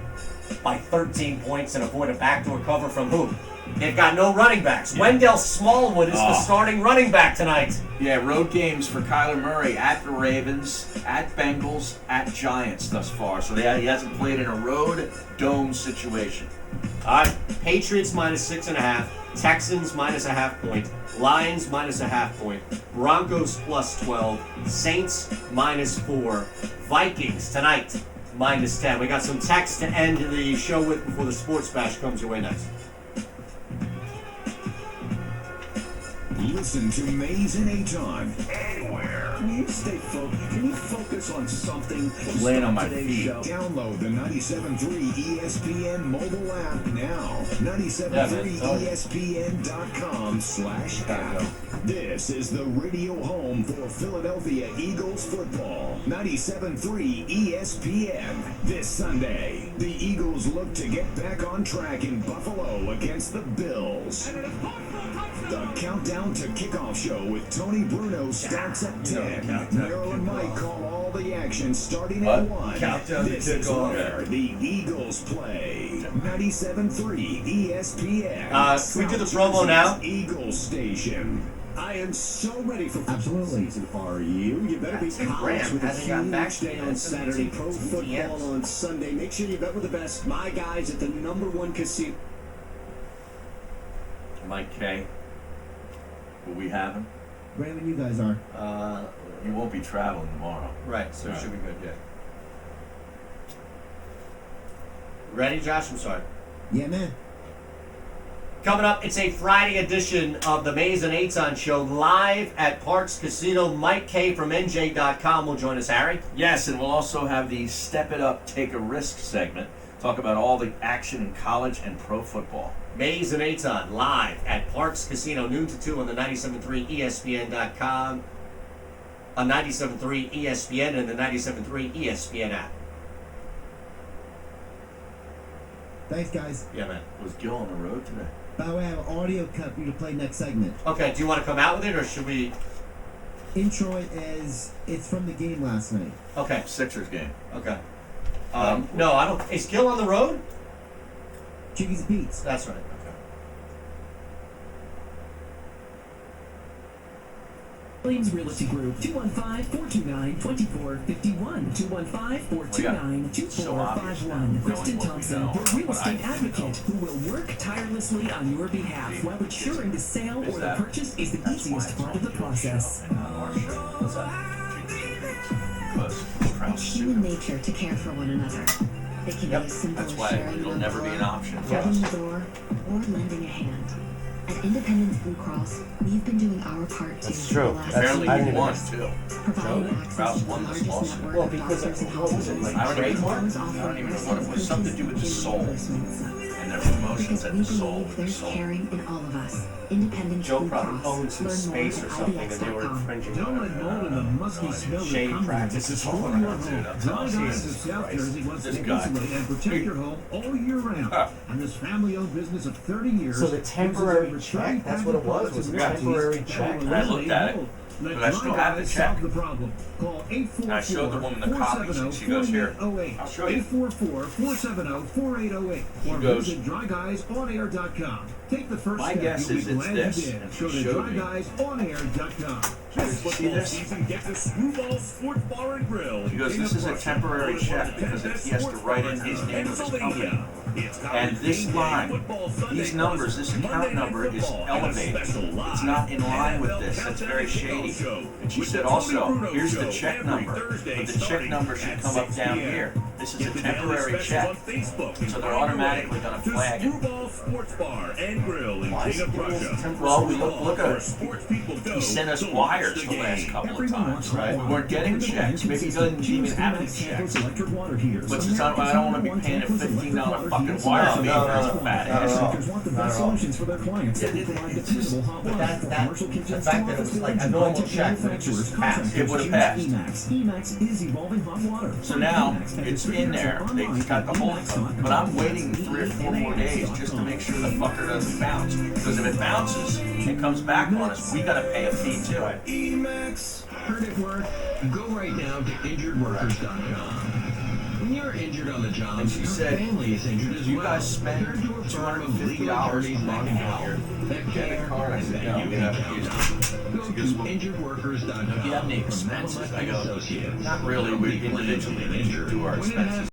A: by 13 points and avoid a backdoor cover from who? They've got no running backs.
B: Yeah.
A: Wendell Smallwood is the starting running back tonight.
B: Yeah, road games for Kyler Murray at the Ravens, at Bengals, at Giants thus far. So he hasn't played in a road dome situation.
A: All right, Patriots minus 6.5, Texans minus a half point, Lions minus a half point, Broncos plus 12, Saints minus 4, Vikings tonight minus 10. We got some text to end the show with before the Sports Bash comes your way next.
F: Listen to Mays and Aton anywhere. Can you stay focused? Can you focus on something?
B: Laying on my
F: Today's
B: feet.
F: show. Download the 97.3 ESPN mobile app now. 97.3ESPN.com/app. This is the radio home for Philadelphia Eagles football. 97.3 ESPN. This Sunday, the Eagles look to get back on track in Buffalo against the Bills. The Countdown to Kickoff show with Tony Bruno starts at 10. Meryl and Mike call all the action starting at 1.
A: Countdown to
F: This is
A: Kickoff.
F: where the Eagles play. 97.3 ESPN.
A: Can we do the promo now?
F: Eagles Station. I am so ready for
C: Absolutely.
F: football season. Are you? You better be
A: Tim
F: college
A: Graham
F: with a
A: hasn't gotten back
F: huge
A: to
F: day
A: me.
F: on
A: That's
F: Saturday.
A: some
F: Pro
A: TMs.
F: football on Sunday. Make sure you bet with the best. My guys at the #1 casino.
B: Mike K. Will we have him?
C: Right when you guys are.
B: He won't be traveling tomorrow.
A: Right, so it
B: Right.
A: should be good, yeah. Ready, Josh? I'm sorry.
C: Yeah, man.
A: Coming up, it's a Friday edition of the Mays and Aton Show live at Parks Casino. Mike K from NJ.com will join us, Harry.
B: Yes, and we'll also have the Step It Up, Take a Risk segment. Talk about all the action in college and pro football.
A: Mays and Aton live at Parks Casino, noon to 2 on the 97.3 ESPN.com, on 97.3 ESPN and the 97.3 ESPN app.
C: Thanks, guys.
A: Yeah, man.
B: Was Gil on the road today?
C: By the way, I have an audio cut for you to play next segment.
A: Okay, do you want to come out with it, or should we?
C: Intro it as it's from the game last night.
A: Okay.
B: Sixers game.
A: Okay. No, I don't. Is Gil on the road?
C: Jiggy's Beats.
A: That's right.
K: Williams Realty Group, 215-429-2451, 215-429-2451. Kristen Thompson, your real estate advocate, who will work tirelessly on your behalf while ensuring the sale or the purchase is the easiest part of the process.
E: It's human nature to care for one another. It can be as simple
B: That's
E: as
B: why
E: sharing
B: it'll
E: an
B: never be an
E: umbrella,
B: option.
E: holding the door, or lending a hand. At Independence Blue Cross, we've been doing our part too for the last
B: Apparently
E: few
B: he
E: years,
B: won too.
E: providing access to the
B: won this
E: largest
B: lawsuit.
E: network
A: Well,
E: of
A: because
E: doctors and
A: what was it,
E: hospitals,
A: like
B: I don't even
E: as
B: know.
E: well as
B: I don't
E: offering
B: even know
E: personal
B: what it was. Something to do with the
E: coaches
B: soul.
E: and reimbursements.
B: And their promotions
E: Because
B: at
E: we
B: the soul
E: believe
B: with the
E: there's
B: soul.
E: caring in all of us. Independence
A: Joe
E: Blue
A: probably
E: Cross.
A: owns some
E: Learn more
A: space or
E: at
A: something, and they were
E: IBX.com.
A: infringing
O: Don't
A: on
O: let mold and the musky smell that
A: Shade
O: comes with it
A: practices
O: destroy
A: all
O: your
A: around,
O: home.
A: dude. I'm
O: Dry
A: telling
O: Guys
A: you.
O: of South Jersey wants
B: This
O: to
B: guy.
O: insulate and protect your home all year round. And this family-owned business of 30 years.
A: So the
O: uses
A: temporary
O: over
A: check,
O: 30
A: that's what it was
O: patented
A: a
O: products and
A: temporary
O: warranties
A: check.
O: that will
B: I looked at it,
O: eliminate mold. Let
B: but I still
O: Dry
B: have the
O: Guys
B: check.
O: solve the problem. Call 844
B: I showed the woman the copies, and she goes, "Here, I'll show you."
O: 844-470-4808 or
B: goes,
O: visit dryguysonair.com. Take the first
B: My
O: step.
B: guess
O: You'll
B: is
O: be
B: it's
O: glad
B: this,
O: you did.
B: and she
O: Go to
B: showed me.
O: dryguysonair.com.
J: This
B: See
J: football
B: this?
J: season, get the Screwball Sports Bar and Grill.
B: He goes, "This is a temporary check because he has to write in his name of his company." And this line, these numbers, this account number is elevated. It's not in line with this. That's very shady. And she said also, here's the check number. But the check number should come up down here. This is a temporary check. So they're automatically going to flag it.
J: Screwball Sports Bar and Grill in King of Prussia.
B: Well, we look at it. He sent us wires wires the last couple of times, right? We weren't getting checks. Maybe he doesn't even have any checks. But since I don't want to be paying a $15 fucking wire fee for his fat ass.
C: want the best solutions for their clients. They provide dependable hot water from commercial kitchens
A: the fact that it was like a normal check, but it just passed.
B: It would have passed.
C: Emacs is evolving hot water.
B: So now it's in there. They got the whole thing. But I'm waiting 3 or 4 more days just to make sure the fucker doesn't bounce. Because if it bounces and comes back on us, we gotta pay a fee too.
J: Emacs. Heard it work? Go right now to injuredworkers.com. When you're injured on the job,
B: And she said,
J: family is injured as
B: you
J: well.
B: guys spend $250 a month on your debit card? I said, no, we haven't used it.
J: Go to injuredworkers.com.
B: You have any expenses? I go, not really. We individually do our expenses.